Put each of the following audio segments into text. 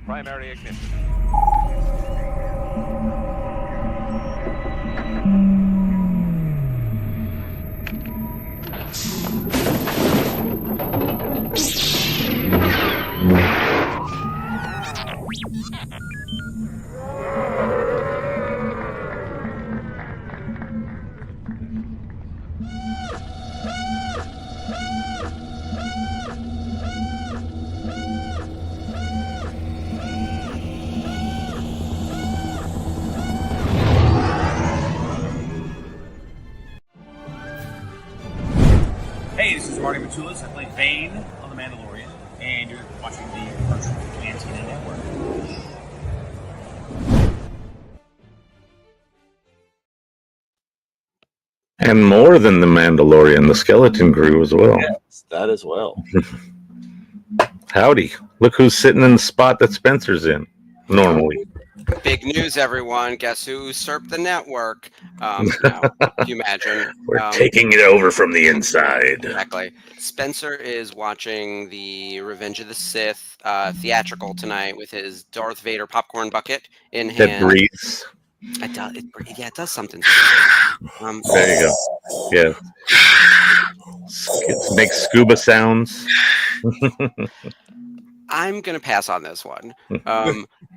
primary ignition. Hey, this is Marty Matulis. I play Vane on The Mandalorian, and you're watching the virtual Cantina Network. And more than The Mandalorian, the Skeleton Crew as well. Yes, that as well. Howdy. Look who's sitting in the spot that Spencer's in, normally. Big news, everyone. Guess who usurped the network? No, you imagine. We're taking it over from the inside. Exactly. Spencer is watching the Revenge of the Sith theatrical tonight with his Darth Vader popcorn bucket in hand. That breathes. It does something. There you go. Yeah. It makes scuba sounds. I'm going to pass on this one.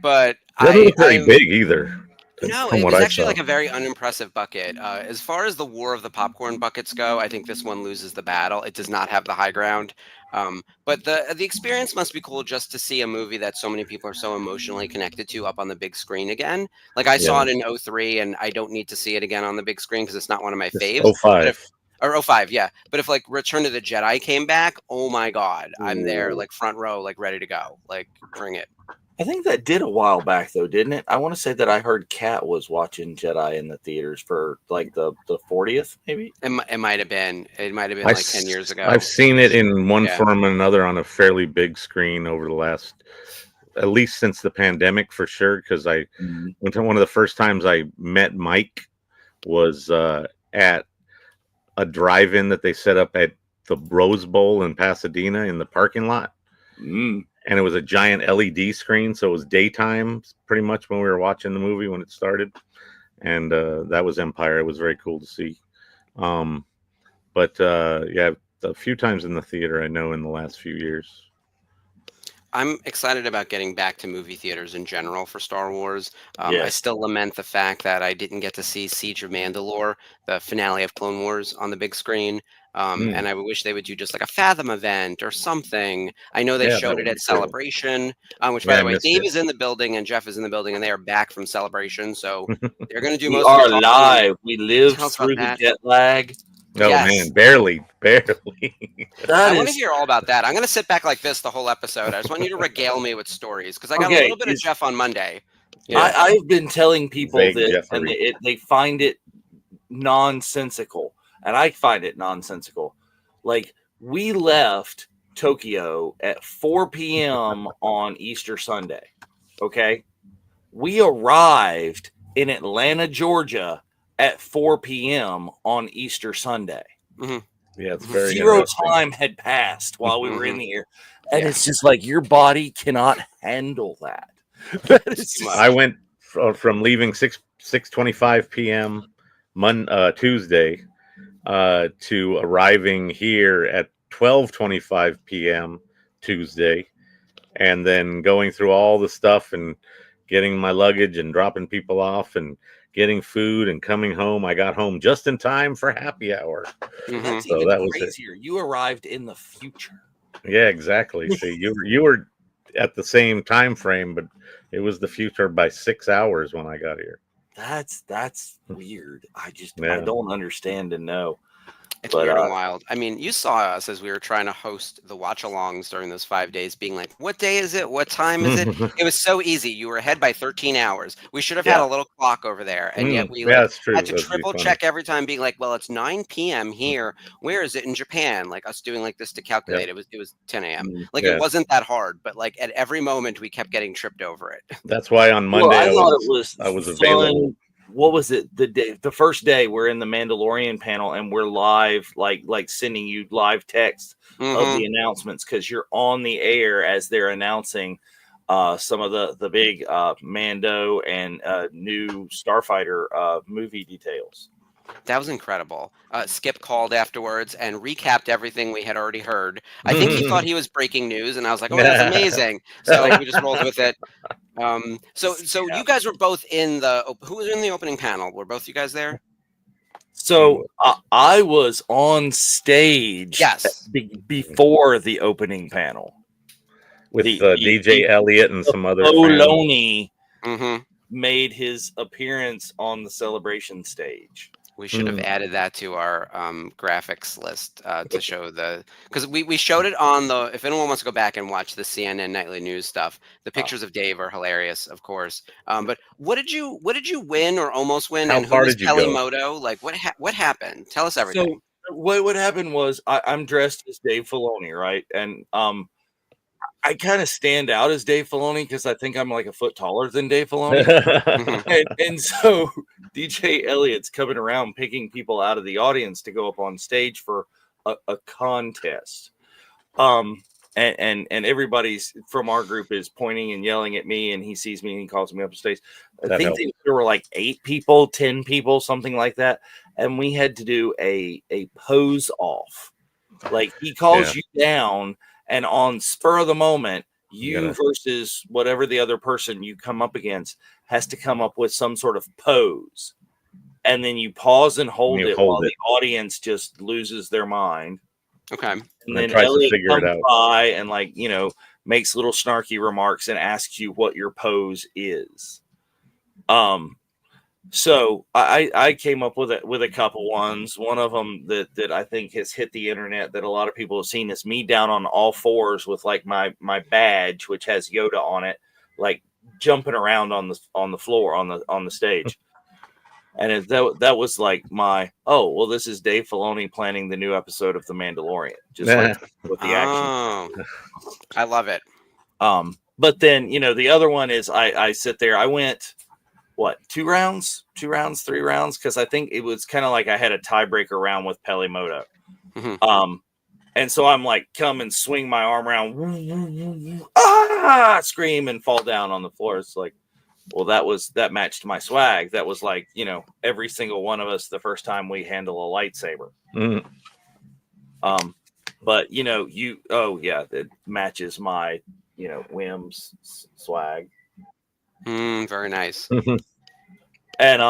But Doesn't look very big either. No, it was actually like a very unimpressive bucket. As far as the War of the Popcorn buckets go, I think this one loses the battle. It does not have the high ground. But the experience must be cool just to see a movie that so many people are so emotionally connected to up on the big screen again. Like I saw it in 03, and I don't need to see it again on the big screen because it's not one of my faves. 05. Or 05, yeah. But if like Return of the Jedi came back, oh my God, I'm there, like front row, like ready to go. Like bring it. I think that did a while back though, didn't it? I want to say that I heard Kat was watching Jedi in the theaters for like the 40th, maybe. It might have been. It might have been like 10 years ago. I've seen it in one form or another on a fairly big screen over the last, at least since the pandemic for sure. Because I went to one of the first times I met Mike was at a drive-in that they set up at the Rose Bowl in Pasadena in the parking lot. And it was a giant LED screen, so it was daytime pretty much when we were watching the movie when it started. And that was Empire. It was very cool to see. But yeah, a few times in the theater I know in the last few years. I'm excited about getting back to movie theaters in general for Star Wars. I still lament the fact that I didn't get to see Siege of Mandalore, the finale of Clone Wars, on the big screen. And I wish they would do just like a Fathom event or something. I know they showed it at Celebration, which, by the way, Dave is in the building and Jeff is in the building, and they are back from Celebration. So they're going to do most of the talking. We are live. We live through the jet lag. Oh, man, barely. I want to hear all about that. I'm going to sit back like this the whole episode. I just want you to regale me with stories because I got a little bit of Jeff on Monday. Yeah. I've been telling people this, and they find it nonsensical, and I find it nonsensical. Like, we left Tokyo at 4 p.m. on Easter Sunday, okay? We arrived in Atlanta, Georgia at 4 p.m. on Easter Sunday. Yeah, it's very zero time had passed while we were in the air. And it's just like your body cannot handle that. I went from leaving 6:25 p.m. Tuesday to arriving here at 12:25 p.m. Tuesday, and then going through all the stuff and getting my luggage and dropping people off and getting food and coming home. I got home just in time for happy hour. That's so that was crazier. You arrived in the future. Yeah, exactly. See, you were at the same time frame, but it was the future by 6 hours when I got here. That's weird. I don't understand and know. It's weird and wild. I mean, you saw us as we were trying to host the watch-alongs during those 5 days, being like, what day is it? What time is it? It was so easy. You were ahead by 13 hours. We should have had a little clock over there. And yet we had to triple check every time, being like, well, it's 9 p.m. here. Where is it in Japan? Like us doing like this to calculate. It was 10 a.m. Like it wasn't that hard, but like at every moment we kept getting tripped over it. That's why on Monday I was available. What was it? The first day we're in the Mandalorian panel and we're live, like sending you live text of the announcements because you're on the air as they're announcing some of the big Mando and new Starfighter movie details. That was incredible. Skip called afterwards and recapped everything we had already heard. I think he thought he was breaking news, and I was like, "Oh, that's amazing!" So we just rolled with it. So you guys were both in the. Who was in the opening panel? Were both you guys there? So I was on stage. Yes. Before the opening panel with DJ Elliott and some other. Oloni made his appearance on the celebration stage. We should have added that to our graphics list to show because we showed it on the. If anyone wants to go back and watch the CNN nightly news stuff, the pictures of Dave are hilarious, of course. But what did you win or almost win? How and far who was did you go? Moto? Like what happened? Tell us everything. So what happened was I'm dressed as Dave Filoni, right? And I kind of stand out as Dave Filoni because I think I'm like a foot taller than Dave Filoni. and so DJ Elliott's coming around picking people out of the audience to go up on stage for a contest. And everybody's from our group is pointing and yelling at me, and he sees me and he calls me up on stage. I think there were like 8 people, 10 people, something like that. And we had to do a pose off. Like he calls you down, and on spur of the moment, you versus whatever the other person you come up against has to come up with some sort of pose. And then you pause and hold it while the audience just loses their mind. Okay. And then Elliot comes by and makes little snarky remarks and asks you what your pose is. So I came up with a couple ones. One of them that I think has hit the internet that a lot of people have seen is me down on all fours with like my badge, which has Yoda on it, like jumping around on the floor on the stage. And that was like this is Dave Filoni planning the new episode of The Mandalorian, just like with the action. I love it. But then the other one is I sit there. I went 2 rounds, 3 rounds, because I think it was kind of like I had a tiebreaker round with Pelimoto. And so I'm like, come and swing my arm around, scream and fall down on the floor. It's like, well, that matched my swag. That was like, every single one of us the first time we handle a lightsaber. But it matches my whims swag. Very nice. And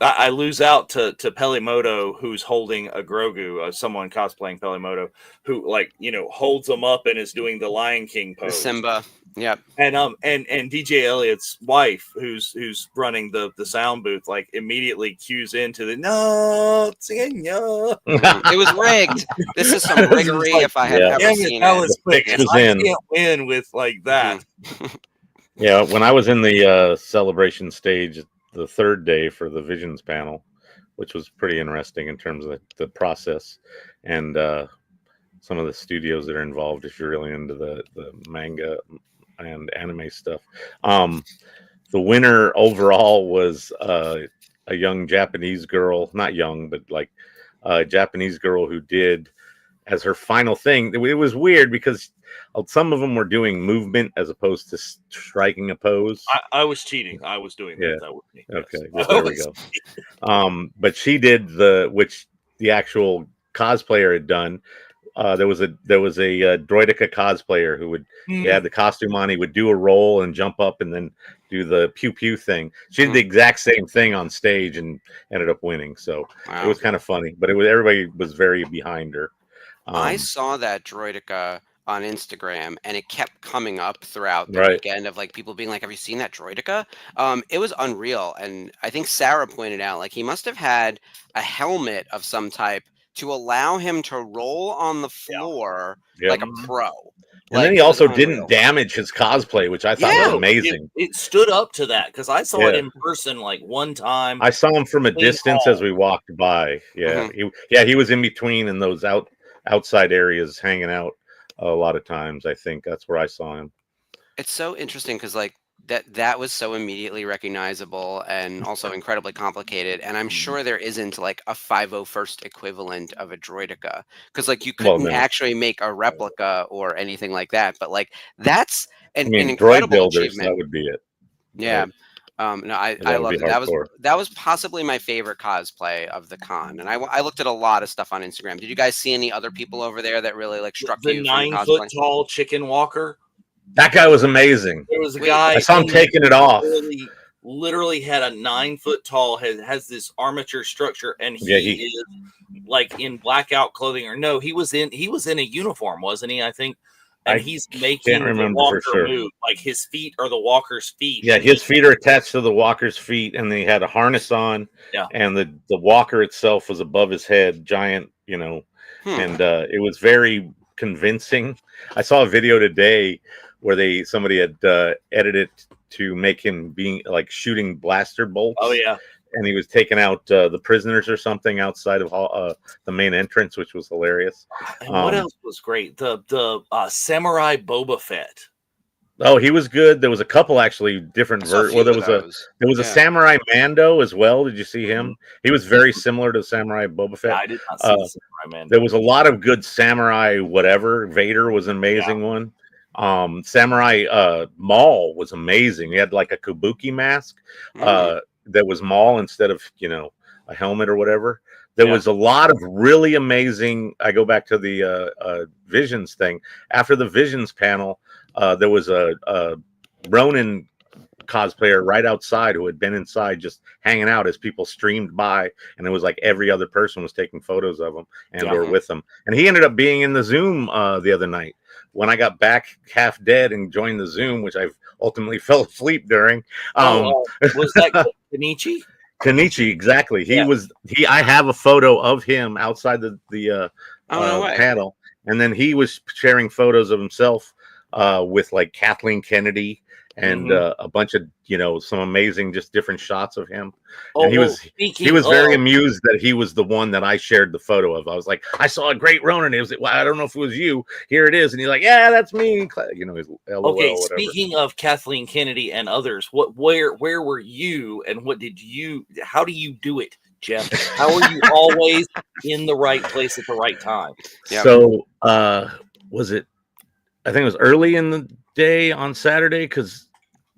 I lose out to Pelimoto, who's holding a Grogu, someone cosplaying Pelimoto, who holds him up and is doing the Lion King pose. The Simba. Yep. And DJ Elliott's wife, who's running the sound booth, immediately cues into the no, señor. It was rigged. This is some riggery if I have ever seen it. I can't win with that. Yeah, when I was in the celebration stage the 3rd day for the Visions panel, which was pretty interesting in terms of the process and some of the studios that are involved if you're really into the manga and anime stuff. The winner overall was a young Japanese girl, not young, but a Japanese girl who did as her final thing. It was weird because some of them were doing movement as opposed to striking a pose. I was cheating. I was doing that. That was me. Okay, there we go. But she did which the actual cosplayer had done. There was a Droideka cosplayer who would he had the costume on. He would do a roll and jump up and then do the pew pew thing. She did the exact same thing on stage and ended up winning. So it was kind of funny. But everybody was very behind her. I saw that Droideka on Instagram, and it kept coming up throughout the weekend of people being like, "Have you seen that Droideka?" It was unreal, and I think Sarah pointed out he must have had a helmet of some type to allow him to roll on the floor like a pro. And then he also didn't damage his cosplay, which I thought was amazing. It stood up to that because I saw it in person one time. I saw him from a distance as we walked by. Yeah, he was in between in those outside areas hanging out a lot of times. I think that's where I saw him. It's so interesting because that was so immediately recognizable and also incredibly complicated, and I'm sure there isn't a 501st equivalent of a Droideka because you couldn't actually make a replica or anything like that, but that's an droid incredible builders, achievement. that would be it. Yeah. No, I love it. That was possibly my favorite cosplay of the con, and I looked at a lot of stuff on Instagram. Did you guys see any other people over there that really like struck you? The 9-foot tall chicken walker. That guy was amazing. There was a guy. I saw him taking it off. Literally had a 9-foot tall. Has this armature structure, and he is like in blackout clothing. Or no, he was in a uniform, wasn't he? I think. And he's making the walker move. Like his feet are the walker's feet. Yeah, his feet are attached to the walker's feet, and he had a harness on. Yeah. And the walker itself was above his head, giant, and it was very convincing. I saw a video today where somebody had edited to make him being like shooting blaster bolts. Oh yeah. And he was taking out the prisoners or something outside of the main entrance, which was hilarious. And what else was great? The Samurai Boba Fett. Oh, he was good. There was a couple actually different versions. Well, there was a Samurai Mando as well. Did you see him? He was very similar to Samurai Boba Fett. Yeah, I did not see the Samurai Mando. There was a lot of good Samurai whatever. Vader was an amazing one. Samurai Maul was amazing. He had like a kabuki mask. That was Maul instead of a helmet or whatever. There was a lot of really amazing. I go back to the Visions thing. After the Visions panel, there was a Ronin cosplayer right outside who had been inside just hanging out as people streamed by, and it was like every other person was taking photos of him or with him. And he ended up being in the Zoom the other night. When I got back half dead and joined the Zoom, which I ultimately fell asleep during. Was that Kenichi? Kenichi, exactly. I have a photo of him outside the panel, and then he was sharing photos of himself with like Kathleen Kennedy and a bunch of some amazing just different shots of him. And he was very amused that he was the one that I shared the photo of. I was like, I saw a great Ronin. It was, well, I don't know if it was you. Here it is. And he's like, yeah, that's me. His LOL, okay. Whatever. Speaking of Kathleen Kennedy and others, where were you and how do you do it, Jeff? How are you always in the right place at the right time? Yep. So was it? I think it was early in the day on Saturday because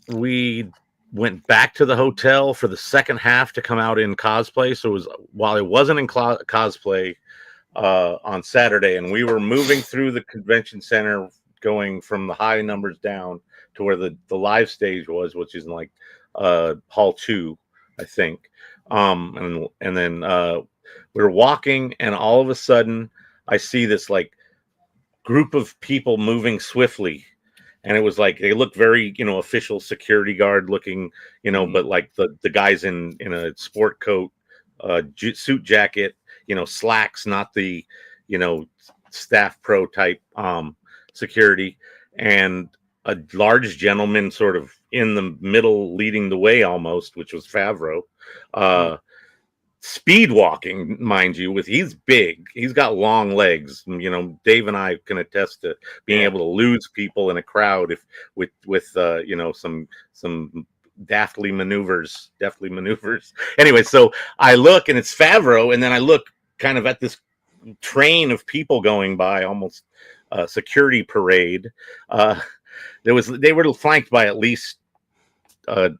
we went back to the hotel for the second half to come out in cosplay. So it was while I wasn't in cosplay on Saturday, and we were moving through the convention center, going from the high numbers down to where the live stage was, which is in like Hall 2, I think. And then we were walking, and all of a sudden I see this like group of people moving swiftly. And it was like they looked very, official security guard looking, but like the guys in a sport coat, suit jacket, slacks, not the, staff pro type security, and a large gentleman sort of in the middle leading the way almost, which was Favreau. Speed walking, mind you, he's big. He's got long legs. Dave and I can attest to being able to lose people in a crowd with some deftly maneuvers. Anyway, so I look and it's Favreau, and then I look kind of at this train of people going by, almost a security parade. They were flanked by at least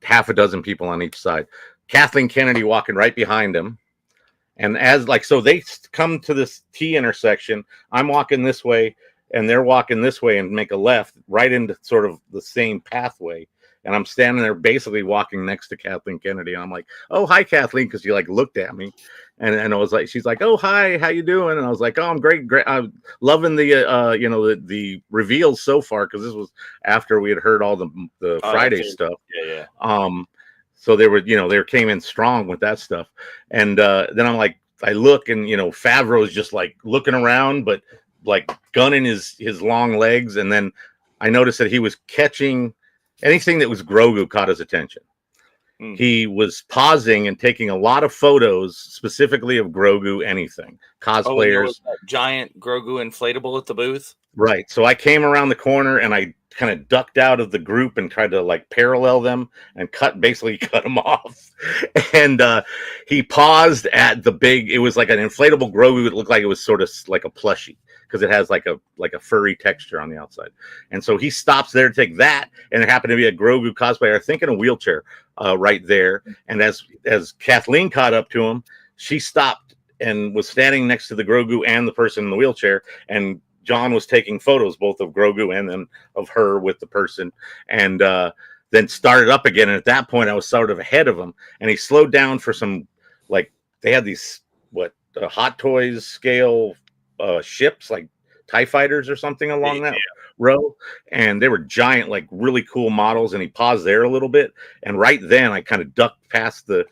half a dozen people on each side. Kathleen Kennedy walking right behind him. And so they come to this T intersection. I'm walking this way and they're walking this way and make a left right into sort of the same pathway. And I'm standing there basically walking next to Kathleen Kennedy. And I'm like, oh, hi, Kathleen. Cause she like looked at me and I was like, she's like, oh, hi, how you doing? And I was like, oh, I'm great. I'm loving the, the reveals so far. Cause this was after we had heard all the Friday stuff. Yeah. So they were, they came in strong with that stuff. And then I'm like, I look and, Favreau's just like looking around, but like gunning his long legs. And then I noticed that he was catching anything that was Grogu caught his attention. He was pausing and taking a lot of photos specifically of Grogu, anything, cosplayers. That giant Grogu inflatable at the booth. Right. So I came around the corner and I kind of ducked out of the group and tried to like parallel them and basically cut them off. And he paused at the it was like an inflatable Grogu. It looked like it was sort of like a plushie because it has like a furry texture on the outside. And so he stops there to take that, and it happened to be a Grogu cosplayer, I think in a wheelchair, right there. And as Kathleen caught up to him, she stopped and was standing next to the Grogu and the person in the wheelchair, and John was taking photos both of Grogu and then of her with the person, and then started up again. And at that point, I was sort of ahead of him, and he slowed down for some, like, they had these Hot Toys scale ships, like TIE fighters or something along that row, and they were giant, like really cool models. And he paused there a little bit, and right then I kind of ducked past the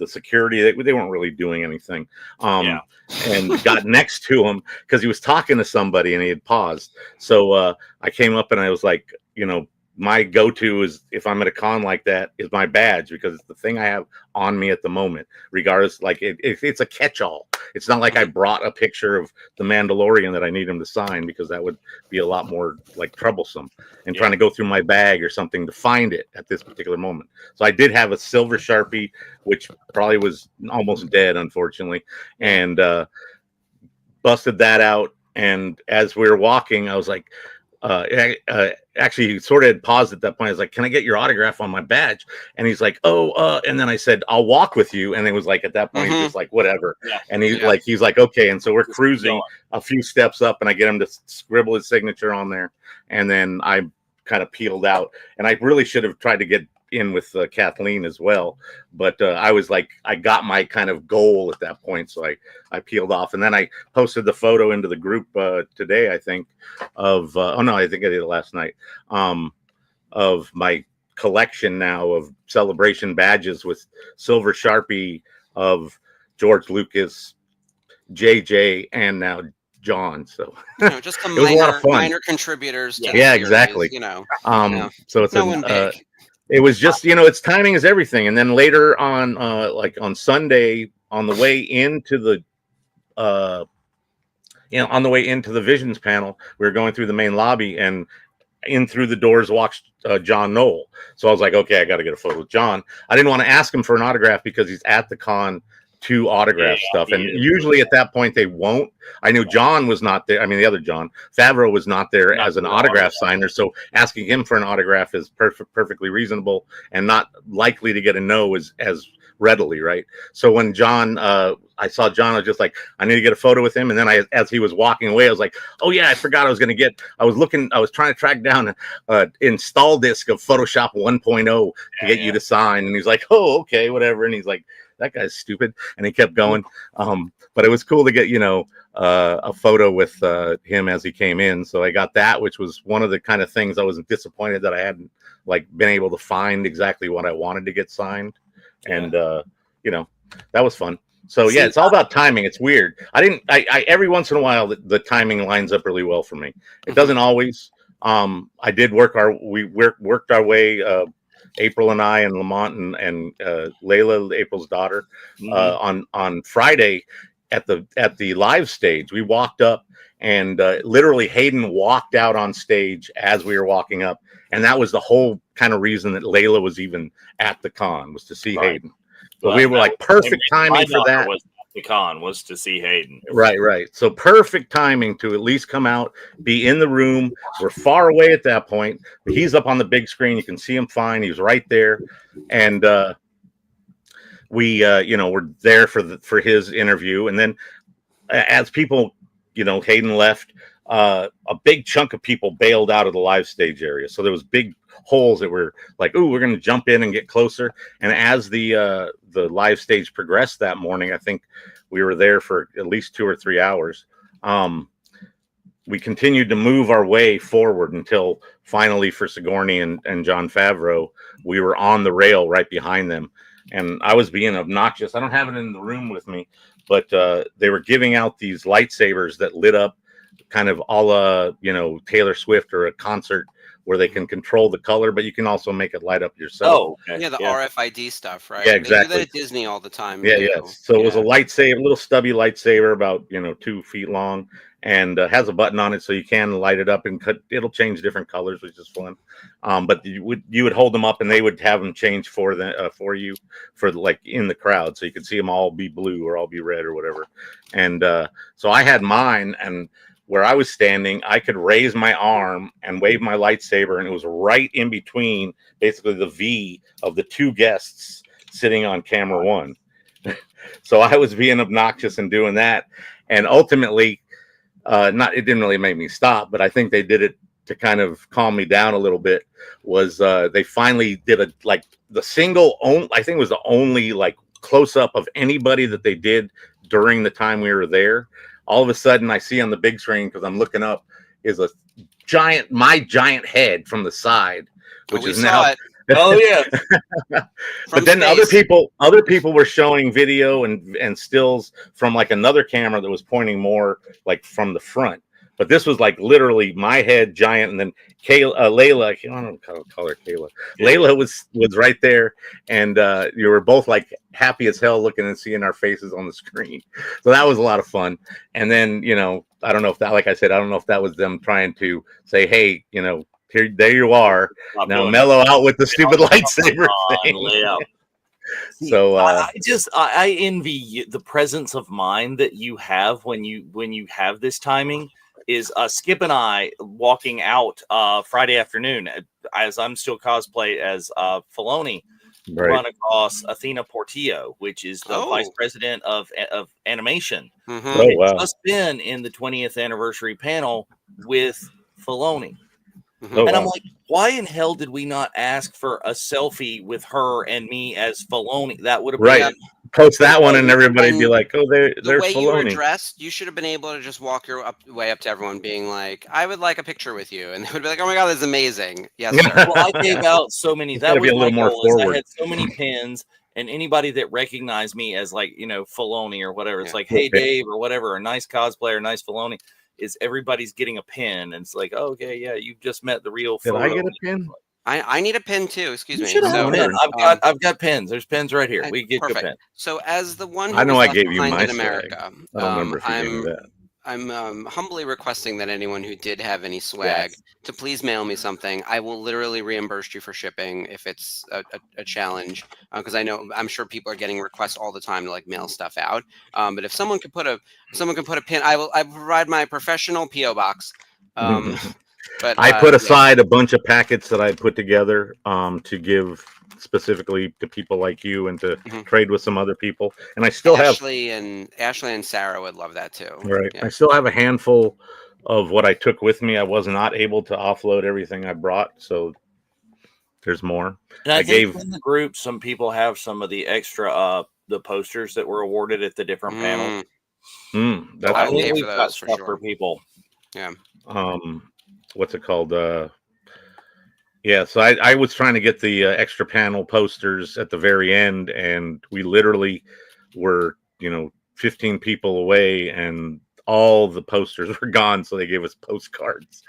security. They weren't really doing anything, and got next to him because he was talking to somebody and he had paused. So I came up and I was like, my go-to is, if I'm at a con like that, is my badge, because it's the thing I have on me at the moment, regardless. Like it's a catch-all. It's not like I brought a picture of the Mandalorian that I need him to sign, because that would be a lot more like troublesome and trying to go through my bag or something to find it at this particular moment. So I did have a silver Sharpie, which probably was almost dead, unfortunately, and busted that out. And as we were walking, I was like, actually, he sort of had paused at that point. I was like, "Can I get your autograph on my badge?" And he's like, "Oh," and then I said, "I'll walk with you." And it was like, at that point, he's just like, "Whatever." Yeah. And he's like, "Okay." And so we're cruising a few steps up, and I get him to scribble his signature on there, and then I kind of peeled out. And I really should have tried to get in with Kathleen as well, but I was like, I got my kind of goal at that point, so I peeled off. And then I posted the photo into the group today, I think, of I think I did it last night, of my collection now of Celebration badges with silver Sharpie of George Lucas, JJ, and now John. So just some minor contributors to the series, exactly. So it's no one big. It was just, its timing is everything. And then later on, like on Sunday, on the way into the, on the way into the Visions panel, we were going through the main lobby, and in through the doors walks John Knoll. So I was like, okay, I got to get a photo with John. I didn't want to ask him for an autograph because he's at the con to autograph stuff, and usually at that point they won't. I knew John was not there. I mean, the other John Favreau was not there as an autograph signer, so asking him for an autograph is perfectly reasonable and not likely to get a no as readily, right? So when John, I saw John, I was just like, I need to get a photo with him. And then as he was walking away, I was like, oh yeah, I forgot I was going to get. I was trying to track down an install disc of Photoshop 1.0 to get you to sign. And he's like, oh, okay, whatever. And he's like, that guy's stupid, and he kept going. But it was cool to get a photo with him as he came in. So I got that, which was one of the kind of things I wasn't disappointed that I hadn't been able to find exactly what I wanted to get signed, and that was fun. So it's all about timing. It's weird. I every once in a while the timing lines up really well for me. It doesn't always. I did worked our way. April and I and Lamont and Layla, April's daughter, on Friday at the live stage. We walked up, and literally Hayden walked out on stage as we were walking up, and that was the whole kind of reason that Layla was even at the con, was to see Hayden. So we were like, perfect timing for that. The con was to see Hayden. Right. So perfect timing to at least come out, be in the room. We're far away at that point, but he's up on the big screen. You can see him fine. He's right there, and we we're there for his interview. And then as people, Hayden left, a big chunk of people bailed out of the live stage area. So there was big holes that were like, ooh, we're going to jump in and get closer. And as the live stage progressed that morning, I think we were there for at least 2 or 3 hours. We continued to move our way forward until finally, for Sigourney and Jon Favreau, we were on the rail right behind them. And I was being obnoxious. I don't have it in the room with me, but they were giving out these lightsabers that lit up kind of a la, Taylor Swift or a concert, where they can control the color, but you can also make it light up yourself. Oh, okay. Yeah, the RFID stuff, right? Yeah, exactly. They do that at Disney all the time. Yeah. So it was a lightsaber, little stubby lightsaber, about 2 feet long, and has a button on it, so you can light it up and it'll change different colors, which is fun. But you would hold them up, and they would have them change for you in the crowd, so you could see them all be blue or all be red or whatever. And so I had mine, and where I was standing, I could raise my arm and wave my lightsaber, and it was right in between basically the V of the two guests sitting on camera one. So I was being obnoxious and doing that, and ultimately, it didn't really make me stop, but I think they did it to kind of calm me down a little bit. Was they finally did I think it was the only like close up of anybody that they did during the time we were there. All of a sudden, I see on the big screen, because I'm looking up, is my giant head from the side, which is now. Oh yeah. But then other people were showing video and stills from like another camera that was pointing more like from the front. But this was like literally my head giant, and then Layla, I don't know how to call her Kayla. Yeah. Layla was right there, and you were both like happy as hell looking and seeing our faces on the screen. So that was a lot of fun. And then, I don't know if that, like I said, I don't know if that was them trying to say, hey, there you are. Now mellow out with the stupid lightsaber thing. So I envy the presence of mind that you have when you have this timing. Is Skip and I walking out Friday afternoon as I'm still cosplay as Filoni, run across Athena Portillo, which is the vice president of animation. Mm-hmm. Oh, wow. Just been in the 20th anniversary panel with Filoni. Mm-hmm. And I'm like, why in hell did we not ask for a selfie with her and me as Filoni? That would have been post that one, and everybody be like, "Oh, there's the way Filoni." You were dressed, you should have been able to just walk your way up to everyone, being like, "I would like a picture with you," and they would be like, "Oh my god, that's amazing!" Yes, sir. Well, I gave out so many. That was my goal. I had so many pins, and anybody that recognized me as like Filoni or whatever, it's like, "Hey, Dave," or whatever, a nice cosplayer, nice Filoni. Is everybody's getting a pin, and it's like, oh, okay, yeah, you've just met the real. Did I get a pin? I need a pin too. Excuse me. I've got pins. There's pins right here. We get perfect. You a pin. So as the one who I know was I gave you my in America, I don't remember if you gave me that. I'm humbly requesting that anyone who did have any swag to please mail me something. I will literally reimburse you for shipping if it's a challenge, because I'm sure people are getting requests all the time to like mail stuff out. But if someone could put a pin, I provide my professional PO box. But I put aside a bunch of packets that I put together to give specifically to people like you, and to trade with some other people. And I still Ashley and Sarah would love that too. Right. Yeah. I still have a handful of what I took with me. I was not able to offload everything I brought, so there's more. And I think in the group, some people have some of the extra the posters that were awarded at the different panels. That's I would pay for those for sure. For people. Yeah. What's it called? Yeah, so I was trying to get the extra panel posters at the very end, and we literally were, 15 people away, and all the posters were gone, so they gave us postcards.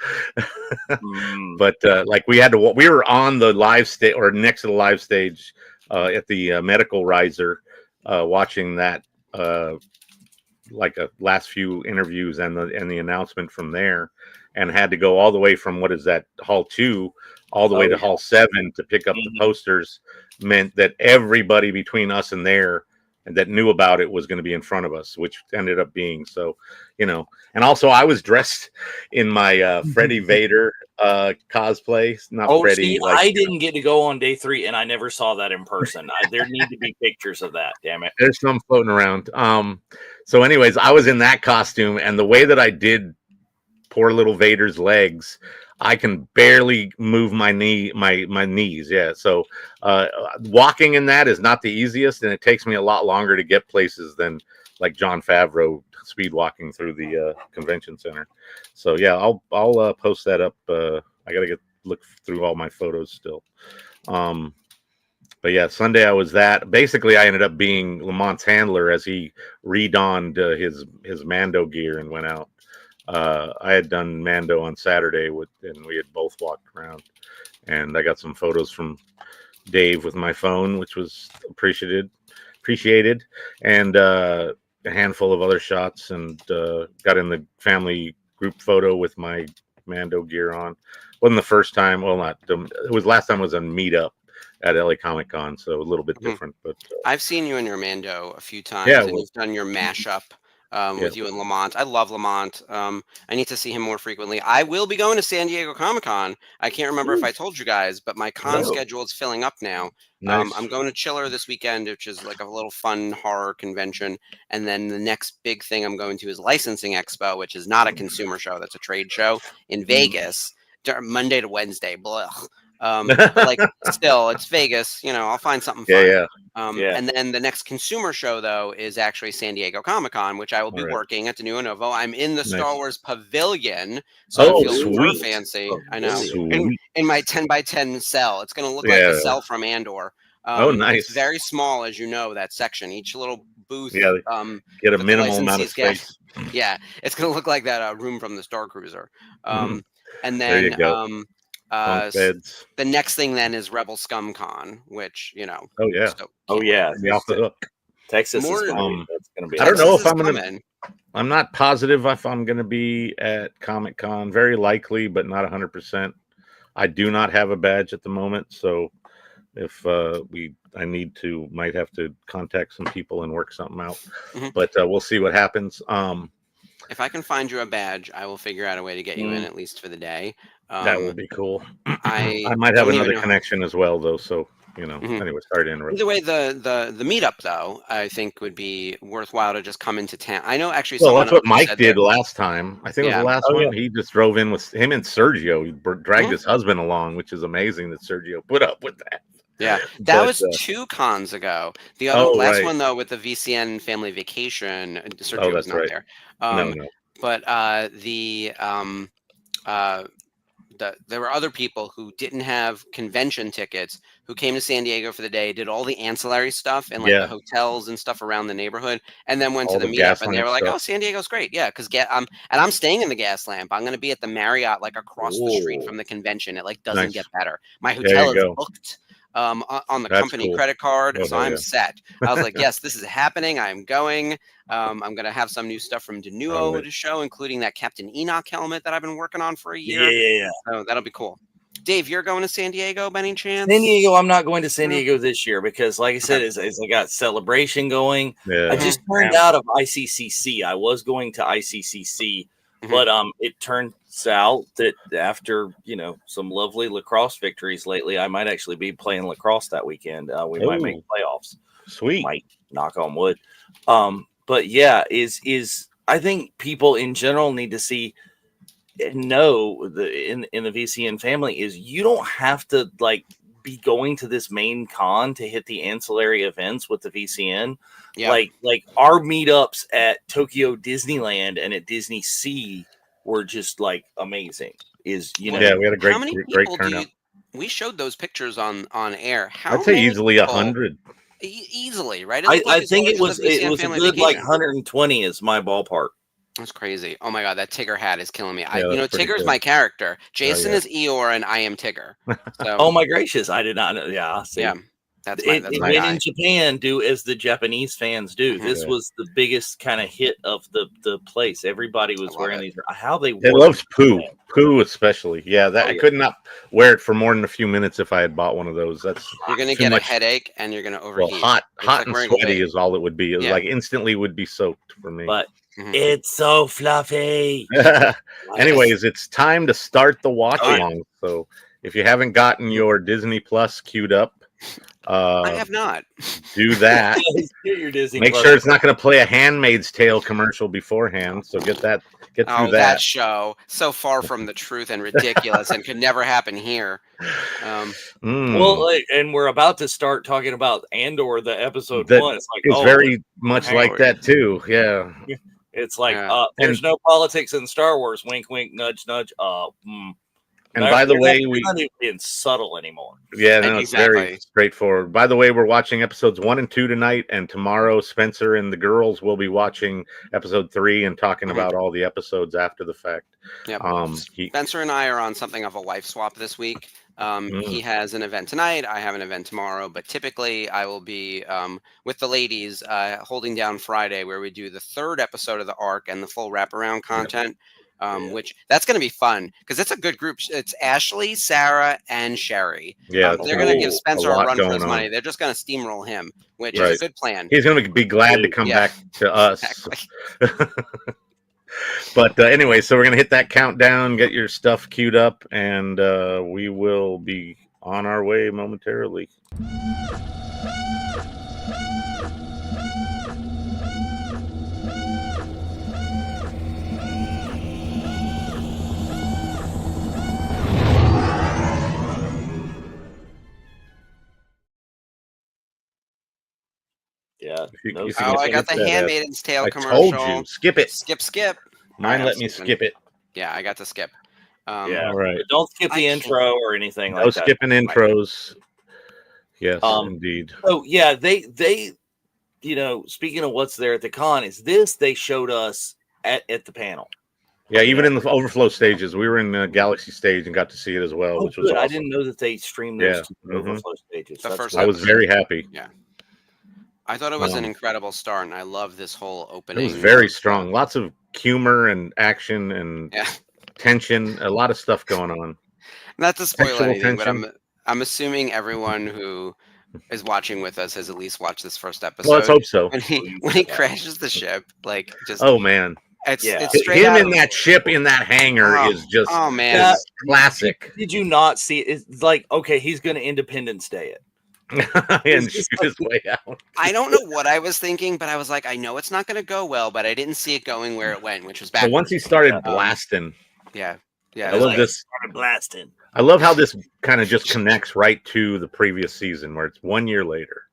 But like we were on the live stage, or next to the live stage at the medical riser, watching that like a last few interviews and the announcement from there, and had to go all the way from Hall 2 all the way to Hall 7 to pick up the posters. Meant that everybody between us and there and that knew about it was going to be in front of us, which ended up being so, and also I was dressed in my Freddie Vader cosplay. Not Freddie. I didn't get to go on day 3, and I never saw that in person. There need to be pictures of that. Damn it. There's some floating around. So anyways, I was in that costume, and the way that I did poor little Vader's legs, I can barely move my knees. Yeah. So walking in that is not the easiest, and it takes me a lot longer to get places than like Jon Favreau speed walking through the convention center. So yeah, I'll post that up. I gotta look through all my photos still. But yeah, Sunday I was that. Basically, I ended up being Lamont's handler as he redonned his Mando gear and went out. I had done Mando on Saturday and we had both walked around, and I got some photos from Dave with my phone, which was appreciated, and a handful of other shots, and got in the family group photo with my Mando gear on. Wasn't the first time. Well, it was last time was a meetup at LA Comic Con, so a little bit different. But I've seen you in your Mando a few times, and you've done your mashup with you and Lamont. I love Lamont. I need to see him more frequently. I will be going to San Diego Comic-Con. I can't remember if I told you guys, but my con schedule is filling up now. Nice. I'm going to Chiller this weekend, which is like a little fun horror convention. And then the next big thing I'm going to is Licensing Expo, which is not a consumer show. That's a trade show in Vegas, Monday to Wednesday. Blah. Like still, it's Vegas. I'll find something fun. And then the next consumer show, though, is actually San Diego Comic-Con, which I will be working at the New Novo. I'm in the Star Wars Pavilion, so I feel super fancy. I know. In my 10x10 cell. It's going to look like the cell from Andor. Nice. It's very small, as you know, that section. Each little booth. Yeah, get a minimal amount of space. Yeah, it's going to look like that room from the Star Cruiser. And then there you go. The next thing then is Rebel Scum Con, which Oh yeah. Be off the hook. Texas is that's gonna be. I don't know if I'm gonna. I'm not positive if I'm gonna be at Comic Con. Very likely, but not 100%. I do not have a badge at the moment, so if I might have to contact some people and work something out. But we'll see what happens. If I can find you a badge, I will figure out a way to get you in at least for the day. That would be cool. I might have another connection as well, though. So anyway, sorry to interrupt. Either way, the meetup though, I think would be worthwhile to just come into town. I know actually. Well, that's what Mike did last time. I think it was the last one. Yeah. He just drove in with him and Sergio. He dragged his husband along, which is amazing that Sergio put up with that. Yeah, that was 2 cons ago. The other last one though, with the VCN family vacation, Sergio was not there. No. But there were other people who didn't have convention tickets who came to San Diego for the day, did all the ancillary stuff and the hotels and stuff around the neighborhood, and then went to the meetup, and they were like, "Oh, San Diego's great, yeah." Because I'm staying in the Gas Lamp. I'm going to be at the Marriott, like across the street from the convention. It doesn't get better. My hotel is booked on the company credit card, so I'm set. I was like, yes, this is happening. I'm going. I'm going to have some new stuff from Denuo to show, including that Captain Enoch helmet that I've been working on for a year. Yeah. So that'll be cool. Dave, you're going to San Diego by any chance? San Diego, I'm not going to San Diego this year because, like I said, as I got Celebration going. I just turned out of ICCC. I was going to ICCC, but it turns out that after some lovely lacrosse victories lately, I might actually be playing lacrosse that weekend. We might make playoffs. Sweet. Might, knock on wood. But yeah, I think people in general need to know in the VCN family is you don't have to be going to this main con to hit the ancillary events with the VCN. Yeah. Like our meetups at Tokyo Disneyland and at Disney Sea were just amazing. We had a great turnout. We showed those pictures on air. I'd say easily 100. Easily, right? I think it was a good 120 is my ballpark. That's crazy. Oh my god, that Tigger hat is killing me. Tigger's my character. Jason is Eeyore, and I am Tigger. So, oh my gracious, I did not know. Yeah, see. Yeah. That's my guy. In Japan, do as the Japanese fans do. This was the biggest kind of hit of the place. Everybody was wearing these. How they loves Pooh especially. Yeah, I could not wear it for more than a few minutes if I had bought one of those. You're gonna get a headache and you're gonna overheat. Well, hot and sweaty is all it would be. It was instantly would be soaked for me. But it's so fluffy. Anyways, it's time to start the watch along. So if you haven't gotten your Disney Plus queued up, I have not. Do that. Get your Disney Make Plus. sure it's not going to play a Handmaid's Tale commercial beforehand. So get through that show. So far from the truth and ridiculous and could never happen here. Well, and we're about to start talking about Andor, the episode 1. It's very much like that too. Yeah. It's there's no politics in Star Wars. Wink, wink, nudge, nudge. And by the way, we're not even being subtle anymore. Yeah, no, it's very straightforward. By the way, we're watching episodes 1 and 2 tonight, and tomorrow Spencer and the girls will be watching episode 3 and talking about all the episodes after the fact. Yep. Spencer and I are on something of a wife swap this week. He has an event tonight. I have an event tomorrow, but typically I will be with the ladies holding down Friday, where we do the 3rd episode of the arc and the full wraparound content. which that's going to be fun because it's a good group. It's Ashley, Sarah, and Sherry. Yeah, they're going to give Spencer a run for his money. They're just going to steamroll him, which is a good plan. He's going to be glad to come back to us. Exactly. But anyway, so we're going to hit that countdown, get your stuff queued up, and we will be on our way momentarily. Yeah. I got the Handmaid's Tale commercial. I told you, skip it. Skip. Mine let me skip it. Yeah, I got to skip. Yeah, all right. But don't skip the intro or anything like that. No skipping intros. Yes, indeed. Oh yeah, they speaking of what's there at the con, is this they showed us at the panel. Yeah, even in the overflow stages, we were in the Galaxy stage and got to see it as well, which was awesome. I didn't know that they streamed those overflow stages. I was very happy. Yeah. I thought it was an incredible start, and I love this whole opening. It was very strong. Lots of humor and action and tension. A lot of stuff going on. Not to spoil anything, but I'm assuming everyone who is watching with us has at least watched this first episode. Well, let's hope so. When he crashes the ship, like just man, it's straight him in that ship in that hangar is just classic. Did you not see it? It's like he's going to Independence Day it. And shoot his way out. I don't know what I was thinking, but I was like, I know it's not going to go well, but I didn't see it going where it went, which was back. So once he started blasting, yeah, I love this. Started blasting. I love how this kind of just connects right to the previous season, where it's 1 year later,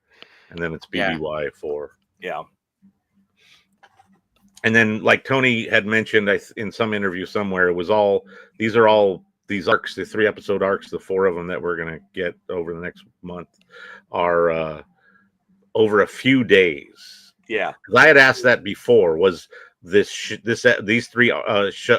and then it's BBY4. Yeah. And then, like Tony had mentioned in some interview somewhere, it was these arcs, the 3-episode arcs, the 4 of them that we're going to get over the next month are over a few days. Yeah. Because I had asked that before, was these 3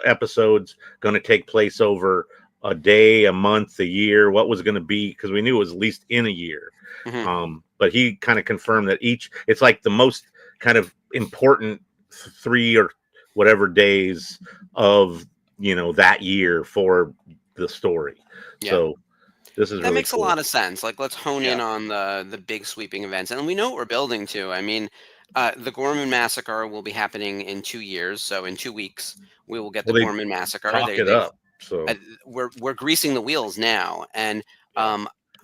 episodes going to take place over a day, a month, a year? What was going to be? Because we knew it was at least in a year. Mm-hmm. But he kind of confirmed that it's like the most kind of important 3 or whatever days of that year for the story. So this is that makes a lot of sense. Like, let's hone in on the big sweeping events, and we know what we're building to. I mean, the Gorman Massacre will be happening in 2 years, so in 2 weeks we will get the Gorman Massacre. So we're greasing the wheels now, and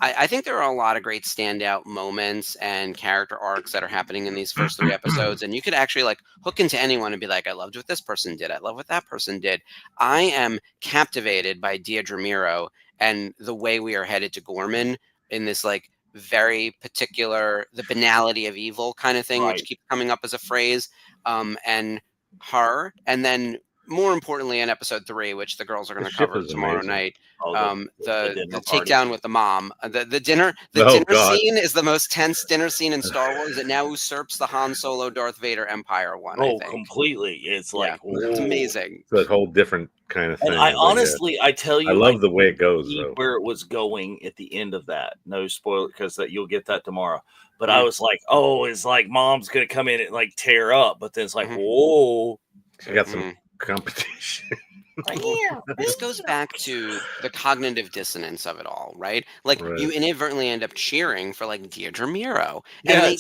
I think there are a lot of great standout moments and character arcs that are happening in these first 3 episodes. And you could actually like hook into anyone and be like, I loved what this person did. I love what that person did. I am captivated by Deirdre Miro and the way we are headed to Gorman in this like very particular, the banality of evil kind of thing, which keeps coming up as a phrase. And her, and then more importantly in episode 3, which the girls are going to cover tomorrow night, the takedown with the mom, the dinner scene is the most tense dinner scene in Star Wars. It now usurps the Han Solo Darth Vader Empire one. I think completely. It's like it's amazing. It's a whole different kind of thing. And I honestly, I tell you, I love the way it goes. Where it was going at the end of that. No spoiler, because you'll get that tomorrow. But I was like, it's like mom's gonna come in and like tear up. But then it's like, whoa, she got some competition. This goes back to the cognitive dissonance of it all, right? Like you inadvertently end up cheering for like Deirdre Miro, and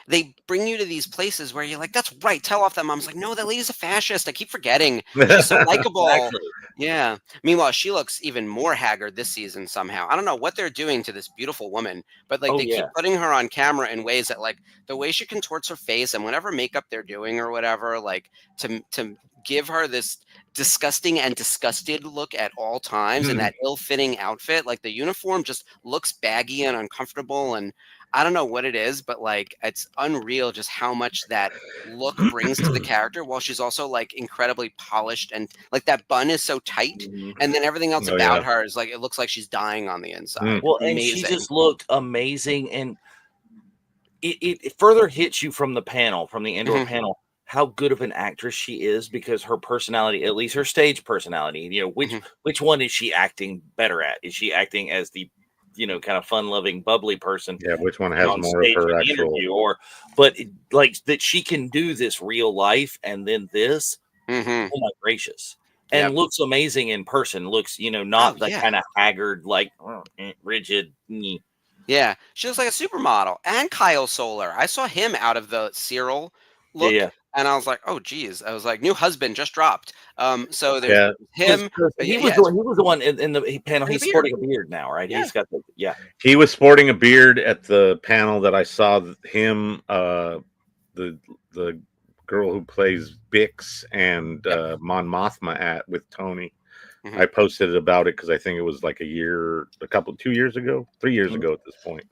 they bring you to these places where you're like, that's right, tell off that mom's like, no, that lady's a fascist. I keep forgetting. She's so likable. Exactly. Yeah. Meanwhile, she looks even more haggard this season somehow. I don't know what they're doing to this beautiful woman, but like they keep putting her on camera in ways that like the way she contorts her face and whatever makeup they're doing or whatever, like to give her this disgusting and disgusted look at all times in that ill-fitting outfit. Like the uniform just looks baggy and uncomfortable, and I don't know what it is, but like it's unreal just how much that look brings to the character, while she's also like incredibly polished, and like that bun is so tight, and then everything else about her is like it looks like she's dying on the inside. Well, and she just looked amazing, and it further hits you from the panel, from the Andor panel, how good of an actress she is, because her personality, at least her stage personality, which one is she acting better at? Is she acting as the, kind of fun-loving, bubbly person? Yeah, which one has more of her actual interview, but like that she can do this real life and then this. Oh my gracious. and looks amazing in person. Looks, not the kind of haggard, like rigid. Yeah, she looks like a supermodel. And Kyle Solar, I saw him out of the Cyril look, and I was like, oh geez, I was like, new husband just dropped. So there's him. He was the one in the panel. He's sporting a beard now, right? He's got He was sporting a beard at the panel that I saw him. The girl who plays Bix and Mon Mothma at with Tony. I posted about it because I think it was like 2 years ago, 3 years ago at this point.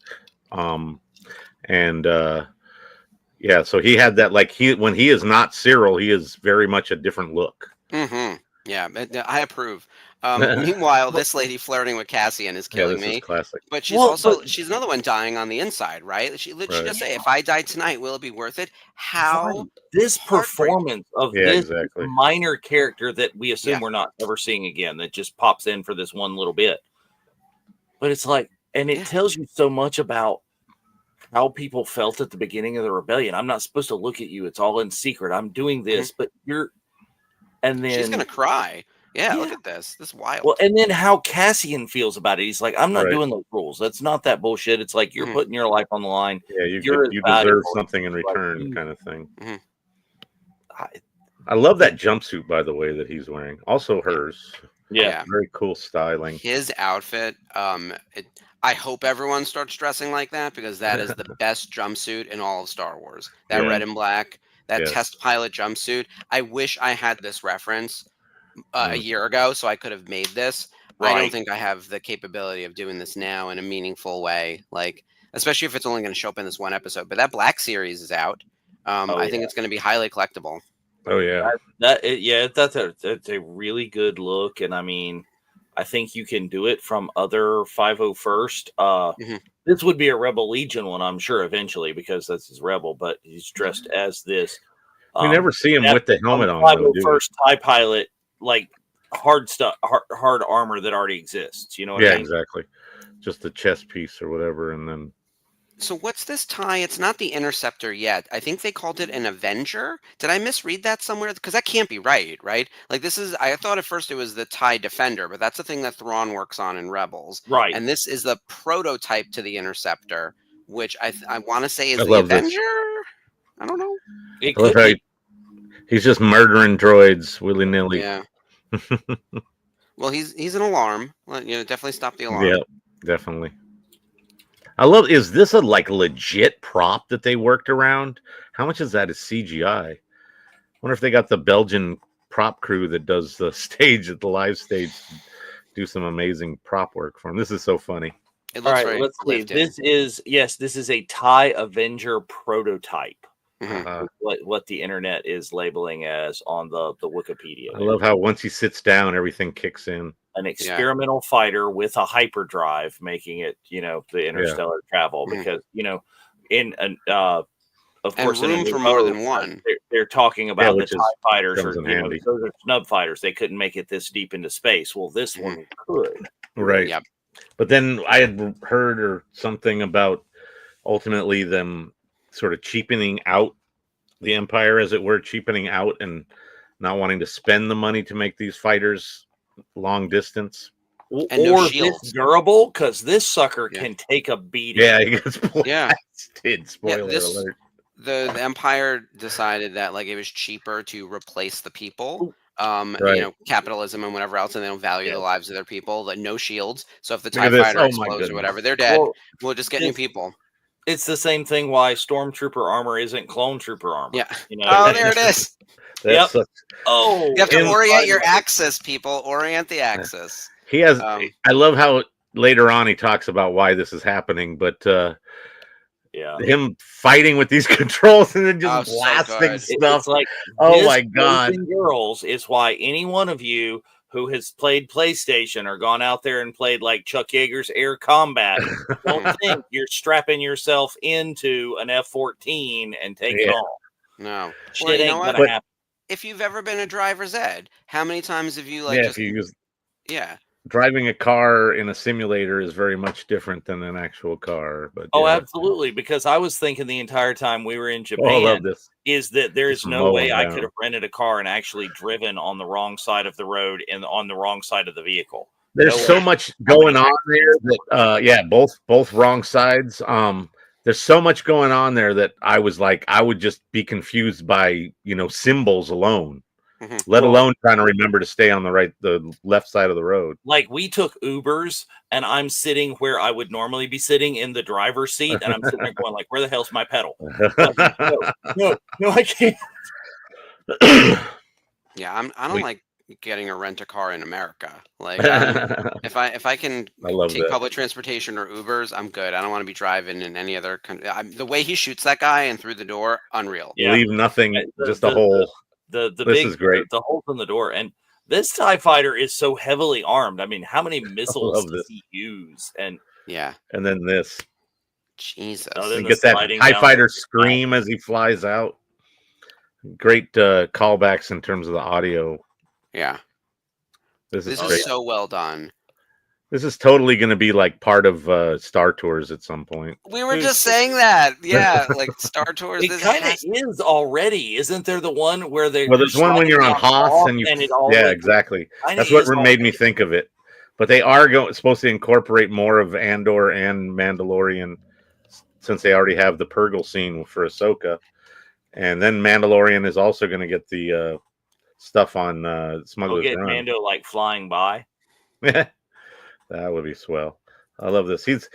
So he had that, like, when he is not Cyril, he is very much a different look. Yeah, I approve. Meanwhile, this lady flirting with Cassian is killing me. Is classic. But she's another one dying on the inside, right? She just say, if I die tonight, will it be worth it? How this performance of this minor character that we assume we're not ever seeing again, that just pops in for this one little bit. But it's like, and it tells you so much about how people felt at the beginning of the rebellion. I'm not supposed to look at you. It's all in secret. I'm doing this, but and then she's gonna cry. Yeah, look at this. This is wild. Well, and then how Cassian feels about it. He's like, I'm not doing those rules. That's not that bullshit. It's like you're putting your life on the line. Yeah, you deserve something in return, kind of thing. I love that jumpsuit, by the way, that he's wearing. Also hers. Yeah. Very cool styling. His outfit, I hope everyone starts dressing like that, because that is the best jumpsuit in all of Star Wars. That red and black, that test pilot jumpsuit. I wish I had this reference a year ago, so I could have made this. I don't think I have the capability of doing this now in a meaningful way, like, especially if it's only going to show up in this one episode. But that Black series is out. I think it's going to be highly collectible. Oh yeah, that's a really good look, and I mean, I think you can do it from other 501st. This would be a Rebel Legion one, I'm sure, eventually, because that's his Rebel. But he's dressed as this. We never see him with the helmet on. 501st TIE pilot, like hard armor that already exists. You know what I mean? Exactly. Just the chest piece or whatever, and then. So what's this TIE? It's not the Interceptor yet. I think they called it an Avenger. Did I misread that somewhere? Because that can't be right? Like, this is, I thought at first it was the TIE Defender, but that's the thing that Thrawn works on in Rebels. Right. And this is the prototype to the Interceptor, which I want to say is the Avenger? I don't know. I love how he's just murdering droids willy-nilly. Yeah. Well, he's an alarm. Definitely stop the alarm. Yeah, definitely. I love. Is this a legit prop that they worked around? How much is that as CGI? I wonder if they got the Belgian prop crew that does the stage at the live stage do some amazing prop work for them. This is so funny. It looks let's see. This is a TIE Avenger prototype. What the internet is labeling as on the Wikipedia. I love how once he sits down, everything kicks in. An experimental fighter with a hyperdrive, making it, the interstellar travel, because, of course, room for more than one. They're talking about the TIE fighters, or those are snub fighters. They couldn't make it this deep into space. Well, this one could. Right. Yep. But then I had heard or something about ultimately them sort of cheapening out the Empire, as it were, cheapening out and not wanting to spend the money to make these fighters long distance, and no shields. This durable, because this sucker can take a beating. Yeah, he gets blasted. Spoiler alert. The Empire decided that it was cheaper to replace the people, capitalism and whatever else, and they don't value the lives of their people. No shields, so if the TIE fighter explodes or whatever, they're dead. We'll just get new people. It's the same thing why Stormtrooper armor isn't Clone Trooper armor. Yeah. Oh, there it is. Yep. You have to orient your axis, people. Orient the axis. He has. I love how later on he talks about why this is happening, but him fighting with these controls and then just blasting stuff. It's like, oh my god, girls is why any one of you who has played PlayStation or gone out there and played like Chuck Yeager's Air Combat, don't think you're strapping yourself into an F-14 and taking off. No, shit ain't gonna happen. If you've ever been a driver's ed, how many times have you driving a car in a simulator is very much different than an actual car. But absolutely, because I was thinking the entire time we were in Japan, I love this. Is that there's no way I could have rented a car and actually driven on the wrong side of the road and on the wrong side of the vehicle. There's so much going on there that both wrong sides. There's so much going on there that I was like, I would just be confused by symbols alone. Let alone trying to remember to stay on the left side of the road. Like we took Ubers, and I'm sitting where I would normally be sitting in the driver's seat, and I'm sitting there going, like, "Where the hell's my pedal?" Like, no, I can't. Yeah, I don't like getting a rent a car in America. Like, if I can take public transportation or Ubers, I'm good. I don't want to be driving in any other country. The way he shoots that guy and through the door, unreal. Yeah. Leave nothing, just a hole. This is great. The holes in the door, and this TIE fighter is so heavily armed. I mean, how many missiles does he use? And and then this, Jesus, and get that TIE fighter scream as he flies out. Great callbacks in terms of the audio. Yeah, this is great. So well done. This is totally going to be like part of Star Tours at some point. We were just saying that. Yeah, like Star Tours. It kind of is already. Isn't there the one where they... Well, there's one when you're on Hoth and you... Yeah, exactly. That's what made me think of it. But they are supposed to incorporate more of Andor and Mandalorian since they already have the Purgle scene for Ahsoka. And then Mandalorian is also going to get the stuff on Smuggler's Run. We'll get Mando like flying by. That would be swell. I love this. He's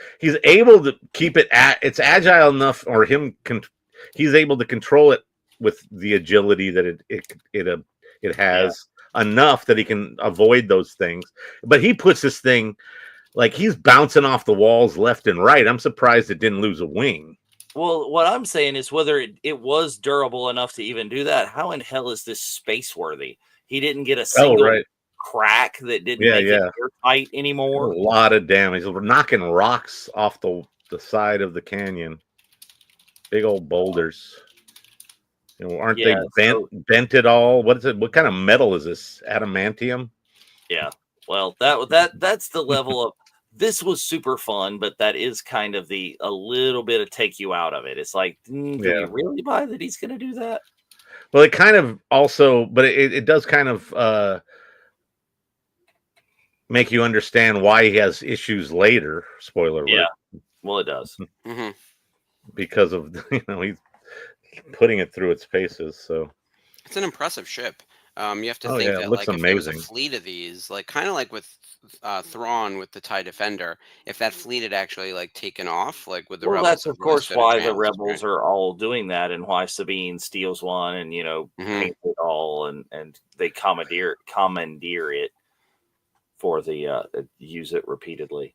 able to keep it it's agile enough, or he's able to control it with the agility that it has enough that he can avoid those things. But he puts this thing like he's bouncing off the walls left and right. I'm surprised it didn't lose a wing. Well, what I'm saying is whether it was durable enough to even do that, how in hell is this space worthy? He didn't get a single crack that didn't make it airtight anymore. A lot of damage. We're knocking rocks off the side of the canyon. Big old boulders. Aren't they bent at all? What is it? What kind of metal is this? Adamantium? Yeah. Well, that's the level of... This was super fun, but that is kind of a little bit of take you out of it. It's like, do you really buy that he's going to do that? Well, it kind of also, but it does kind of make you understand why he has issues later. Spoiler alert. Yeah. Well, it does. Because of, he's putting it through its paces. So it's an impressive ship. You have to think that, like, if there was a fleet of these, like kind of like with Thrawn with the TIE Defender, if that fleet had actually like taken off, like with the rebels. That's of course why the rebels are all doing that, and why Sabine steals one, and paints it all, and they commandeer it for the use it repeatedly.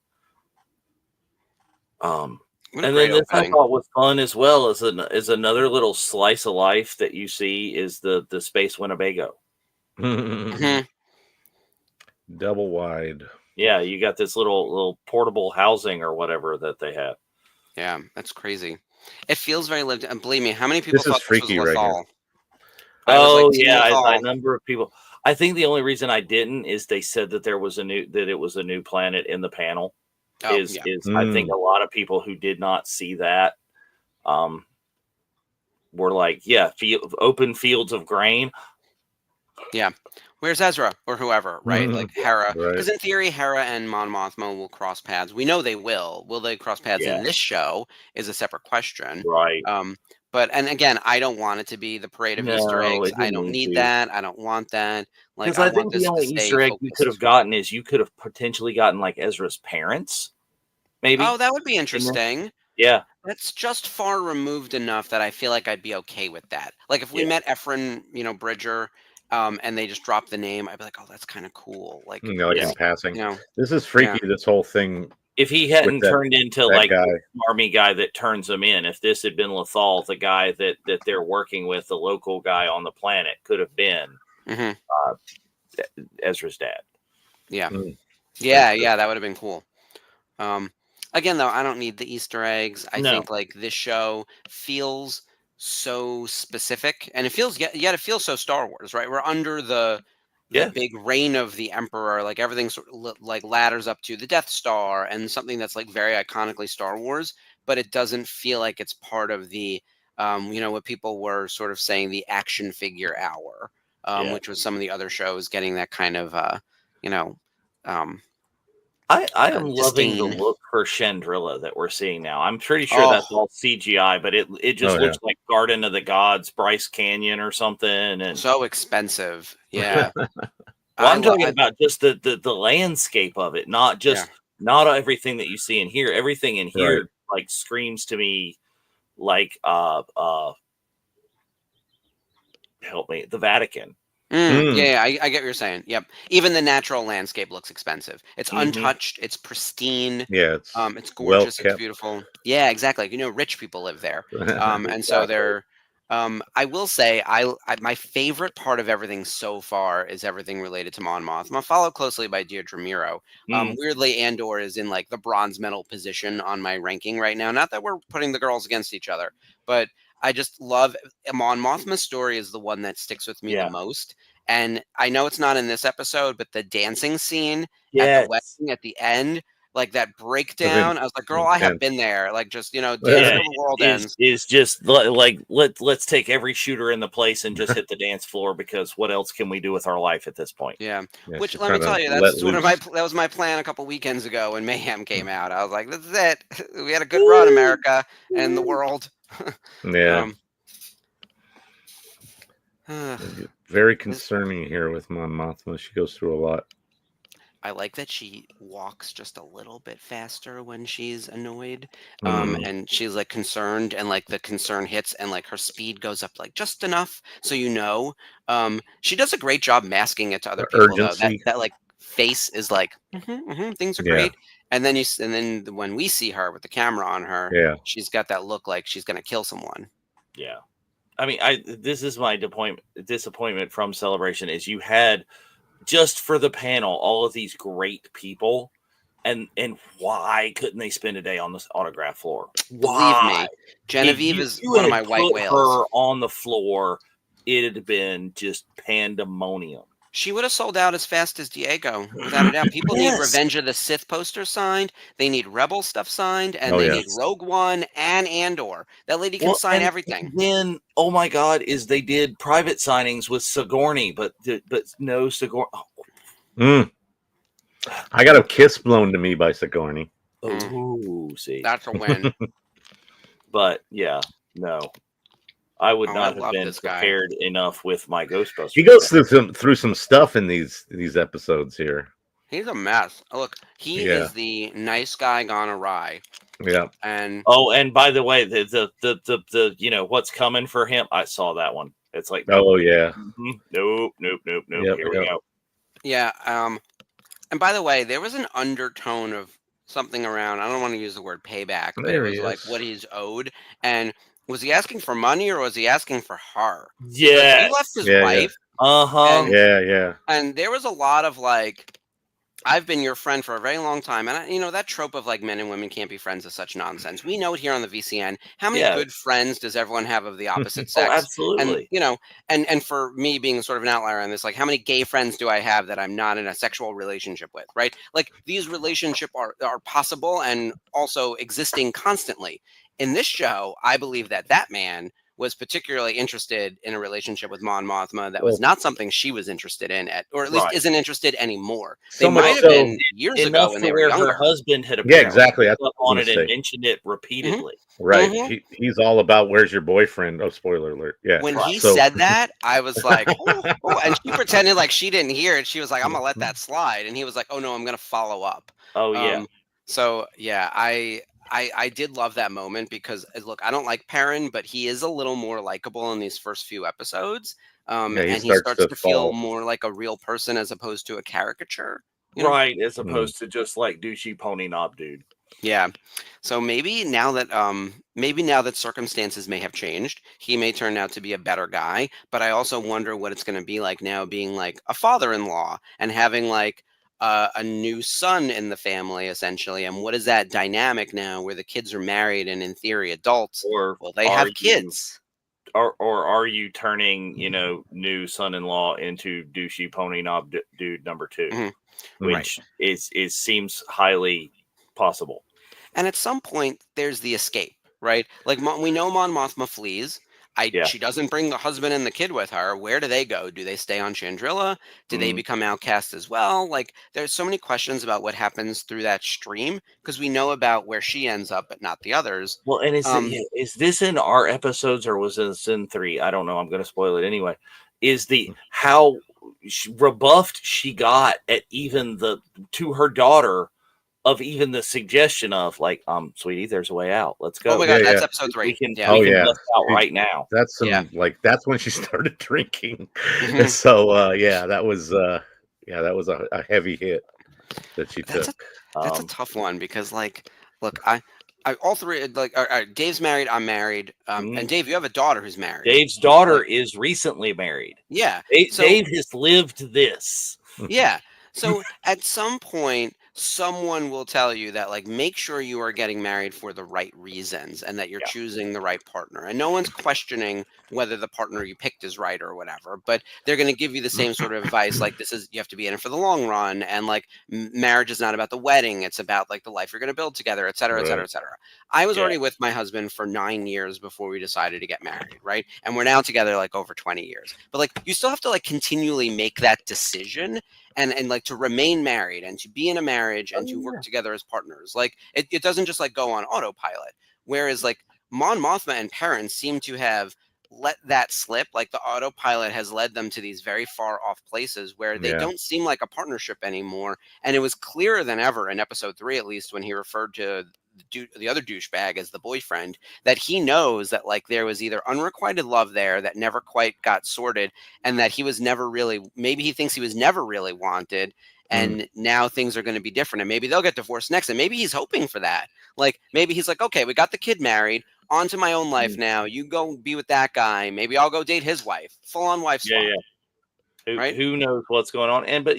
And then this I thought was fun as well as another little slice of life that you see is the Space Winnebago. Double wide. Yeah, you got this little portable housing or whatever that they have. Yeah, that's crazy. It feels very lived. And believe me, how many people thought this was Lethal? Right here. Oh yeah, a number of people. I think the only reason I didn't is they said that it was a new planet in the panel. I think a lot of people who did not see that were like, open fields of grain. Yeah. Where's Ezra or whoever, right? Like Hera. Because in theory, Hera and Mon Mothma will cross paths. We know they will. Will they cross paths in this show is a separate question. Right. But again, I don't want it to be the parade of Easter eggs. I don't need that. I don't want that. Because I think the only Easter egg you could have gotten is you could have potentially gotten like Ezra's parents. Maybe. Oh, that would be interesting. Yeah. That's just far removed enough that I feel like I'd be okay with that. Like if we met Ephraim, Bridger, and they just dropped the name, I'd be like, oh, that's kind of cool. Like, in passing. This is freaky, this whole thing. If he hadn't turned into like the army guy that turns them in, if this had been Lethal, the guy that they're working with, the local guy on the planet, could have been Ezra's dad. Yeah. Yeah, that would have been cool. Again, though, I don't need the Easter eggs. I think like this show feels so specific, and it feels yet it feels so Star Wars, right? We're under the the big reign of the Emperor, like everything sort of like ladders up to the Death Star and something that's like very iconically Star Wars, but it doesn't feel like it's part of the, what people were sort of saying, the action figure hour, which was some of the other shows getting that kind of, I am loving the disdain. look for Chandrilla that we're seeing now. I'm pretty sure that's all CGI, but it just looks like Garden of the Gods, Bryce Canyon or something. And so expensive. Yeah. Well, I'm talking about just the landscape of it, not just not everything that you see in here. Everything in here like screams to me like help me, the Vatican. Yeah, I get what you're saying. Yep. Even the natural landscape looks expensive. It's untouched. It's pristine. Yeah, it's gorgeous. It's beautiful. Yeah, exactly. Rich people live there, and so they're. I will say, my favorite part of everything so far is everything related to Mon Mothma, followed closely by Deirdre Miro. Weirdly, Andor is in like the bronze medal position on my ranking right now. Not that we're putting the girls against each other, but I just love Mon Mothma's story is the one that sticks with me the most. And I know it's not in this episode, but the dancing scene at the wedding at the end, like that breakdown, I was like, girl, I have been there. Like, just, dance till the world ends. Is just like, let's take every shooter in the place and just hit the dance floor, because what else can we do with our life at this point? Yeah. Which, let me tell you, that's sort of that was my plan a couple weekends ago when Mayhem came out. I was like, this is it. We had a good run, America and the world. Yeah. Very concerning here with Mon Mothma. She goes through a lot. I like that she walks just a little bit faster when she's annoyed, and she's like concerned, and like the concern hits, and like her speed goes up like just enough, so she does a great job masking it to other people. Though. That like face is like things are great, and then when we see her with the camera on her, she's got that look like she's gonna kill someone. Yeah, I mean, this is my disappointment from Celebration is you had. Just for the panel, all of these great people, and why couldn't they spend a day on this autograph floor? Believe me, Genevieve is one of my white whales. Her on the floor, it'd have been just pandemonium. She would have sold out as fast as Diego, without a doubt. People need Revenge of the Sith posters signed. They need Rebel stuff signed, and they need Rogue One and Andor. That lady can sign everything. Then, oh my God, they did private signings with Sigourney, but no Sigourney. I got a kiss blown to me by Sigourney. Oh, see, that's a win. But yeah, no. I would not have been prepared enough with my Ghostbusters. He goes through some stuff in these episodes here. He's a mess. Look, he is the nice guy gone awry. Yeah. And by the way, the what's coming for him? I saw that one. It's like nope. Nope. Yep, here we go. Yeah. And by the way, there was an undertone of something around. I don't want to use the word payback, but it was like what he's owed. And was he asking for money or was he asking for her? Yeah. He left his wife. Yeah. And there was a lot of like, I've been your friend for a very long time. And, that trope of like men and women can't be friends is such nonsense. We know it here on the VCN. How many good friends does everyone have of the opposite sex? Absolutely. And, and for me being sort of an outlier on this, like how many gay friends do I have that I'm not in a sexual relationship with, right? Like these relationships are possible and also existing constantly. In this show, I believe that man was particularly interested in a relationship with Mon Mothma that was not something she was interested in, or at least isn't interested anymore. They might have been years ago when they were younger. Her husband had exactly. Up on it and mentioned it repeatedly. Right. He's all about where's your boyfriend. Oh, spoiler alert. Yeah. When he said that, I was like, oh, and she pretended like she didn't hear it. She was like, I'm gonna let that slide, and he was like, oh no, I'm gonna follow up. Oh yeah. So yeah, I did love that moment because look, I don't like Perrin, but he is a little more likable in these first few episodes. And he starts to feel more like a real person as opposed to a caricature. Right, as opposed to just like douchey pony knob dude. Yeah. So maybe now that circumstances may have changed, he may turn out to be a better guy. But I also wonder what it's going to be like now being like a father-in-law and having like a new son in the family, essentially. And what is that dynamic now where the kids are married and in theory adults, or they have kids? are you turning new son-in-law into douchey pony knob dude number 2, which seems highly possible. And at some point, there's the escape, right? Like we know Mon Mothma flees. She doesn't bring the husband and the kid with her. Where do they go? Do they stay on Chandrilla? Do they become outcast as well? Like, there's so many questions about what happens through that stream because we know about where she ends up, but not the others. Well, and is this in our episodes or was this in 3? I don't know. I'm going to spoil it anyway. Is the how rebuffed she got at even to her daughter of even the suggestion of like, sweetie, there's a way out. Let's go. Oh my God, that's episode 3. We can bust out right now. That's that's when she started drinking. So that was a heavy hit that she took. That's a tough one because look, I all three Dave's married, I'm married, and Dave, you have a daughter who's married. Dave's daughter is recently married. Yeah, Dave has lived this. Yeah, so at some point, someone will tell you that make sure you are getting married for the right reasons and that you're choosing the right partner. And no one's questioning whether the partner you picked is right or whatever, but they're going to give you the same sort of advice. Like you have to be in it for the long run. And marriage is not about the wedding. It's about the life you're going to build together, et cetera, et cetera, et cetera. I was already with my husband for 9 years before we decided to get married. Right. And we're now together over 20 years, but you still have to continually make that decision and to remain married and to be in a marriage and to work together as partners. It doesn't just go on autopilot. Whereas Mon Mothma and parents seem to have let that slip. The autopilot has led them to these very far off places where they don't seem like a partnership anymore. And it was clearer than ever in episode 3, at least, when he referred to the other douchebag as the boyfriend, that he knows that there was either unrequited love there that never quite got sorted, and that he was never really, maybe he thinks he was never really wanted, and now things are going to be different, and maybe they'll get divorced next, and maybe he's hoping for that. Maybe he's okay, we got the kid married, on to my own life now, you go be with that guy, maybe I'll go date his wife, full-on wife swap. Who knows what's going on? But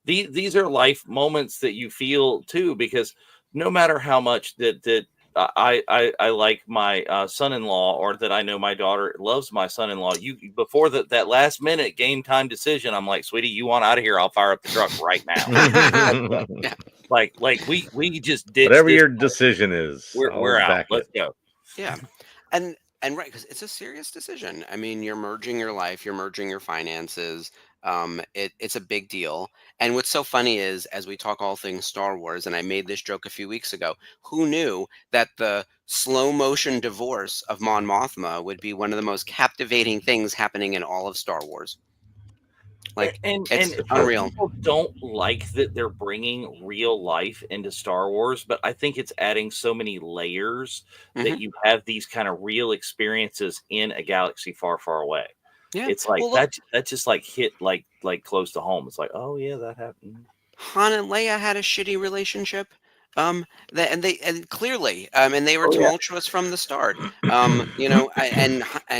these are life moments that you feel too, because no matter how much that I like my son-in-law, or that I know my daughter loves my son-in-law, before that last minute game time decision, I'm like, sweetie, you want out of here? I'll fire up the truck right now. We just did whatever your decision is. We're out. Let's go. Yeah, and right, because it's a serious decision. I mean, you're merging your life, you're merging your finances. It's a big deal. And what's so funny is, as we talk all things Star Wars, and I made this joke a few weeks ago, who knew that the slow motion divorce of Mon Mothma would be one of the most captivating things happening in all of Star Wars? It's unreal. People don't like that they're bringing real life into Star Wars, but I think it's adding so many layers that you have these kind of real experiences in a galaxy far, far away. Yeah. It's that just hit close to home. It's oh yeah, that happened. Han and Leia had a shitty relationship. And clearly, and they were tumultuous from the start. And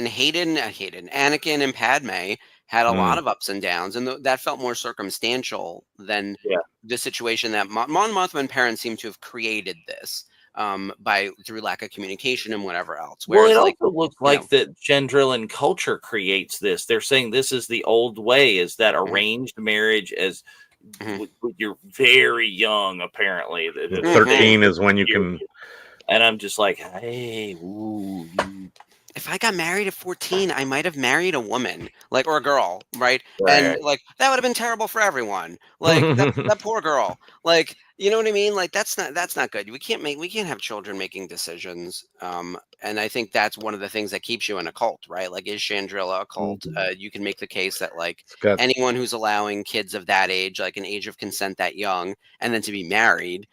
Hayden, Anakin and Padme had a lot of ups and downs, and that felt more circumstantial than the situation that Mon Mothma and parents seem to have created this. Through lack of communication and whatever else. Whereas, it also looks that Chandrillan culture creates this. They're saying this is the old way, is that arranged marriage as you're very young, apparently. 13 is when you can. And I'm just hey, ooh. If I got married at 14, I might have married a woman, or a girl, right? And that would have been terrible for everyone. That poor girl. You know what I mean? That's not good. We can't have children making decisions. And I think that's one of the things that keeps you in a cult, right? Is Chandrilla a cult? You can make the case that anyone who's allowing kids of that age, an age of consent that young, and then to be married,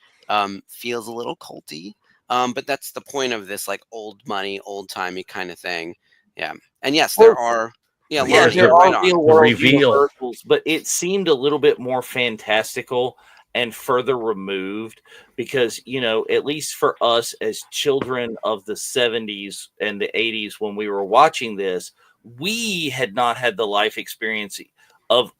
feels a little culty. But that's the point of this old money, old timey kind of thing. Yeah. And yes, there are there are real world universals, but it seemed a little bit more fantastical and further removed because, at least for us as children of the 70s and the 80s, when we were watching this, we had not had the life experience of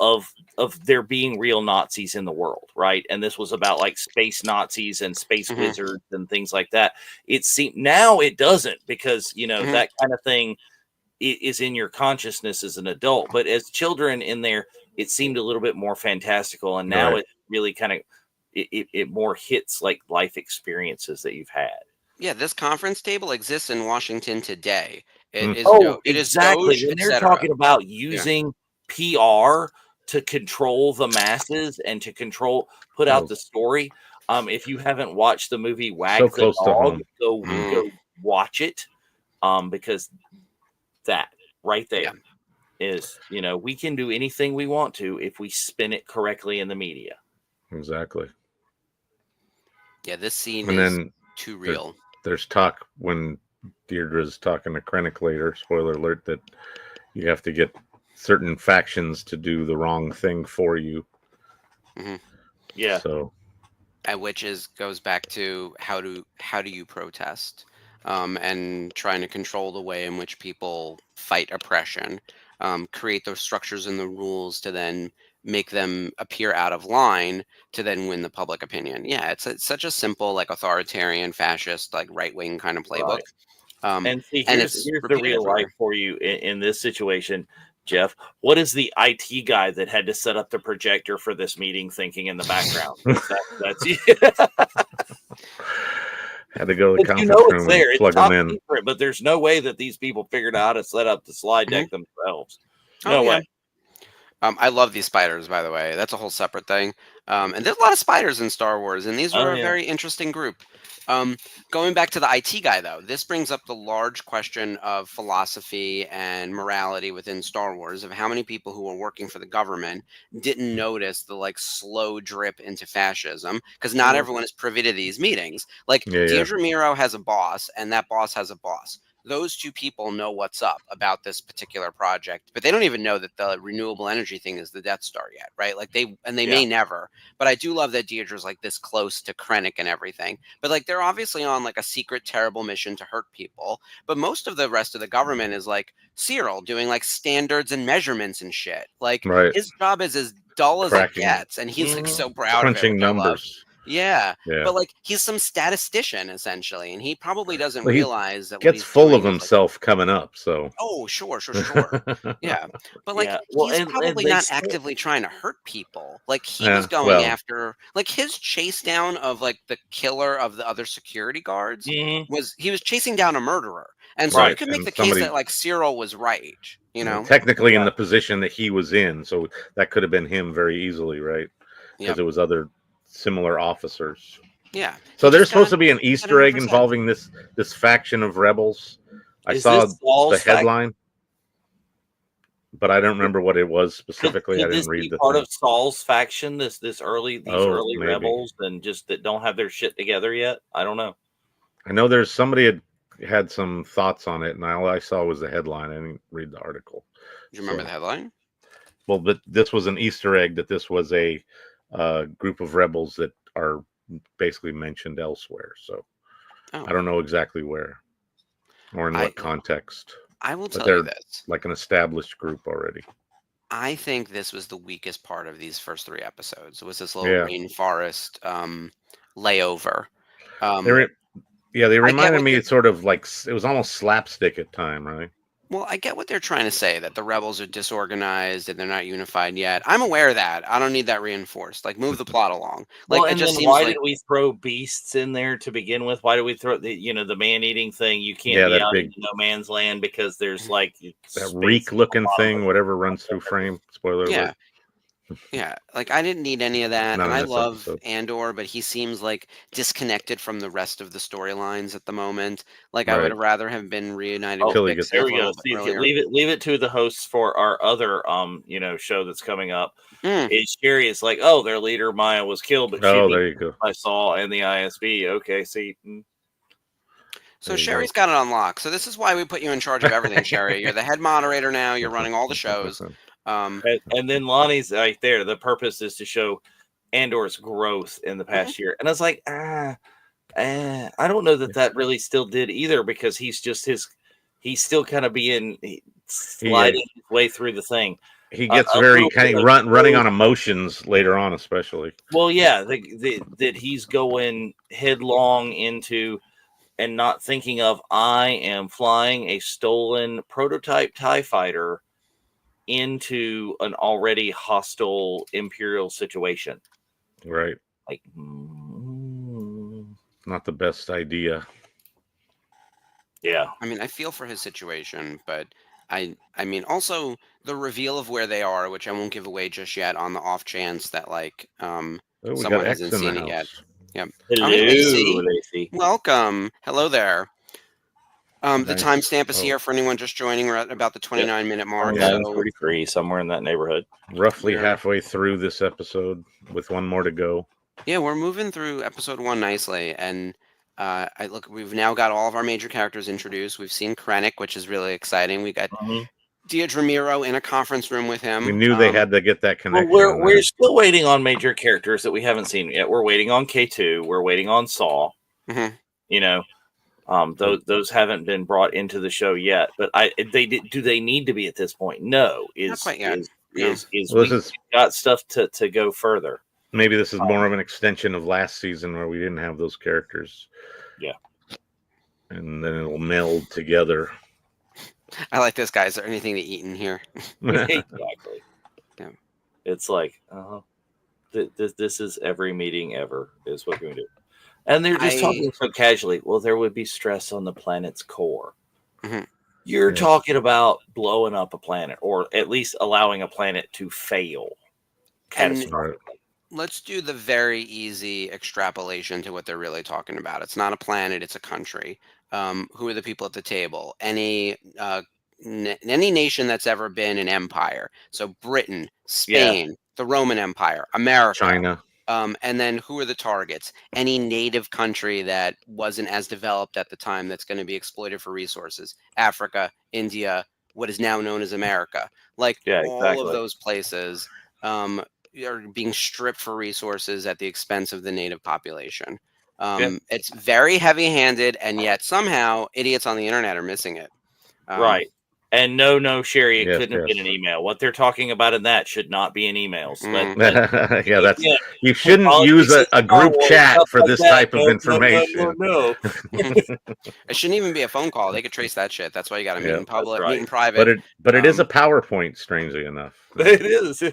there being real Nazis in the world, right? And this was about space Nazis and space wizards and things like that. It seemed now it doesn't, because that kind of thing is in your consciousness as an adult. But as children in there, it seemed a little bit more fantastical, and now it really kind of it more hits like life experiences that you've had. Yeah, this conference table exists in Washington today. It is exactly. Doge, when they're talking about using PR to control the masses and to put out the story. If you haven't watched the movie Wag the Dog, go watch it. Because that right there is, we can do anything we want to if we spin it correctly in the media. Exactly. Yeah, this scene is too real. There's talk when Deirdre's talking to Krennic later, spoiler alert, that you have to get certain factions to do the wrong thing for you. Mm-hmm. Yeah. So, which goes back to how do you protest, and trying to control the way in which people fight oppression, create those structures and the rules to then make them appear out of line to then win the public opinion. Yeah, it's such a simple, like, authoritarian, fascist, like, right-wing kind of playbook. And see, here's the real life for you in this situation, Jeff. What is the IT guy that had to set up the projector for this meeting thinking in the background? Had to go to the conference room and plug them in. Secret, but there's no way that these people figured out how to set up the slide deck themselves. No way. I love these spiders, by the way. That's a whole separate thing. And there's a lot of spiders in Star Wars, and these were a very interesting group. Going back to the IT guy, though, this brings up the large question of philosophy and morality within Star Wars, of how many people who were working for the government didn't notice the slow drip into fascism, because not everyone is privy to these meetings. Like, Deirdre Miro has a boss, and that boss has a boss. Those two people know what's up about this particular project, but they don't even know that the renewable energy thing is the Death Star yet, right? Like, they may never. But I do love that Deirdre's like this close to Krennic and everything. But like, they're obviously on like a secret, terrible mission to hurt people. But most of the rest of the government is like Cyril doing like standards and measurements and shit. Like, his job is as dull as it gets, and he's like so proud of it. Crunching numbers. Yeah, but like, he's some statistician essentially, and he probably doesn't realize that gets full of himself coming up. So sure. Yeah, but like, he's probably not actively trying to hurt people. Like, he was going after, like, his chase down of like the killer of the other security guards he was chasing down a murderer, and so you could make the case that like Cyril was right. Technically in the position that he was in, so that could have been him very easily, right? Because it was other similar officers. Yeah. So there's supposed to be an Easter egg involving this faction of rebels. I saw the headline, but I don't remember what it was specifically. I didn't read the part of Saul's faction. These early rebels, and just that don't have their shit together yet. I don't know. I know there's somebody had some thoughts on it, and all I saw was the headline. I didn't read the article. Do you remember the headline? Well, but this was an Easter egg, that this was a group of rebels that are basically mentioned elsewhere. So I don't know exactly where or in what context. I will tell you this. Like an established group already. I think this was the weakest part of these first 3 episodes. It was this little rainforest layover. They reminded me, it's sort of like, it was almost slapstick at time, right? Well, I get what they're trying to say, that the rebels are disorganized and they're not unified yet. I'm aware of that. I don't need that reinforced. Like, move the plot along. Like, well, and it just seems why did we throw beasts in there to begin with? Why did we throw the man-eating thing? You can't be out into no man's land because there's like that reek-looking thing, whatever runs through frame. Spoiler alert. Yeah, like, I didn't need any of that. And I love Andor, but he seems like disconnected from the rest of the storylines at the moment. Like, I would have rather have been reunited with Bix. There we go. Leave it to the hosts for our other show that's coming up. Is Sherry is like, their leader Maya was killed, but there you go. I saw in the ISB. Okay, see. So Sherry's got it on lock. So this is why we put you in charge of everything, Sherry. You're the head moderator now. You're running all the shows. And then Lonnie's right there. The purpose is to show Andor's growth in the past year. And I was like, I don't know that really still did either, because he's still kind of sliding his way through the thing. He gets very kind of running on emotions later on, especially. Well, yeah, that he's going headlong into and not thinking of I am flying a stolen prototype TIE fighter into an already hostile Imperial situation. Right. Like, not the best idea. Yeah. I mean, I feel for his situation, but I mean, also the reveal of where they are, which I won't give away just yet, on the off chance that like we someone got X hasn't in the seen it yet. house. Yep. Hello, Oh, hey, Lacey. Lacey. Welcome. Hello there. The Nice. timestamp is here for anyone just joining. We're at about the 29-minute mark. Yeah. 9:43, somewhere in that neighborhood. Roughly halfway through this episode, with one more to go. Yeah, we're moving through episode 1 nicely, and we've now got all of our major characters introduced. We've seen Krennic, which is really exciting. We got Deidre Miro in a conference room with him. We knew they had to get that connection. Well, we're still waiting on major characters that we haven't seen yet. We're waiting on K2. We're waiting on Saw. Mm-hmm. You know, those haven't been brought into the show yet. But do they need to be at this point? No. Not quite yet. We've got stuff to go further. Maybe this is more of an extension of last season where we didn't have those characters. Yeah. And then it'll meld together. I like this, guy. Is there anything to eat in here? Exactly. Yeah. It's like, this is every meeting ever is what we do. And they're just talking so casually. Well, there would be stress on the planet's core. Mm-hmm. You're talking about blowing up a planet, or at least allowing a planet to fail catastrophically. Let's do the very easy extrapolation to what they're really talking about. It's not a planet; it's a country. Who are the people at the table? Any nation that's ever been an empire. So Britain, Spain, the Roman Empire, America, China. And then who are the targets? Any native country that wasn't as developed at the time that's going to be exploited for resources. Africa, India, what is now known as America. Like all of those places are being stripped for resources at the expense of the native population. It's very heavy-handed, and yet somehow idiots on the internet are missing it. Right. And no, Sherry, it couldn't have been an email. What they're talking about in that should not be in emails. You shouldn't use a group chat for this type of information. No. It shouldn't even be a phone call. They could trace that shit. That's why you got to meet in public, meet in private. But it is a PowerPoint, strangely enough. It is.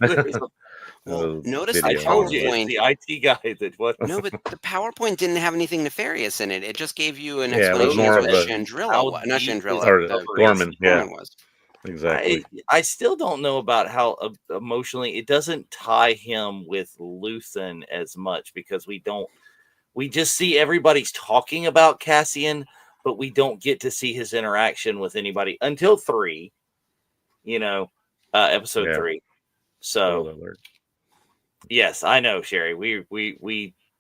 Well, notice the PowerPoint. The IT guy that what? No, but the PowerPoint didn't have anything nefarious in it. It just gave you an explanation of what Chandrilla, not Chandrilla, Gorman. Was. Exactly. I still don't know about how emotionally it doesn't tie him with Luthen as much, because we just see everybody's talking about Cassian, but we don't get to see his interaction with anybody until 3. Episode 3. So. Yes, I know, Sherry. We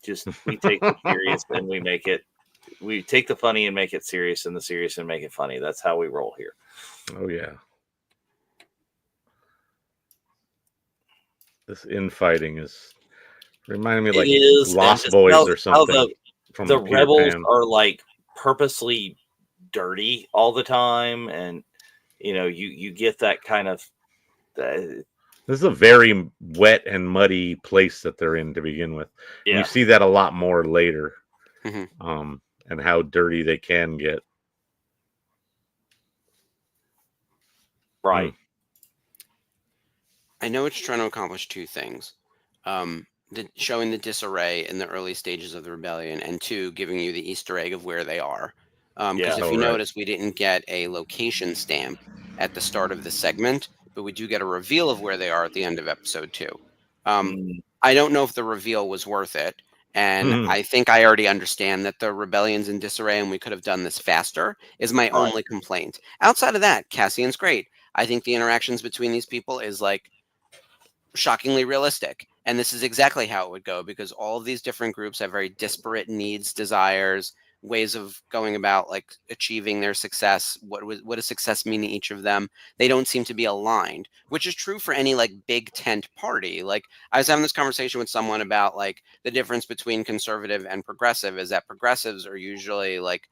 take the serious and we take the funny and make it serious, and the serious and make it funny. That's how we roll here. Oh yeah. This infighting is reminding me like Lost Boys or something. The rebels are like purposely dirty all the time, and you get that kind of. This is a very wet and muddy place that they're in to begin with. Yeah. You see that a lot more later, and how dirty they can get. Right. I know it's trying to accomplish 2 things. Showing the disarray in the early stages of the rebellion, and 2, giving you the Easter egg of where they are. Because if you notice, we didn't get a location stamp at the start of the segment, but we do get a reveal of where they are at the end of episode 2. I don't know if the reveal was worth it. And I think I already understand that the rebellion's in disarray and we could have done this faster is my only complaint. Outside of that, Cassian's great. I think the interactions between these people is like shockingly realistic. And this is exactly how it would go, because all of these different groups have very disparate needs, desires, ways of going about like achieving their success. What does success mean to each of them? They don't seem to be aligned, which is true for any like big tent party. Like I was having this conversation with someone about like the difference between conservative and progressive is that progressives are usually like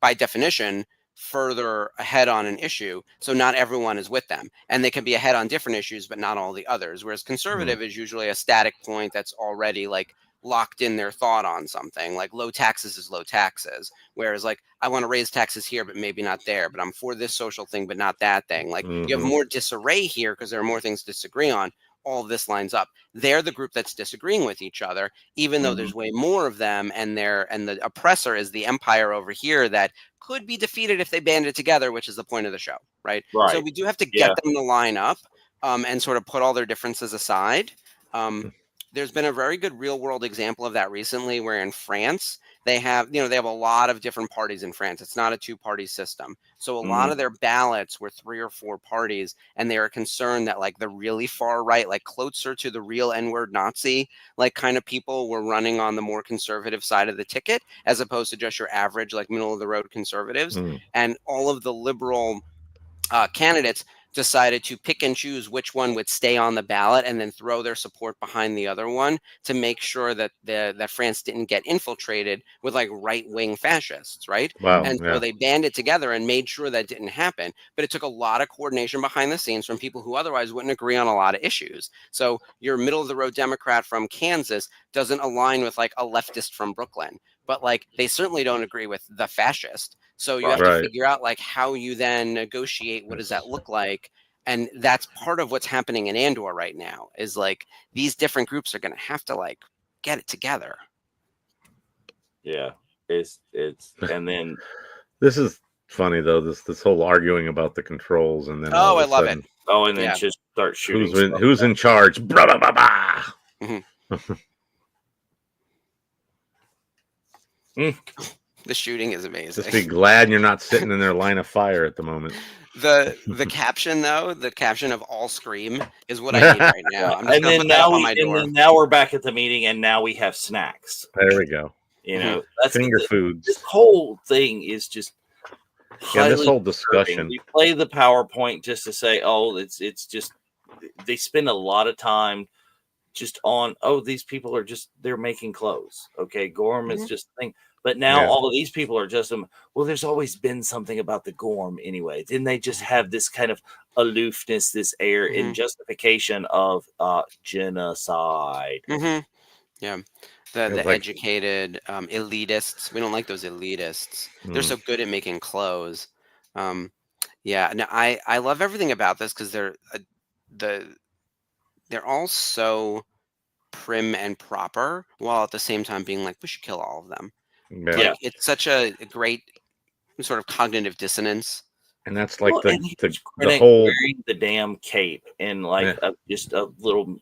by definition further ahead on an issue, so not everyone is with them, and they can be ahead on different issues but not all the others, whereas conservative is usually a static point that's already like locked in their thought on something. Like low taxes is low taxes, whereas like I want to raise taxes here but maybe not there, but I'm for this social thing but not that thing. Like you have more disarray here because there are more things to disagree on. All of this lines up. They're the group that's disagreeing with each other, even though there's way more of them, and the oppressor is the empire over here that could be defeated if they banded together, which is the point of the show, right? So we do have to get them to line up and sort of put all their differences aside. There's been a very good real world example of that recently, where in France they have a lot of different parties in France. It's not a two-party system. So a lot of their ballots were 3 or 4 parties, and they are concerned that like the really far right, like closer to the real N-word Nazi, like kind of people were running on the more conservative side of the ticket, as opposed to just your average, like middle of the road conservatives. And all of the liberal candidates decided to pick and choose which one would stay on the ballot and then throw their support behind the other one to make sure that that France didn't get infiltrated with like right-wing fascists, right? Wow, and so they banded together and made sure that didn't happen. But it took a lot of coordination behind the scenes from people who otherwise wouldn't agree on a lot of issues. So your middle-of-the-road Democrat from Kansas doesn't align with like a leftist from Brooklyn, but like they certainly don't agree with the fascist. So you have to figure out like how you then negotiate. What does that look like? And that's part of what's happening in Andor right now, is like these different groups are going to have to like get it together. Yeah, it's and then this is funny though. This whole arguing about the controls, and then I love it. Oh, and then just start shooting. Who's in charge? Blah, blah, blah, blah. The shooting is amazing. Just be glad you're not sitting in their line of fire at the moment. The caption though, the caption of "all scream" is what I need right now. I'm just and then now we're back at the meeting, and now we have snacks. There we go. You know, that's finger foods. This whole thing is just this whole discussion. We play the PowerPoint just to say, oh, it's just they spend a lot of time just on, oh, these people are just they're making clothes. Okay, Gorm is just a thing. But now all of these people are just, well, there's always been something about the Gorm anyway. Didn't they just have this kind of aloofness, this air in justification of genocide? Yeah. The educated elitists. We don't like those elitists. They're so good at making clothes. Yeah. No, I love everything about this because they're all so prim and proper, while at the same time being like, we should kill all of them. Yeah. Like, it's such a great sort of cognitive dissonance. And that's like the whole wearing the damn cape in like just a little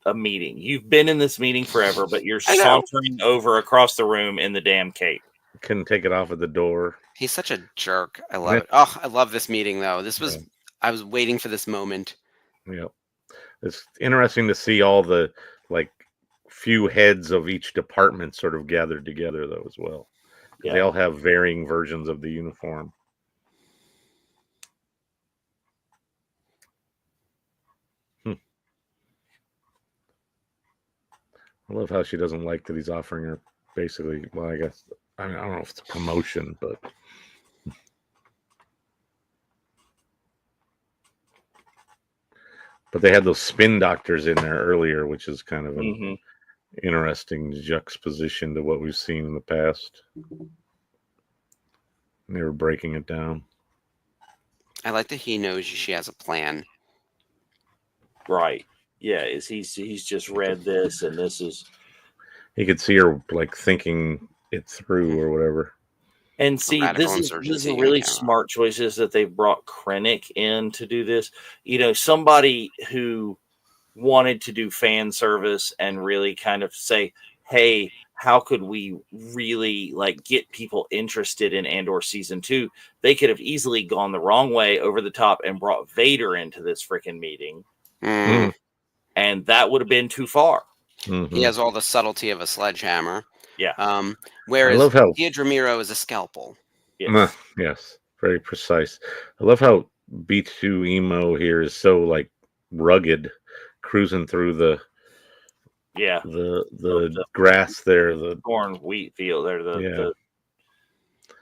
a meeting. You've been in this meeting forever, but you're sauntering over across the room in the damn cape. Couldn't take it off at the door. He's such a jerk. I love it. Oh, I love this meeting though. This was I was waiting for this moment. Yeah. It's interesting to see all the like few heads of each department sort of gathered together though as well. They all have varying versions of the uniform. I love how she doesn't like that he's offering her basically, well, I guess, I don't know if it's a promotion, but they had those spin doctors in there earlier, which is kind of an interesting juxtaposition to what we've seen in the past. And they were breaking it down. I like that he knows she has a plan. Right. Yeah, he's just read this, and this is. He could see her like thinking it through or whatever. And see, this is a really smart choices that they brought Krennic in to do this. You know, somebody who wanted to do fan service and really kind of say, hey, how could we really like get people interested in Andor season 2? They could have easily gone the wrong way over the top and brought Vader into this freaking meeting. And that would have been too far. He has all the subtlety of a sledgehammer. Yeah. Whereas I love how Deirdre is a scalpel. Yes. Yes. Very precise. I love how B2 Emo here is so like rugged, cruising through the grass there, the corn wheat field there, the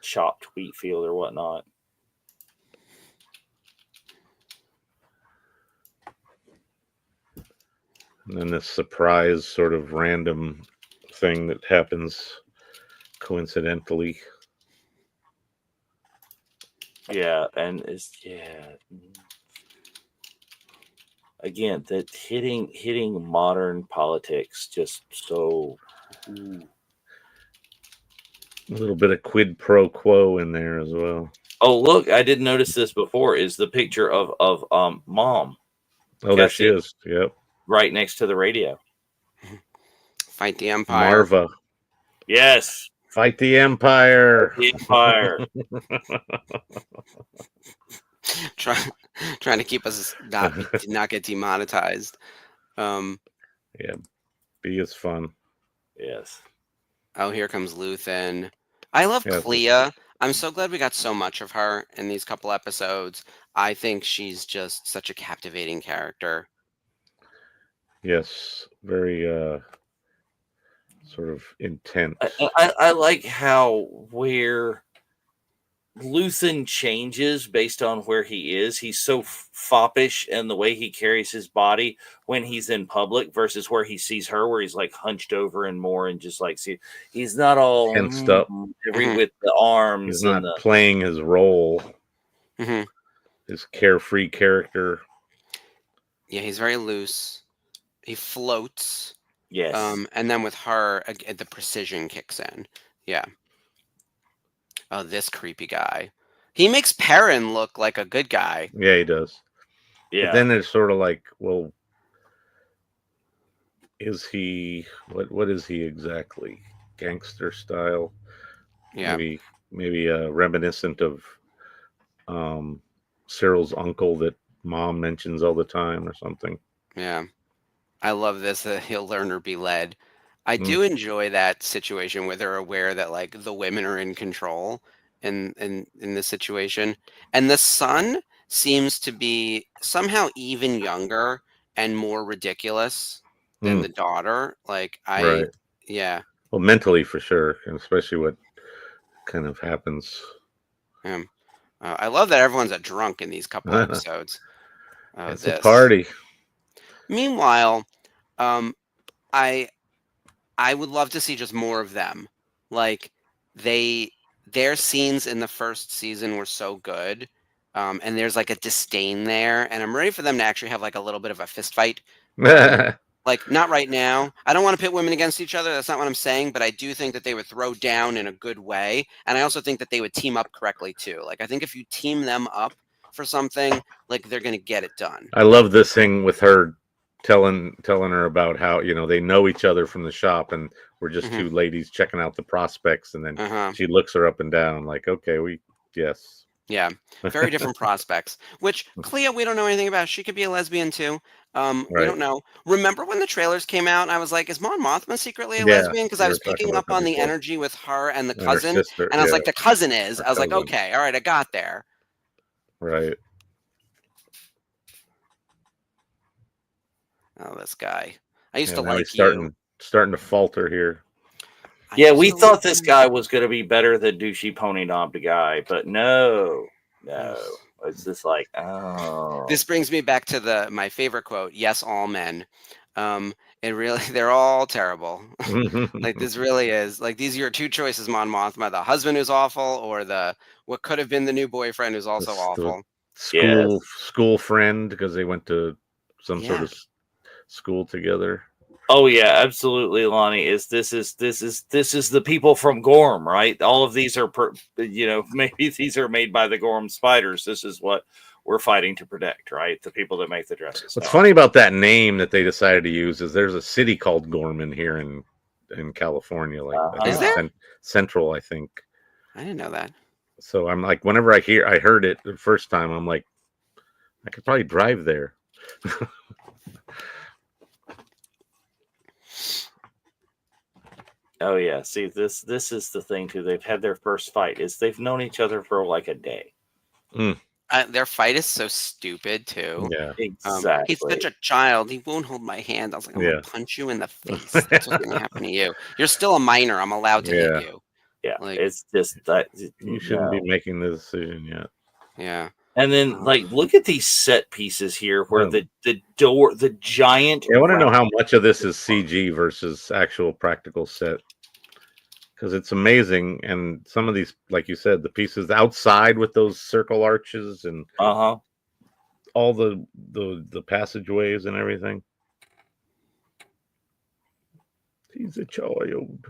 chopped wheat field or whatnot. And then this surprise sort of random thing that happens coincidentally. Yeah, and again, that hitting modern politics just so. Ooh. A little bit of quid pro quo in there as well. Oh, look, I didn't notice this before. Is the picture of Mom? Oh, there she is. Yep. Right next to the radio. Fight the Empire. Marva. Yes. Fight the Empire. Fight the Empire. Trying to keep us not get demonetized. Yeah. B is fun. Yes. Oh, here comes Luthen. I love Clea. I'm so glad we got so much of her in these couple episodes. I think she's just such a captivating character. Yes, very sort of intense. I like how where Luthen changes based on where he is. He's so foppish in the way he carries his body when he's in public versus where he sees her, where he's like hunched over and more and just like he's not all tensed up with the arms. He's not playing his role. Mm-hmm. His carefree character. Yeah, he's very loose. He floats. Yes. And then with her, the precision kicks in. Yeah. Oh, this creepy guy. He makes Perrin look like a good guy. Yeah, he does. Yeah. But then it's sort of like, well, is he what is he exactly? Gangster style? Yeah. Maybe reminiscent of Cyril's uncle that Mom mentions all the time or something. Yeah. I love this. He'll learn or be led. I do enjoy that situation where they're aware that like the women are in control in this situation. And the son seems to be somehow even younger and more ridiculous than the daughter. Like yeah. Well, mentally for sure, and especially what kind of happens. I love that everyone's a drunk in these couple episodes. It's a party. Meanwhile, I would love to see just more of them. Like their scenes in the first season were so good. And there's like a disdain there, and I'm ready for them to actually have like a little bit of a fist fight. Like not right now. I don't want to pit women against each other. That's not what I'm saying, but I do think that they would throw down in a good way. And I also think that they would team up correctly too. Like I think if you team them up for something, like they're going to get it done. I love this thing with her telling her about how, they know each other from the shop and we're just two ladies checking out the prospects. And then she looks her up and down like, okay, yes. Yeah, very different prospects, which Clea, we don't know anything about. She could be a lesbian too. We don't know. Remember when the trailers came out? I was like, is Mon Mothma secretly a lesbian? Because I was picking up on the energy with her and the cousin. And I was like, the cousin is. I was like, okay, all right, I got there. Right. Oh, this guy. I used to like you. Starting to falter here. Yeah, we thought this guy was going to be better than douchey pony knobbed guy, but no. It's just like, oh. This brings me back to my favorite quote. Yes, all men. They're all terrible. Like this really is like these are your two choices, Mon Mothma: the husband who's awful, or what could have been the new boyfriend who's also awful. School friend because they went to some sort of school together. Oh yeah, absolutely, Lonnie. This is the people from Gorm, right? All of these are, maybe these are made by the Gorm spiders. This is what we're fighting to protect, right? The people that make the dresses. What's funny about that name that they decided to use is there's a city called Gorman here in California, like is there? Central, I think. I didn't know that. So I'm like, whenever I heard it the first time, I'm like, I could probably drive there. Oh yeah, see this is the thing too. They've had their first fight. They've known each other for like a day. Their fight is so stupid too. Yeah, exactly. He's such a child. He won't hold my hand. I was like, I'm gonna punch you in the face. That's what's gonna happen to you. You're still a minor. I'm allowed to hit you. Yeah, it's just that you shouldn't be making the decision yet. Yeah. And then, like, look at these set pieces here where the door, the giant. I want to know how much of this is CG versus actual practical set, because it's amazing. And some of these, like you said, the pieces outside with those circle arches and all the passageways and everything. He's a child.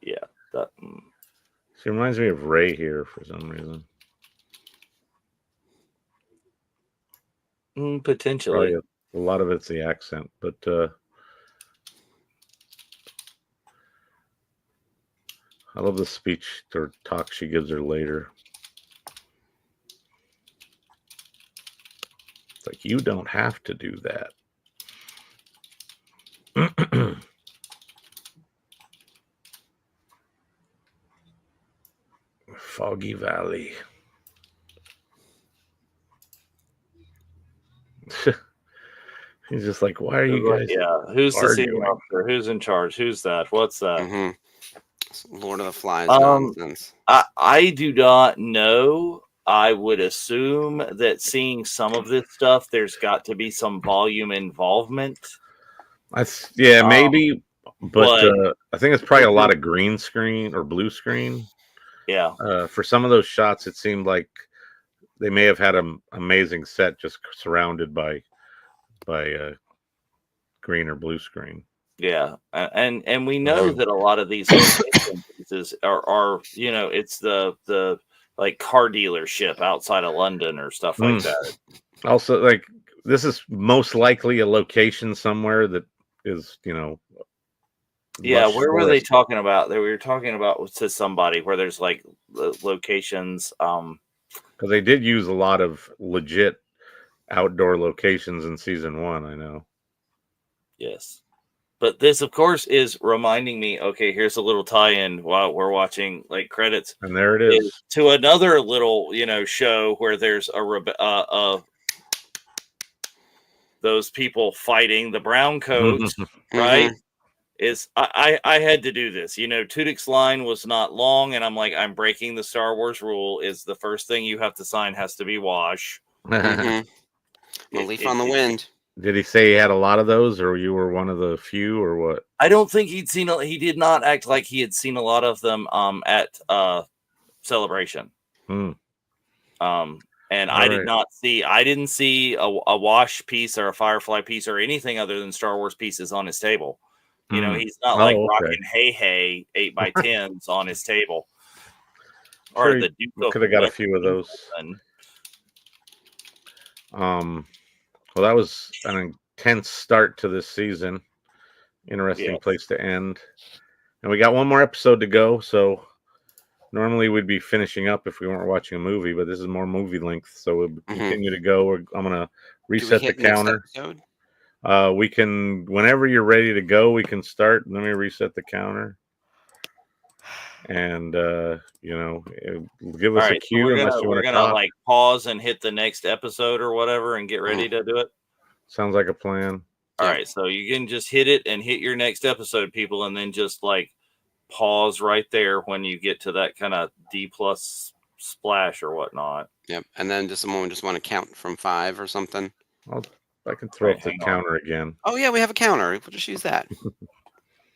Yeah, that she reminds me of Ray here for some reason. Potentially, a lot of it's the accent, but I love the speech or talk she gives her later. It's like, you don't have to do that. Foggy Valley. He's just like, why are you guys? Yeah, who's the senior officer? Who's in charge? Who's that? What's that? Lord of the Flies nonsense. I do not know. I would assume that seeing some of this stuff, there's got to be some volume involvement. Maybe, but I think it's probably a lot of green screen or blue screen. Yeah. For some of those shots, it seemed like they may have had an amazing set just surrounded by green or blue screen. Yeah, and we know that a lot of these pieces are it's the like car dealership outside of London or stuff like that. Also, like, this is most likely a location somewhere that is, yeah, where were they talking about? We were talking about to somebody where there's like locations. Because they did use a lot of legit outdoor locations in season 1. I know. Yes, but this, of course, is reminding me. Okay, here's a little tie-in while we're watching like credits, and there it is to another little show where there's those people fighting the brown coats, right? Is I had to do this. Tudyk's line was not long, and I'm like, I'm breaking the Star Wars rule. Is the first thing you have to sign has to be wash. A leaf on the wind. Did he say he had a lot of those, or you were one of the few, or what? I don't think he did not act like he had seen a lot of them at Celebration. And I didn't see a wash piece or a Firefly piece or anything other than Star Wars pieces on his table. He's not rocking hey 8x10s on his table. Or the Duke could have got a few of those. Well, that was an intense start to this season. Interesting place to end. And we got one more episode to go, so normally we'd be finishing up if we weren't watching a movie, but this is more movie length, so we'll continue to go. I'm going to reset the counter. We can, whenever you're ready to go, we can start. Let me reset the counter. And, give us a cue. We're going to like pause and hit the next episode or whatever and get ready to do it. Sounds like a plan. All right. So you can just hit it and hit your next episode, people, and then just like pause right there when you get to that kind of D+ splash or whatnot. Yep. And then just someone just want to count from 5 or something. I can throw up the counter again. Oh, yeah, we have a counter. We'll just use that.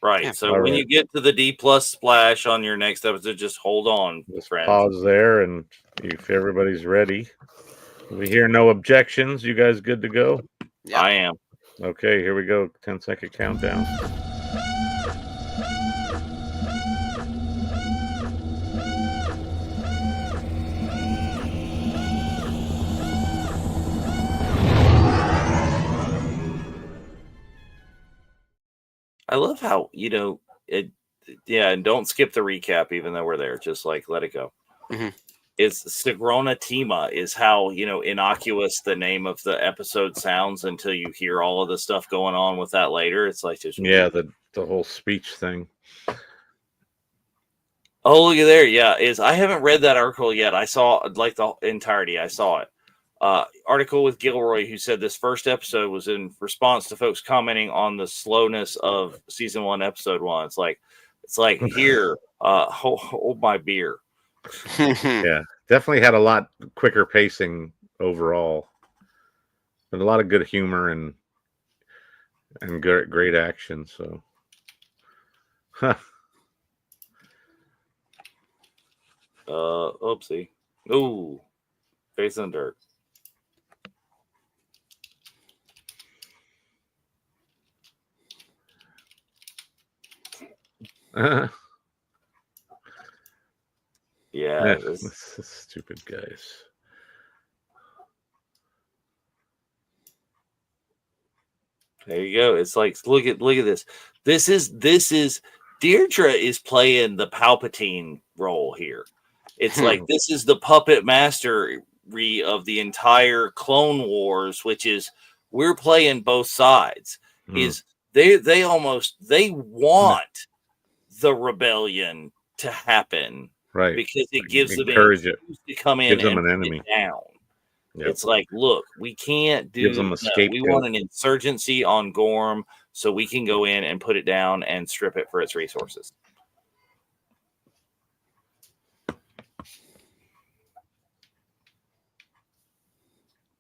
Right. Yeah. So when you get to the D+ splash on your next episode, just hold on, friends. Pause there, and if everybody's ready. We hear no objections. You guys good to go? Yeah. I am. Okay, here we go. 10-second countdown. I love how, and don't skip the recap, even though we're there. Just like let it go. It's Sigrona Tima is how, innocuous the name of the episode sounds until you hear all of the stuff going on with that later. It's like just the whole speech thing. Oh, look at there. Yeah, I haven't read that article yet. I saw like the entirety. I saw it. Article with Gilroy, who said this first episode was in response to folks commenting on the slowness of season 1, episode 1. It's like It's like, here, hold my beer. Yeah, definitely had a lot quicker pacing overall, but a lot of good humor and great action. So, Oopsie. Ooh, face in the dirt. Yeah, this is stupid guys. There you go. It's like, look at this. This is Deirdre is playing the Palpatine role here. It's like, this is the puppet mastery of the entire Clone Wars, which is, we're playing both sides. Is they want the rebellion to happen, right? Because it gives them encourage it to come in and an enemy down. Yep. It's like, look, we can't do. Gives them a scapegoat. We want an insurgency on Gorm, so we can go in and put it down and strip it for its resources.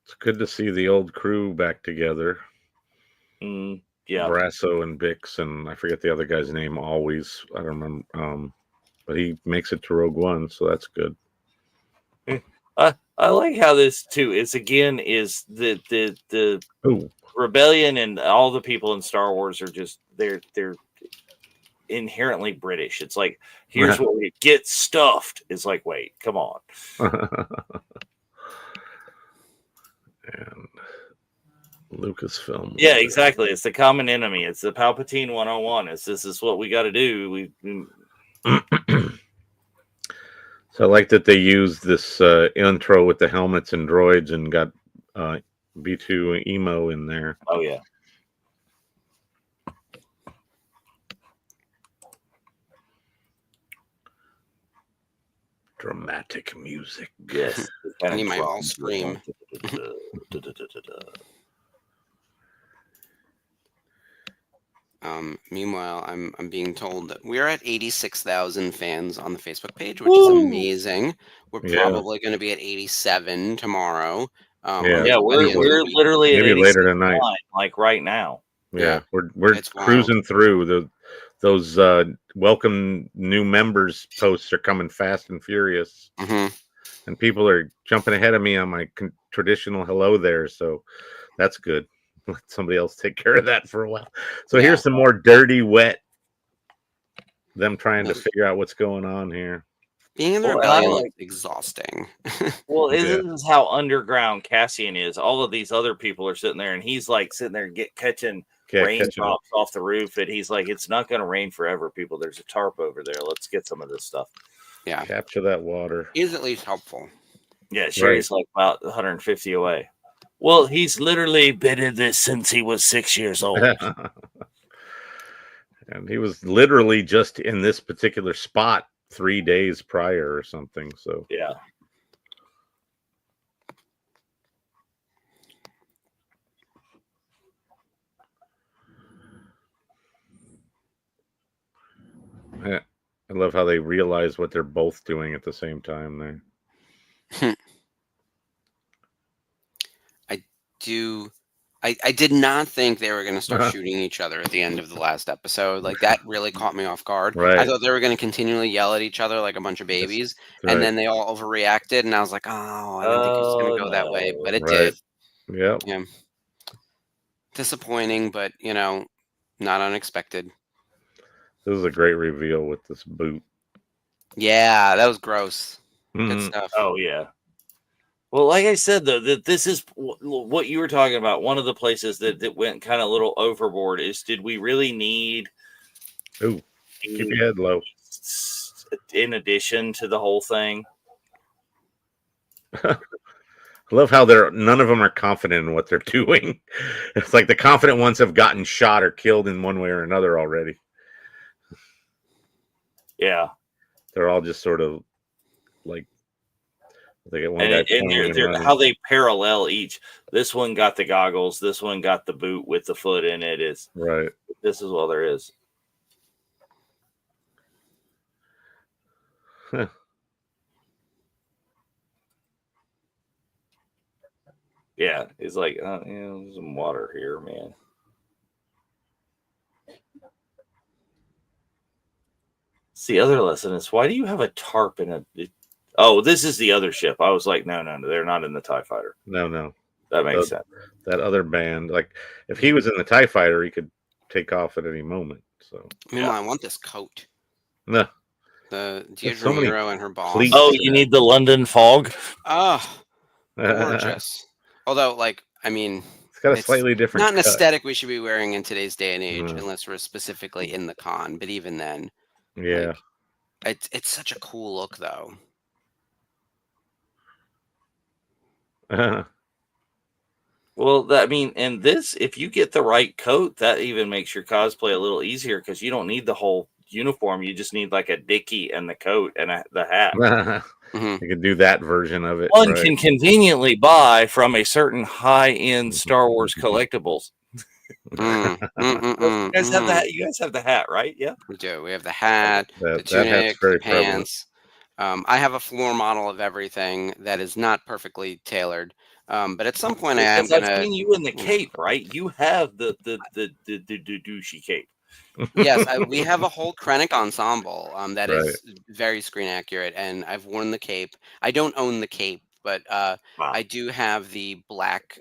It's good to see the old crew back together. Yeah, Brasso and Bix, and I forget the other guy's name. Always, I don't remember. But he makes it to Rogue One, so that's good. I like how this too is the rebellion and all the people in Star Wars are just they're inherently British. It's like, here's what we get stuffed. It's like, wait, come on. And Lucasfilm. Yeah, exactly. It's the common enemy. It's the Palpatine 101. This is what we got to do. So I like that they used this intro with the helmets and droids and got B2 Emo in there. Oh, yeah. Dramatic music. Yes. I need my all scream. Meanwhile, I'm being told that we're at 86,000 fans on the Facebook page, which is amazing. We're probably going to be at 87 tomorrow. We're literally maybe at later tonight, like right now. Yeah, we're cruising through. Those welcome new members posts are coming fast and furious, and people are jumping ahead of me on my traditional hello there. So that's good. Let somebody else take care of that for a while. So here's some more dirty, wet. Them trying to figure out what's going on here. Being in the rebellion is exhausting. Well, this is how underground Cassian is. All of these other people are sitting there, and he's like sitting there catching raindrops off the roof. And he's like, "It's not going to rain forever, people. There's a tarp over there. Let's get some of this stuff." Yeah, capture that water. He's at least helpful. Yeah, Sherry's like about 150 away. Well, he's literally been in this since he was 6 years old. And he was literally just in this particular spot 3 days prior or something. So, yeah. I love how they realize what they're both doing at the same time there. I did not think they were going to start shooting each other at the end of the last episode. Like, that really caught me off guard. Right. I thought they were going to continually yell at each other like a bunch of babies, and then they all overreacted, and I was like, oh, I didn't think it was going to go that way, but it did. Yeah. Disappointing, but, not unexpected. This is a great reveal with this boot. Yeah, that was gross. Good stuff. Oh, yeah. Well, like I said, though, that this is what you were talking about. One of the places that went kind of a little overboard is, did we really need... Ooh, keep your head low. In addition to the whole thing? I love how none of them are confident in what they're doing. It's like the confident ones have gotten shot or killed in one way or another already. Yeah. They're all just sort of like... They get one and how they parallel each. This one got the goggles. This one got the boot with the foot in it. Is right. This is all there is. Yeah, it's like, there's some water here, man. It's the other lesson is, why do you have a tarp in a... Oh, this is the other ship. I was like, no, they're not in the TIE Fighter. No. That makes sense. That other band, like, if he was in the TIE Fighter, he could take off at any moment. So, meanwhile, I want this coat. No. The Deirdre Miro and her boss. Oh, you need the London fog? Oh, gorgeous. Although, like, I mean, it's got a slightly different not an cut. aesthetic we should be wearing in today's day and age, unless we're specifically in the con. But even then, yeah, like, it's such a cool look, though. Well, and this, if you get the right coat, that even makes your cosplay a little easier because you don't need the whole uniform. You just need like a dickie and the coat and the hat. You can do that version of it. One can conveniently buy from a certain high-end Star Wars collectibles. You guys have the hat. You guys have the hat, right? Yeah, we do. We have the hat, the tunic, the pants. I have a floor model of everything that is not perfectly tailored. But at some point, I am gonna. I've seen you in the cape, right? You have the douchey cape. Yes, we have a whole Krennic ensemble that is very screen accurate, and I've worn the cape. I don't own the cape, but I do have the black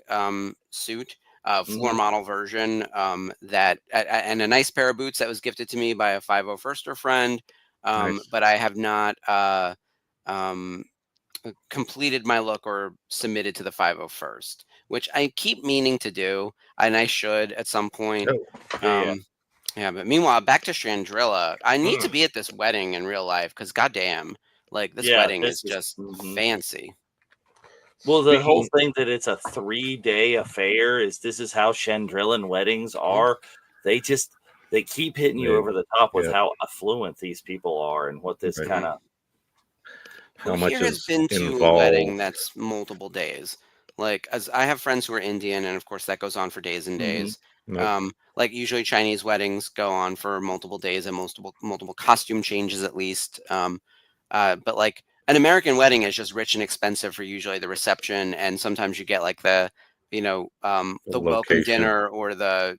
suit, floor model version that, and a nice pair of boots that was gifted to me by a 501st friend. But I have not completed my look or submitted to the 501st, which I keep meaning to do, and I should at some point. Yeah, but meanwhile, back to Chandrilla. I need to be at this wedding in real life because, goddamn, like this wedding is just fancy. Well, the whole thing that it's a 3-day affair this is how Chandrillan weddings are. They keep hitting you over the top with how affluent these people are and what this kind of. How much has been to a wedding that's multiple days? Like, as I have friends who are Indian, and of course that goes on for days and days. Like usually Chinese weddings go on for multiple days and multiple costume changes at least. But like an American wedding is just rich and expensive for usually the reception, and sometimes you get like the welcome dinner or the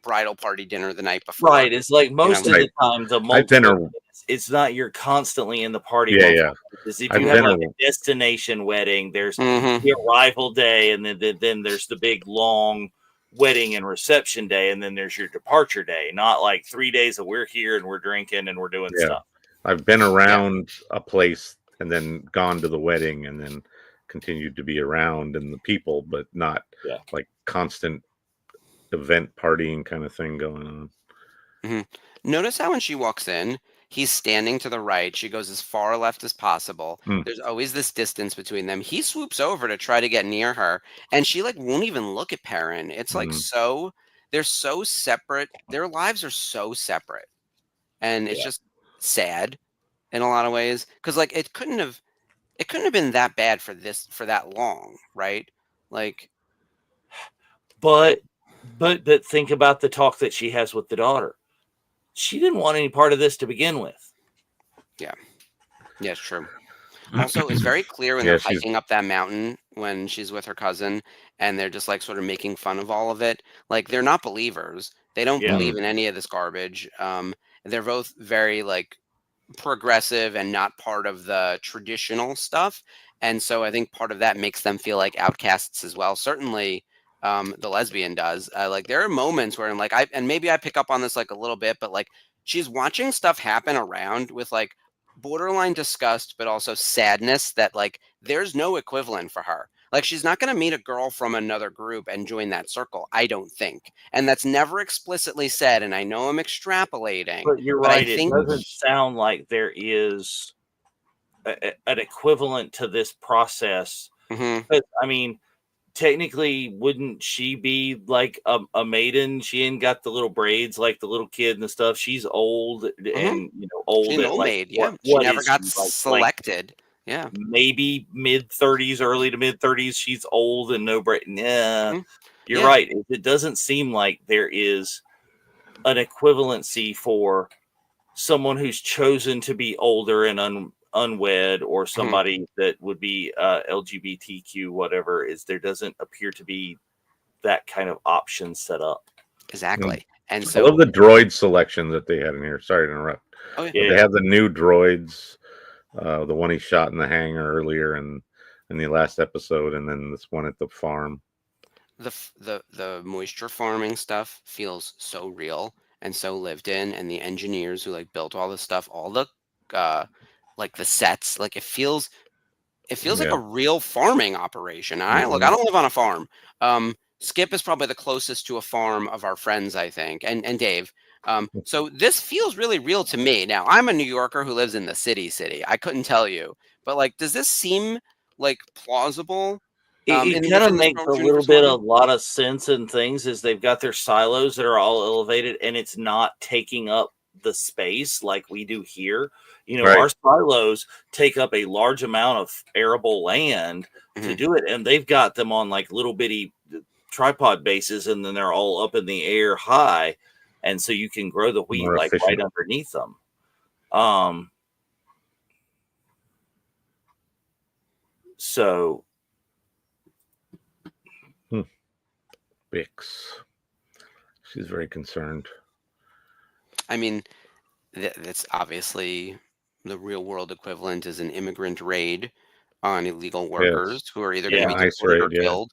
bridal party dinner the night before. Right, it's like most of the time the multiple. It's not you're constantly in the party. Yeah. If you have like a destination wedding, there's the arrival day, and then there's the big long wedding and reception day, and then there's your departure day. Not like 3 days that we're here and we're drinking and we're doing stuff. I've been around a place and then gone to the wedding and then continued to be around and the people, but not like constant event partying kind of thing going on. Notice how when she walks in, he's standing to the right. She goes as far left as possible. There's always this distance between them. He swoops over to try to get near her, and she like won't even look at Perrin. It's like they're so separate. Their lives are so separate, and it's just sad in a lot of ways. Because like it couldn't have been that bad for that long, right? Like, but think about the talk that she has with the daughter. She didn't want any part of this to begin with. Yeah, it's true. Also, it's very clear when they're hiking up that mountain when she's with her cousin, and they're just like sort of making fun of all of it. Like they're not believers. They don't believe in any of this garbage. They're both very like progressive and not part of the traditional stuff. And so I think part of that makes them feel like outcasts as well. Certainly, the lesbian does. Like there are moments where I'm like, maybe I pick up on this like a little bit, but like she's watching stuff happen around with like borderline disgust, but also sadness that like there's no equivalent for her. Like she's not going to meet a girl from another group and join that circle, I don't think. And that's never explicitly said. And I know I'm extrapolating. But you're right. It doesn't sound like there is an equivalent to this process. But, I mean, technically, wouldn't she be like a maiden? She ain't got the little braids like the little kid and the stuff. She's old and old. She's an old maid. She never got selected. Yeah, maybe mid-30s, early to mid-30s. She's old and no braid. You're right. It doesn't seem like there is an equivalency for someone who's chosen to be older and unwed, or somebody that would be LGBTQ, whatever, is there doesn't appear to be that kind of option set up. Exactly. And so I love the droid selection that they had in here. Sorry to interrupt. Oh, yeah. They have the new droids, the one he shot in the hangar earlier in the last episode, and then this one at the farm. The moisture farming stuff feels so real and so lived in, and the engineers who like built all this stuff, all the like the sets, like it feels like a real farming operation. I don't live on a farm. Skip is probably the closest to a farm of our friends, I think, and Dave. So this feels really real to me. Now, I'm a New Yorker who lives in the city. I couldn't tell you, but like, does this seem like plausible? It kind of makes a lot of sense in things, is they've got their silos that are all elevated, and it's not taking up the space like we do here. Our silos take up a large amount of arable land to do it, and they've got them on like little bitty tripod bases, and then they're all up in the air high, and so you can grow the wheat like right underneath them. So Bix, she's very concerned. I mean, that's obviously the real world equivalent is an immigrant raid on illegal workers who are either going to be deported or killed.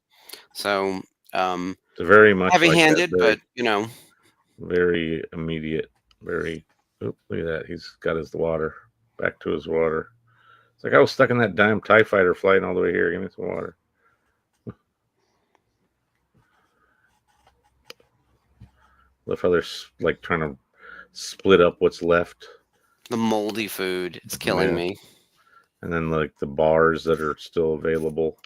So it's very much heavy-handed, like but very immediate. Very. Look at that. He's got his water. Back to his water. It's like I was stuck in that damn TIE fighter flying all the way here. Give me some water. Love how they're like trying to split up what's left. The moldy food is killing me. And then like the bars that are still available.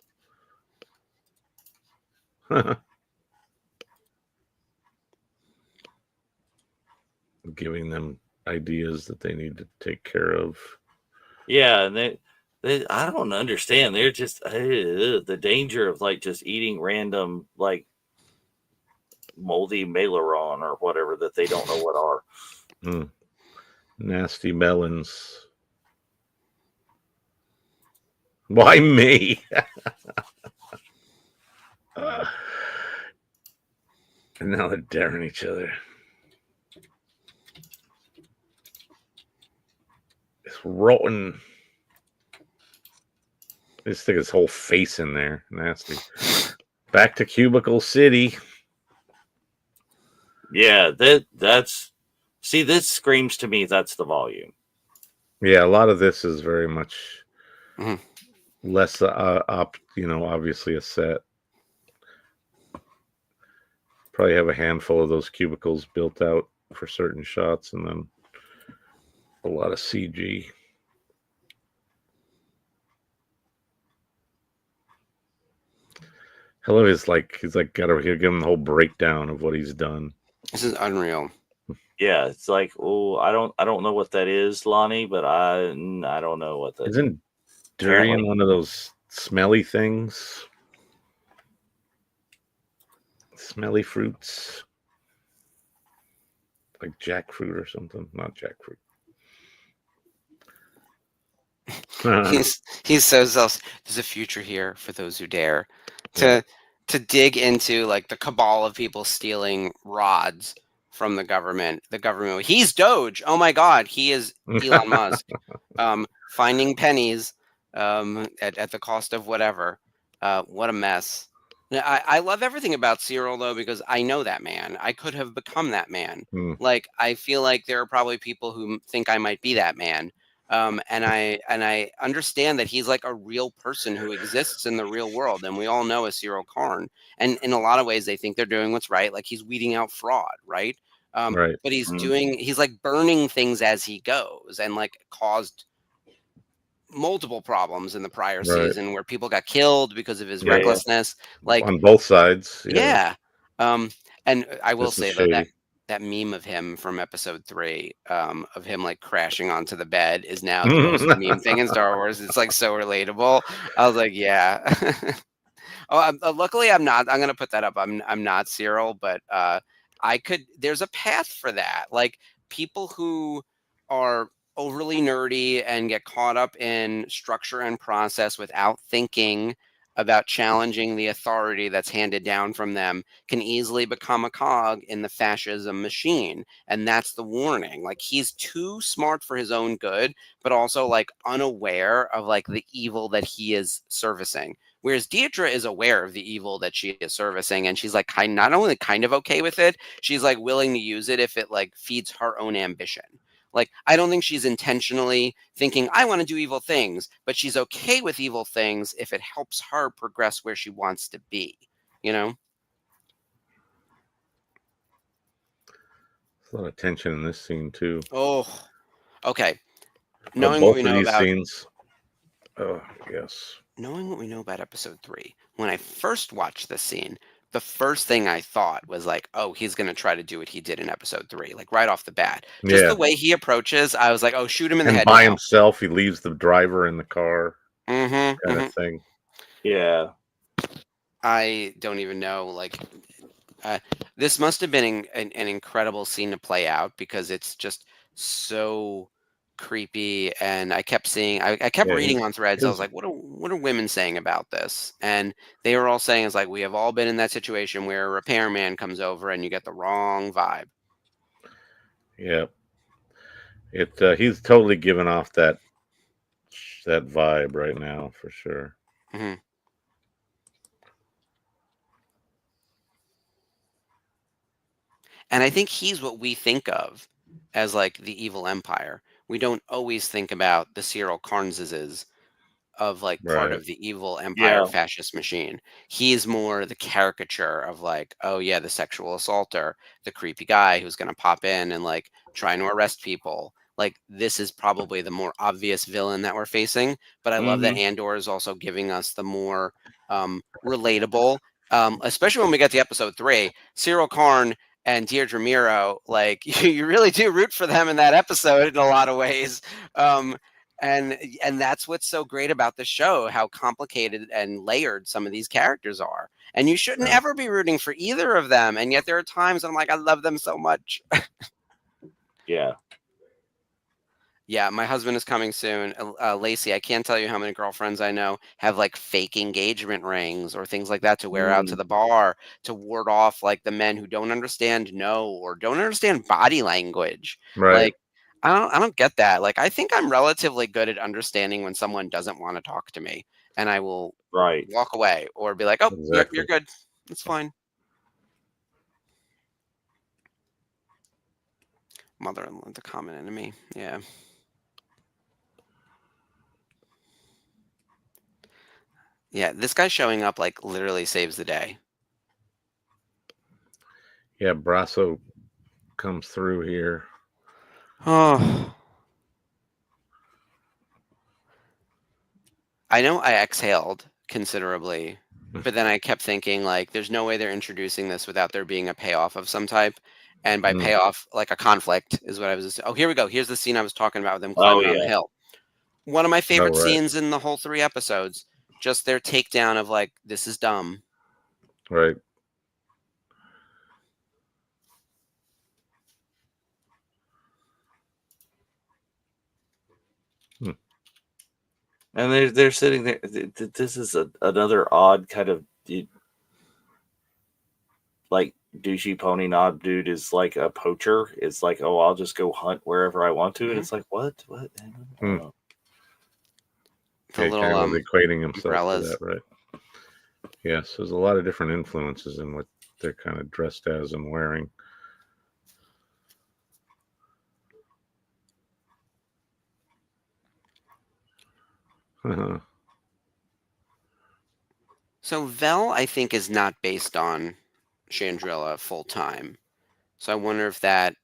Giving them ideas that they need to take care of. Yeah, and they I don't understand. They're just the danger of like just eating random like moldy Maileron or whatever that they don't know what are. Nasty melons. Why me? And now they're daring each other. It's rotten. They stick his whole face in there. Nasty. Back to Cubicle City. Yeah, that's see, this screams to me that's the volume. Yeah, a lot of this is very much less obviously a set. Probably have a handful of those cubicles built out for certain shots, and then a lot of CG. Hello, he's like gotta give him the whole breakdown of what he's done. This is unreal. Yeah, it's like, I don't know what that is, Lonnie, but I don't know what that isn't. Durian one of those smelly things? Smelly fruits, like jackfruit or something. Not jackfruit. He's so zealous. There's a future here for those who dare to dig into like the cabal of people stealing rods from the government. He's Doge. Oh my God, he is Elon Musk. Finding pennies at the cost of whatever. What a mess. I love everything about Cyril though, because I know that man. I could have become that man. Like I feel like there are probably people who think I might be that man. And I understand that he's like a real person who exists in the real world, and we all know a Cyril Karn. And in a lot of ways, they think they're doing what's right. Like he's weeding out fraud, right? But he's like burning things as he goes, and like caused multiple problems in the prior season where people got killed because of his recklessness. Like on both sides. And I will say though that meme of him from episode 3 of him like crashing onto the bed is now the most meme thing in Star Wars. It's like so relatable. I was like, yeah. Luckily I'm not. I'm gonna put that up. I'm not Cyril, but there's a path for that. Like people who are overly nerdy and get caught up in structure and process without thinking about challenging the authority that's handed down from them can easily become a cog in the fascism machine. And that's the warning. Like, he's too smart for his own good, but also like unaware of like the evil that he is servicing. Whereas Deidre is aware of the evil that she is servicing, and she's like not only kind of okay with it, she's like willing to use it if it like feeds her own ambition. Like, I don't think she's intentionally thinking, I want to do evil things, but she's okay with evil things if it helps her progress where she wants to be, you know? There's a lot of tension in this scene, too. Oh, okay. Knowing both what we know of these about scenes. Oh, yes. Knowing what we know about episode 3, when I first watched this scene, the first thing I thought was like, oh, he's going to try to do what he did in episode 3, like right off the bat. Just the way he approaches, I was like, oh, shoot him in the head. By himself, he leaves the driver in the car, kind of thing. Yeah. I don't even know. Like, this must have been an incredible scene to play out because it's just so creepy. And I kept seeing, I kept reading on threads. I was like, what are women saying about this? And they were all saying, it's like, we have all been in that situation where a repairman comes over and you get the wrong vibe. Yeah. He's totally given off that vibe right now, for sure. Mm-hmm. And I think he's what we think of as like the evil empire. We don't always think about the Cyril Carnses of like part of the evil empire fascist machine. He's more the caricature of like, oh yeah, the sexual assaulter, the creepy guy who's going to pop in and like trying to arrest people. Like, this is probably the more obvious villain that we're facing. But I love that Andor is also giving us the more relatable, especially when we get to episode 3, Cyril Karn and Deirdre Miro, like you really do root for them in that episode in a lot of ways. And that's what's so great about the show, how complicated and layered some of these characters are. And you shouldn't ever be rooting for either of them. And yet there are times I'm like, I love them so much. Yeah. Yeah, my husband is coming soon. Lacey, I can't tell you how many girlfriends I know have like fake engagement rings or things like that to wear out to the bar to ward off like the men who don't understand no or don't understand body language. Right. Like, I don't get that. Like, I think I'm relatively good at understanding when someone doesn't want to talk to me, and I will walk away or be like, oh, you're good. It's fine. Mother-in-law, the common enemy. Yeah. Yeah, this guy showing up like literally saves the day. Yeah, Brasso comes through here. Oh. I know I exhaled considerably, but then I kept thinking like there's no way they're introducing this without there being a payoff of some type. And by payoff, like a conflict is what I was. Oh, here we go. Here's the scene I was talking about with them climbing on the hill. One of my favorite scenes in the whole 3 episodes. Just their takedown of like, this is dumb. Right. And they're sitting there. This is another odd kind of like douchey pony knob dude is like a poacher. It's like, oh, I'll just go hunt wherever I want to. And it's like, what? The little kind of equating himself umbrellas. to that, right? Yes, there's a lot of different influences in what they're kind of dressed as and wearing. So Vel, I think, is not based on Chandrila full time. So I wonder if that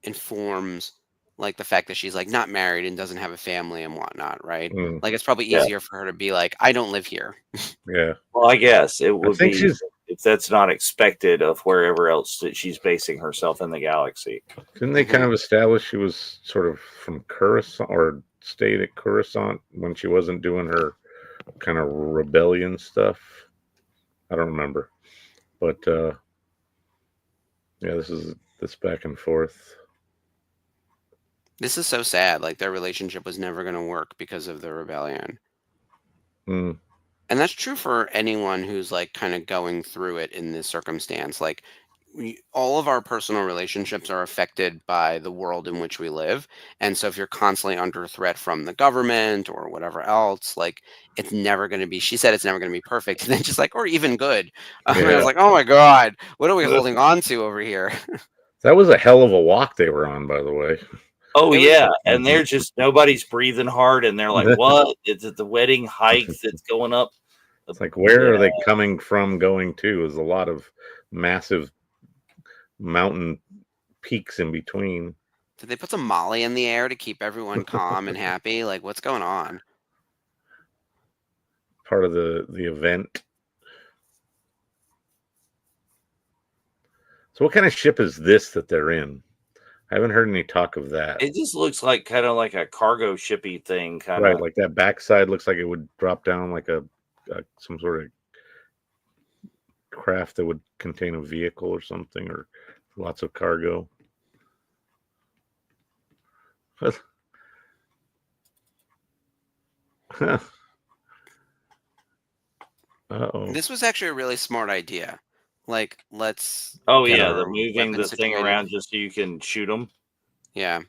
informs like the fact that she's like not married and doesn't have a family and whatnot, right? Like, it's probably easier for her to be like, I don't live here. Yeah. Well, I guess it would be if that's not expected of wherever else that she's basing herself in the galaxy. Didn't they kind of establish she was sort of from Coruscant or stayed at Coruscant when she wasn't doing her kind of rebellion stuff? I don't remember. But yeah, this is this back and forth. This is so sad. Like, their relationship was never going to work because of the rebellion. Mm. And that's true for anyone who's like kind of going through it in this circumstance. Like, all of our personal relationships are affected by the world in which we live. And so if you're constantly under threat from the government or whatever else, like, it's never going to be, she said it's never going to be perfect. And then just like, or even good. And I was like, oh my God, what are we holding on to over here? That was a hell of a walk they were on, by the way. Oh yeah, and they're just nobody's breathing hard, and they're like, "What? Is it the wedding hike that's going up?" It's like, where are they coming from? Going to? There's a lot of massive mountain peaks in between. Did they put some Molly in the air to keep everyone calm and happy? Like, what's going on? Part of the event. So what kind of ship is this that they're in? I haven't heard any talk of that. It just looks like kind of like a cargo shippy thing, kind right, of like that backside looks like it would drop down like a some sort of craft that would contain a vehicle or something, or lots of cargo. Uh-oh. This was actually a really smart idea. Like, let's. Oh yeah, they're moving the thing around just so you can shoot them. Yeah,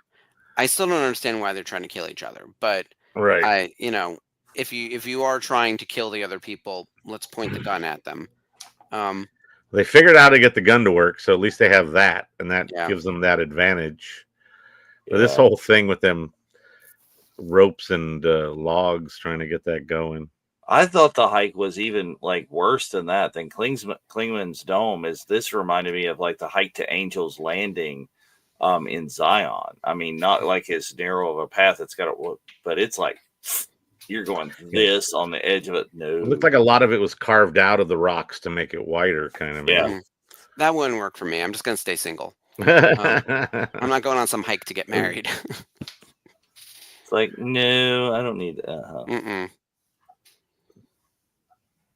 I still don't understand why they're trying to kill each other, but right. If you are trying to kill the other people, let's point the gun at them. They figured out how to get the gun to work, so at least they have that, and that gives them that advantage. But this whole thing with them ropes and logs trying to get that going. I thought the hike was even like worse than that, than Klingman's Dome. This reminded me of like the hike to Angel's Landing in Zion. I mean, not like as narrow of a path it's got to look, but it's like you're going this on the edge of it. No, it looked like a lot of it was carved out of the rocks to make it wider, kind of. Yeah, that wouldn't work for me. I'm just gonna stay single. I'm not going on some hike to get married. It's like, no, I don't need that.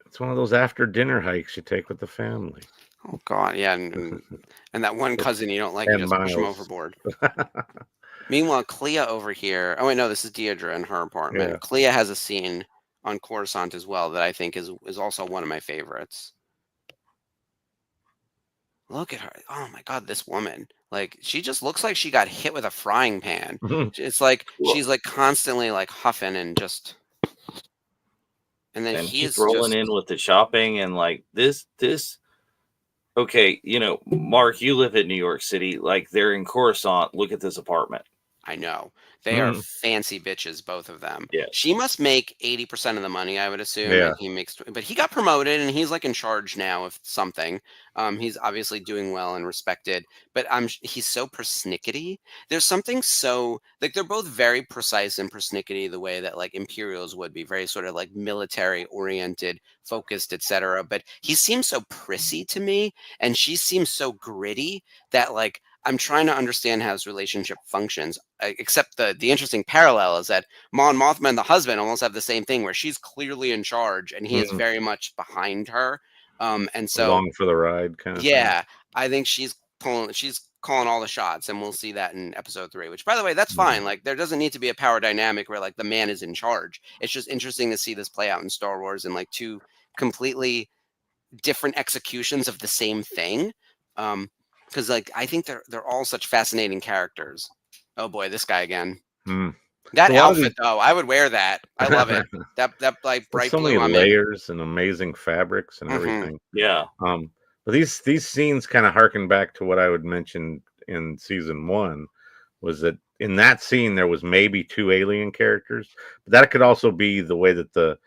It's one of those after dinner hikes you take with the family. Oh God, yeah, and that one cousin you don't like, you just push him overboard. Meanwhile, Clea over here. Oh wait, no, this is Deirdre in her apartment. Yeah. Clea has a scene on Coruscant as well that I think is also one of my favorites. Look at her. Oh my God, this woman. Like, she just looks like she got hit with a frying pan. It's like she's like constantly like huffing and just. And then he's rolling in with the shopping and like this. Okay, Mark, you live in New York City. Like, they're in Coruscant. Look at this apartment. I know. They are fancy bitches, both of them. Yeah. She must make 80% of the money, I would assume. Yeah. And he makes, but he got promoted and he's like in charge now of something. He's obviously doing well and respected, but he's so persnickety. There's something so like they're both very precise and persnickety the way that like Imperials would be, very sort of like military oriented, focused, etc. But he seems so prissy to me, and she seems so gritty that like I'm trying to understand how his relationship functions, except the interesting parallel is that Mon Mothma and the husband almost have the same thing where she's clearly in charge and he is very much behind her. And so along for the ride kind of thing. I think she's calling all the shots, and we'll see that in episode 3, which by the way, that's fine. Like, there doesn't need to be a power dynamic where like the man is in charge. It's just interesting to see this play out in Star Wars in like 2 completely different executions of the same thing. Because like I think they're all such fascinating characters. Oh boy, this guy again. That outfit though, I would wear that. I love it. that like bright so blue. Many layers and amazing fabrics and everything. Yeah. But these scenes kind of harken back to what I would mention in season 1, was that in that scene there was maybe 2 alien characters, but that could also be the way that the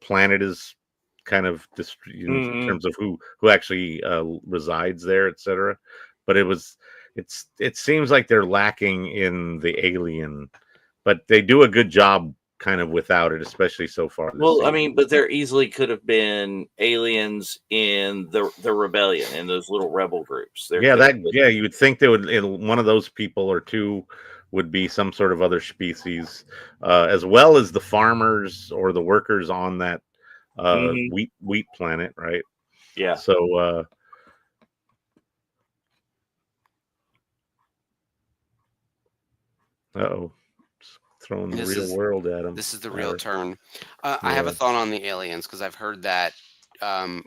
planet is kind of in terms of who actually resides there, etc. But it seems like they're lacking in the alien, but they do a good job kind of without it, especially so far. Well, I mean, but there easily could have been aliens in the rebellion, in those little rebel groups. You would think they would, one of those people or 2 would be some sort of other species, as well as the farmers or the workers on that wheat planet, right? Yeah. So Uh-oh. Throwing the real world at him. This is the real turn. I have a thought on the aliens, because I've heard that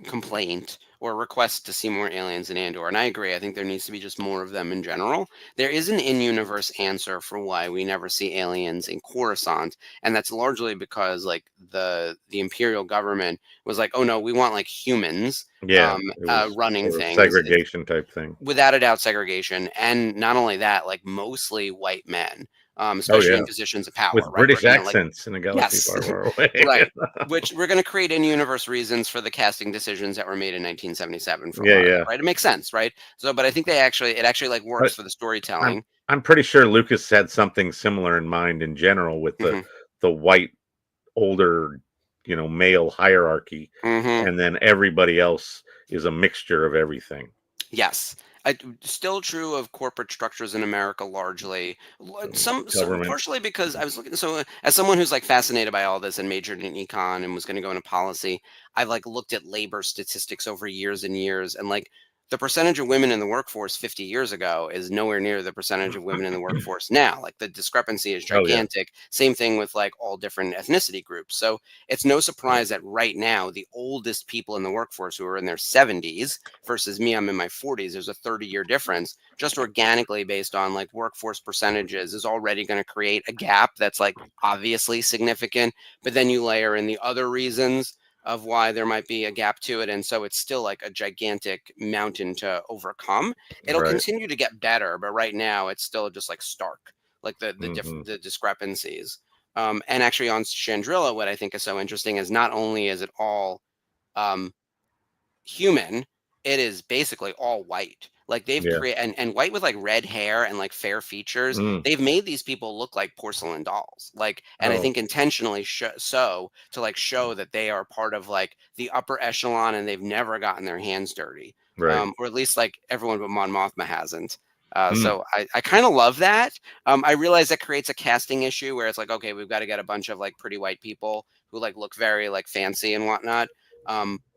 complaint or request to see more aliens in Andor, and I agree. I think there needs to be just more of them in general. There is an in-universe answer for why we never see aliens in Coruscant, and that's largely because like the Imperial government was like, oh no, we want like humans running things, segregation type thing, without a doubt, segregation, and not only that, like mostly white men. Especially in positions of power, with right? British accents in a galaxy far, far away. Right. Which we're going to create in-universe reasons for the casting decisions that were made in 1977. For right? It makes sense, right? So, but I think it actually like works for the storytelling. I'm pretty sure Lucas had something similar in mind in general with the white older, male hierarchy, and then everybody else is a mixture of everything. Yes. Still true of corporate structures in America, largely. Some partially because I was looking. So, as someone who's like fascinated by all this and majored in econ and was going to go into policy, I've like looked at labor statistics over years and years, and like the percentage of women in the workforce 50 years ago is nowhere near the percentage of women in the workforce now. Like the discrepancy is gigantic. Same thing with like all different ethnicity groups. So it's no surprise that right now the oldest people in the workforce who are in their 70s versus me, I'm in my 40s, there's a 30-year difference just organically based on like workforce percentages is already going to create a gap that's like obviously significant. But then you layer in the other reasons of why there might be a gap to it, and so it's still like a gigantic mountain to overcome. It'll continue to get better, but right now it's still just like stark, like the discrepancies. And actually on Chandrilla, what I think is so interesting is not only is it all human, it is basically all white. Like they've created and white with like red hair and like fair features. They've made these people look like porcelain dolls. Like, and I think intentionally so to like show that they are part of like the upper echelon and they've never gotten their hands dirty. Or at least like everyone but Mon Mothma hasn't. So I kind of love that. I realize that creates a casting issue where it's like, okay, we've got to get a bunch of like pretty white people who like look very like fancy and whatnot.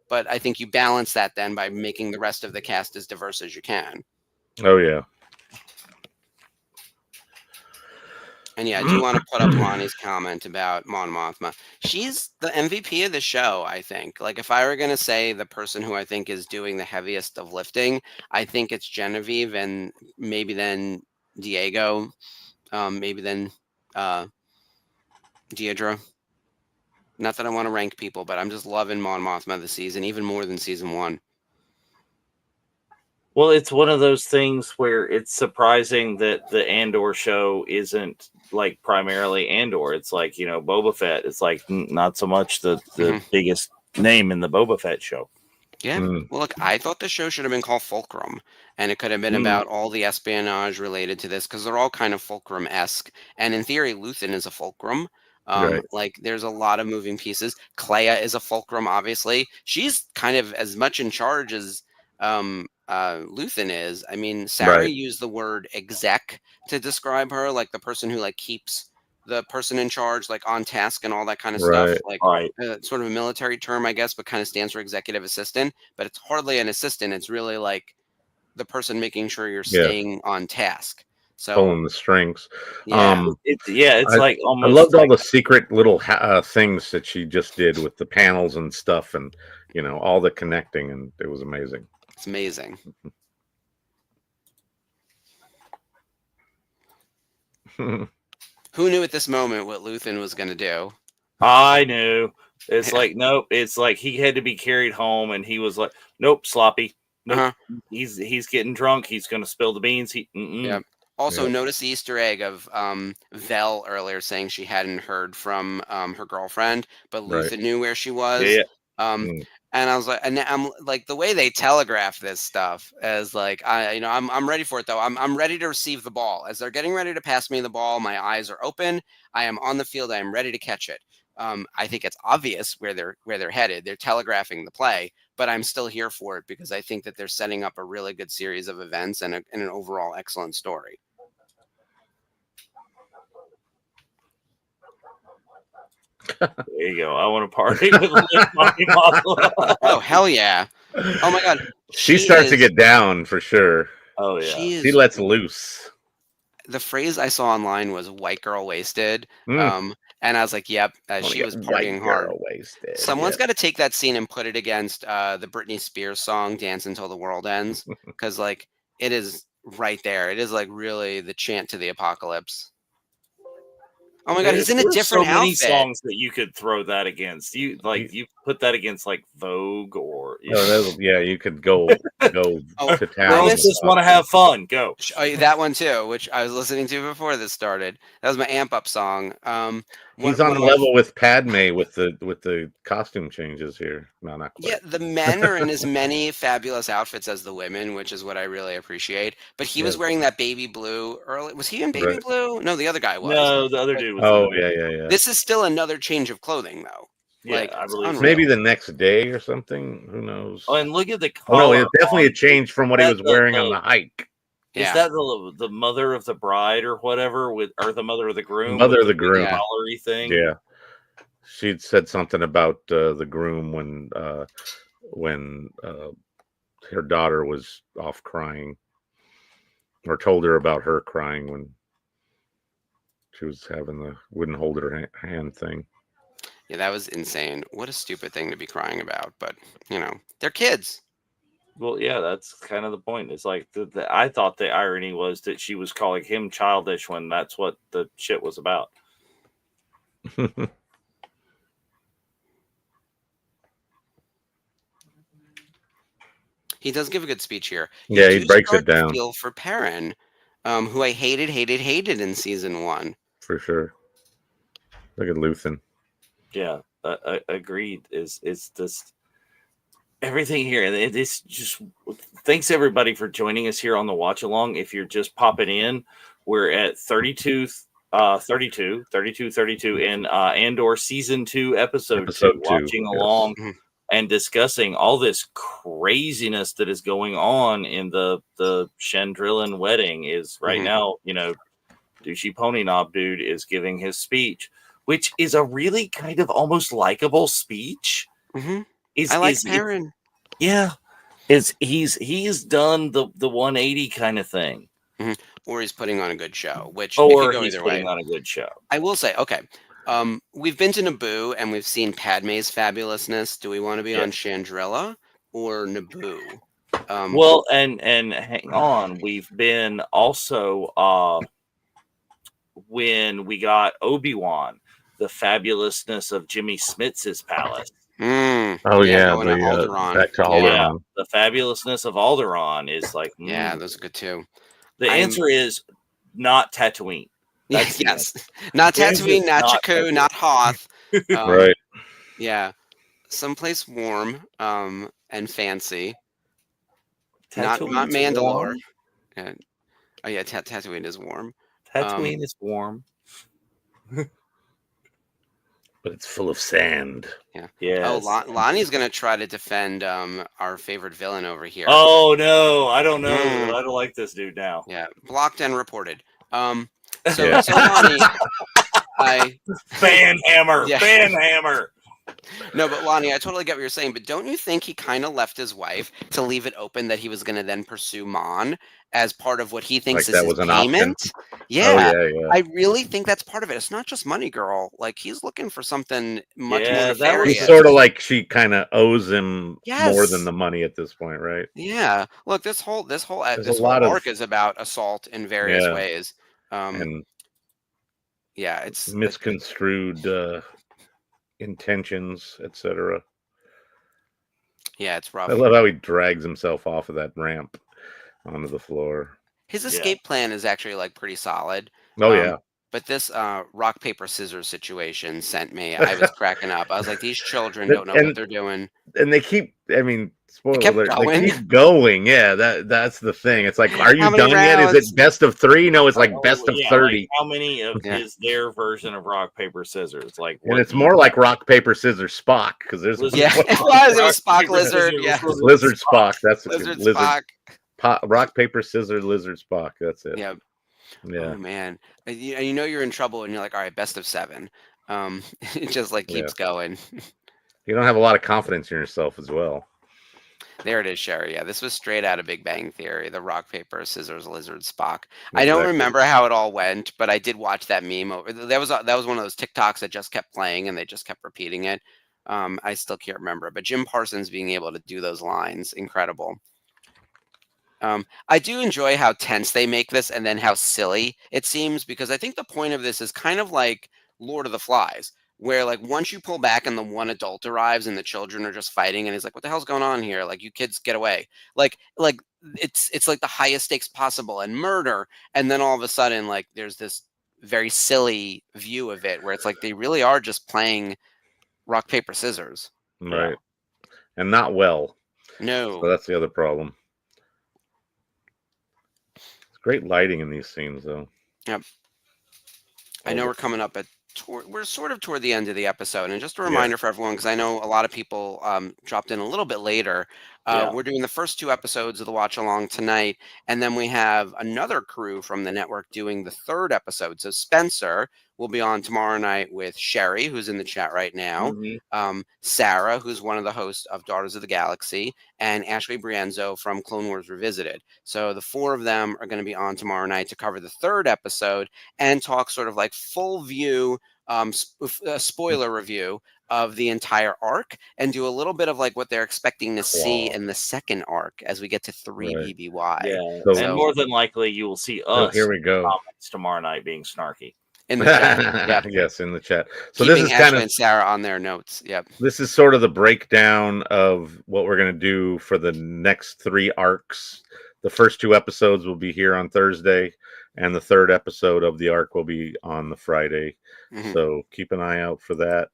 But I think you balance that then by making the rest of the cast as diverse as you can. Oh, yeah. And yeah, I do want to put up Lonnie's comment about Mon Mothma. She's the MVP of the show, I think. Like, if I were going to say the person who I think is doing the heaviest of lifting, I think it's Genevieve and maybe then Diego, maybe then Deidre. Not that I want to rank people, but I'm just loving Mon Mothma this season, even more than season 1. Well, it's one of those things where it's surprising that the Andor show isn't like primarily Andor. It's like, Boba Fett. It's like not so much the biggest name in the Boba Fett show. Yeah. Well, look, I thought the show should have been called Fulcrum, and it could have been about all the espionage related to this because they're all kind of Fulcrum-esque. And in theory, Luthen is a Fulcrum. Like there's a lot of moving pieces. Clea is a Fulcrum, obviously. She's kind of as much in charge as Luthen is. I mean, Sarah used the word exec to describe her, like the person who like keeps the person in charge, like on task and all that kind of stuff. Like sort of a military term, I guess, but kind of stands for executive assistant. But it's hardly an assistant. It's really like the person making sure you're staying on task. So pulling the strings. It's like almost. I loved all the secret little things that she just did with the panels and stuff, and all the connecting, and it was amazing. It's amazing. Who knew at this moment what Luthen was going to do? I knew. It's like nope. It's like he had to be carried home, and he was like, nope, sloppy. Nope, he's getting drunk. He's going to spill the beans. Also, notice the Easter egg of Vel earlier saying she hadn't heard from her girlfriend, but Luthen knew where she was. And I was like, and I'm like, the way they telegraph this stuff is like, I'm ready for it though. I'm ready to receive the ball. As they're getting ready to pass me the ball, my eyes are open. I am on the field. I am ready to catch it. I think it's obvious where they're headed. They're telegraphing the play, but I'm still here for it because I think that they're setting up a really good series of events and an overall excellent story. There you go. I want to party with Monty Mothma. Oh, hell yeah. Oh, my God. She starts to get down for sure. Oh, yeah. She lets loose. the phrase I saw online was "white girl wasted," and I was like, "Yep, she was partying hard." Wasted. Someone's got to take that scene and put it against the Britney Spears song "Dance Until the World Ends," because like it is right there. It is like really the chant to the apocalypse. Oh my god, he's in a different so many outfit. songs that you could throw that against. You put that against like Vogue or you could go to town. Girls just want to have fun. Go. That one too, which I was listening to before this started. That was my amp up song. He's on level with Padme with the costume changes here. No, not quite. Yeah, the men are in as many fabulous outfits as the women, which is what I really appreciate. But he was wearing that baby blue early. Was he in baby blue? No, the other guy was. No, the other dude was. Oh, yeah. This is still another change of clothing, though. Yeah, like, I believe maybe the next day or something. Who knows? Oh, and look at the collar. Oh, no, it's definitely a change from what he was wearing on the hike. Is that the mother of the bride or whatever, or the mother of the groom? Mother of the groom. Collary thing. Yeah. She'd said something about the groom when her daughter was off crying, or told her about her crying when she was having the wouldn't hold her hand thing. Yeah, that was insane. What a stupid thing to be crying about, but they're kids. Well, yeah, that's kind of the point. It's like I thought the irony was that she was calling him childish when that's what the shit was about. He does give a good speech here. Yeah, he breaks it down. Feel for Perrin, who I hated in season 1. For sure. Look at Luthen. Yeah, agreed. Is this everything here? It's just thanks everybody for joining us here on the watch along. If you're just popping in, we're at 32 in Andor season 2, episode 2, watching along and discussing all this craziness that is going on in the Chandrillan wedding. Is right now, douchey pony knob dude is giving his speech, which is a really kind of almost likable speech. I like Perrin. Yeah, he's done the 180 kind of thing, or he's putting on a good show, which or he's putting on a good show. I will say, okay, we've been to Naboo and we've seen Padme's fabulousness. Do we want to be on Chandrilla or Naboo? Well, and hang on, we've been also when we got Obi-Wan, the fabulousness of Jimmy Smits's palace. Oh yeah, back to Alderaan. Yeah, the fabulousness of Alderaan is like those are good too. The answer is not Tatooine. Yes, not Tatooine, not Jakku, not Hoth. Right. Yeah, someplace warm and fancy. Not Mandalore. Tatooine is warm. Tatooine is warm. But it's full of sand. Yeah. Yes. Oh, Lonnie's gonna try to defend our favorite villain over here. Oh no, I don't know. I don't like this dude now. Yeah, blocked and reported. So Lonnie, fan hammer. No, but Lonnie, I totally get what you're saying. But don't you think he kind of left his wife to leave it open that he was going to then pursue Mon as part of what he thinks is his payment? Yeah. I really think that's part of it. It's not just money, girl. Like he's looking for something much more nefarious. It's sort of like she kind of owes him more than the money at this point, right? Yeah. Look, this whole arc is about assault in various ways. And it's misconstrued intentions, etc. Yeah, it's rough. I love how he drags himself off of that ramp onto the floor. His escape plan is actually like pretty solid. Oh yeah. But this rock paper scissors situation sent me. I was cracking up. I was like, these children don't know what they're doing. And they keep. I mean, spoiler alert. They keep going. Yeah, that's the thing. It's like, are you done yet? Is it best of 3? No, it's like best of 30. Like how many is their version of rock paper scissors? Like, and it's more like rock paper scissors Spock because there's it was Spock lizard. Lizard Spock. That's lizard Spock. Rock paper scissors lizard Spock. That's it. Yeah. Yeah. Oh man, you know you're in trouble, and you're like, all right, best of 7. It just like keeps going. You don't have a lot of confidence in yourself as well. There it is, Sherry. Yeah, this was straight out of Big Bang Theory, the rock, paper, scissors, lizard, Spock. Exactly. I don't remember how it all went, but I did watch that meme. That was one of those TikToks that just kept playing and they just kept repeating it. I still can't remember, but Jim Parsons being able to do those lines, incredible. I do enjoy how tense they make this and then how silly it seems, because I think the point of this is kind of like Lord of the Flies, where like once you pull back and the one adult arrives and the children are just fighting and he's like, what the hell's going on here? Like, you kids get away. Like it's like the highest stakes possible and murder. And then all of a sudden, like, there's this very silly view of it where it's like they really are just playing rock, paper, scissors. Right. Yeah. And not well. No. So that's the other problem. It's great lighting in these scenes, though. Yep. I know we're coming up at we're sort of toward the end of the episode, and just a reminder for everyone, because I know a lot of people dropped in a little bit later. We're doing the first 2 episodes of the watch along tonight, and then we have another crew from the network doing the 3rd episode. So Spencer will be on tomorrow night with Sherry, who's in the chat right now, Sarah, who's one of the hosts of Daughters of the Galaxy, and Ashley Brienzo from Clone Wars Revisited. So the 4 of them are going to be on tomorrow night to cover the 3rd episode and talk sort of like full view, spoiler review of the entire arc, and do a little bit of like what they're expecting to see in the 2nd arc as we get to 3 BBY. Yeah, so, and more than likely you will see us. Here we go. Comments tomorrow night being snarky. In the chat. Yes, in the chat. So keeping this is Ashley kind of and Sarah on their notes. Yep. This is sort of the breakdown of what we're going to do for the next 3 arcs. The first 2 episodes will be here on Thursday, and the 3rd episode of the arc will be on the Friday. So keep an eye out for that.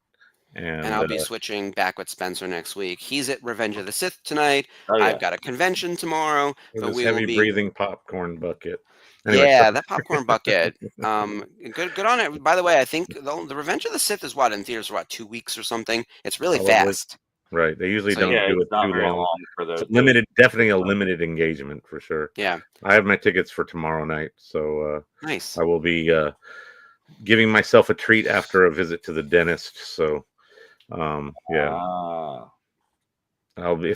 And I'll be switching back with Spencer next week. He's at Revenge of the Sith tonight. I've got a convention tomorrow. But we heavy breathing popcorn bucket. Anyway, yeah, that popcorn bucket. Good on it. By the way, I think the Revenge of the Sith is in theaters for 2 weeks or something. It's really fast. Right. They usually don't do it too long. For the limited, definitely a limited engagement for sure. Yeah. I have my tickets for tomorrow night, so nice. I will be giving myself a treat after a visit to the dentist. So if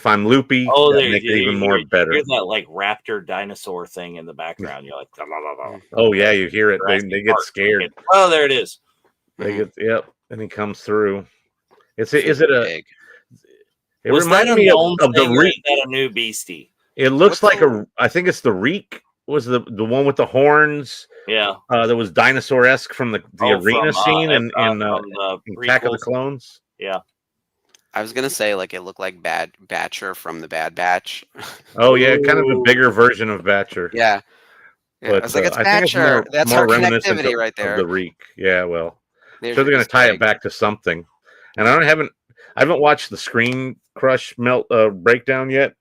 I'm loopy, that makes it even more better. You hear that like raptor dinosaur thing in the background. You're like, blah, blah, blah. Oh yeah, you hear it. They get scared. Oh, there it is. They get and he comes through. Is it a? Big. It reminds me of the Reek. That a new beastie. It looks like I think it's the Reek. Was the one with the horns? Yeah. That was dinosaur-esque from the arena scene in Attack of the Clones. Yeah. I was gonna say like it looked like Batcher from the Bad Batch. Oh yeah, kind of a bigger version of Batcher. Yeah. But, I was like, it's Batcher. That's our connectivity right there. The Reek. Yeah, well. So they're gonna tie it back to something. And I haven't watched the Screen Crush breakdown yet.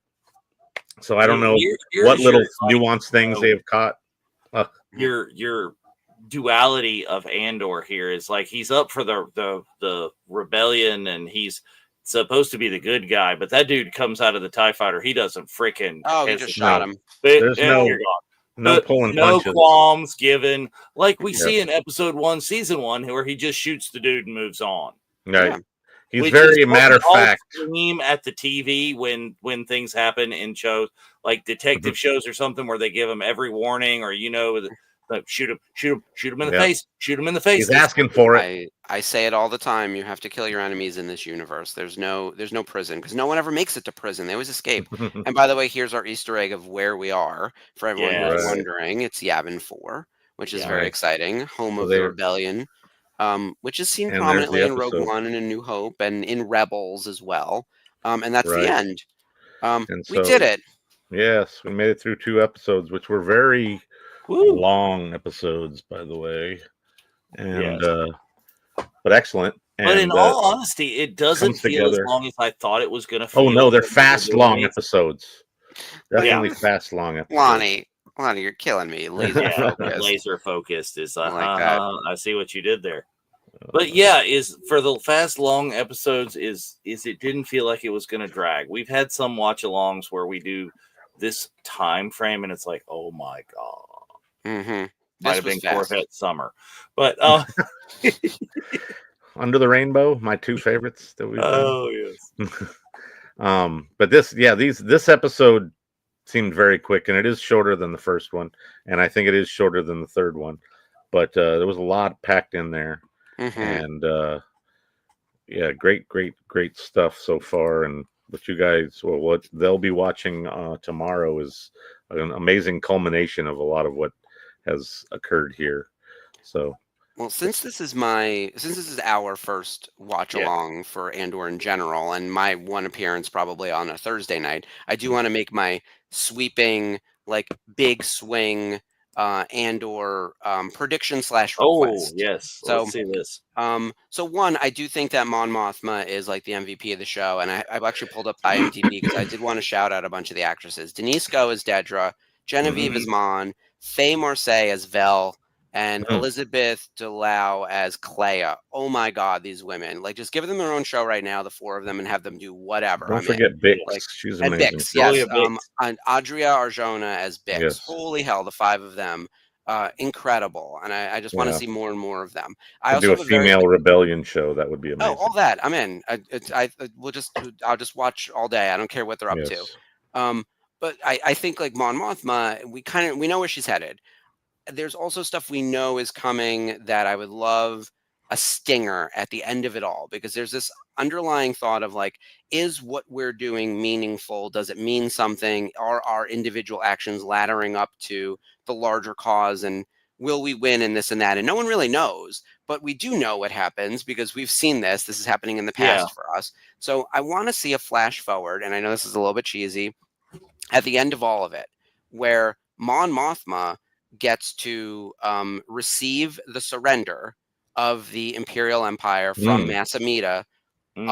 So I don't know what little nuanced things they have caught. Your duality of Andor here is like he's up for the rebellion and he's supposed to be the good guy, but that dude comes out of the TIE fighter. He doesn't freaking. Oh, he just shot him. There's no pulling punches. No qualms given, like we see in episode 1, season 1, where he just shoots the dude and moves on. Right. Yeah. He's very matter of fact. Scream at the TV when things happen in shows like detective shows or something where they give him every warning, or shoot him in the face, shoot him in the face. He's asking for it. I say it all the time. You have to kill your enemies in this universe. There's no prison, because no one ever makes it to prison. They always escape. And by the way, here's our Easter egg of where we are for everyone who's wondering. It's Yavin 4, which is very exciting. Home of the rebellion. Which is seen prominently in Rogue One and in New Hope and in Rebels as well. And that's the end. We did it. Yes, we made it through 2 episodes, which were very long episodes, by the way. And but excellent. And, but in all honesty, it doesn't feel as long as I thought it was going to feel. Oh no, they're fast, long episodes. Definitely fast, long episodes. Lonnie, you're killing me. Laser focused is I see what you did there. But is for the fast long episodes is it didn't feel like it was going to drag. We've had some watch-alongs where we do this time frame and it's like, oh my god. Might have been Corvette Summer, but Under the Rainbow, my 2 favorites that we. Oh yes. But this episode seemed very quick, and it is shorter than the first one, and I think it is shorter than the third one. But there was a lot packed in there, and great stuff so far. And what you guys, or what they'll be watching tomorrow, is an amazing culmination of a lot of what has occurred here. So. Well, since this is our first watch along for Andor in general, and my one appearance probably on a Thursday night, I do want to make my sweeping, like, big swing Andor prediction / request. Oh yes, so let's see this. So one, I do think that Mon Mothma is like the MVP of the show, and I've actually pulled up IMDb because I did want to shout out a bunch of the actresses. Denise Go as Dedra, Genevieve as Mon, Faye Marsay as Vel, and Elizabeth Delau as Clea. Oh my God, these women! Like, just give them their own show right now, the four of them, and have them do whatever. Don't forget Bix. Like, she's and amazing. Bix, yes. Bix. And Adria Arjona as Bix. Yes. Holy hell, the five of them. Incredible, and I just want to see more and more of them. I also do a female rebellion show. That would be amazing. Oh, all that I'm in. I'll just watch all day. I don't care what they're up to. But I think, like, Mon Mothma, we know where she's headed. There's also stuff we know is coming that I would love a stinger at the end of it all, because there's this underlying thought of, like, is what we're doing meaningful? Does it mean something? Are our individual actions laddering up to the larger cause, and will we win in this and that? And no one really knows, but we do know what happens because we've seen this is happening in the past for us. So I want to see a flash forward, and I know this is a little bit cheesy, at the end of all of it, where Mon Mothma gets to receive the surrender of the Imperial Empire from Mas Amedda. You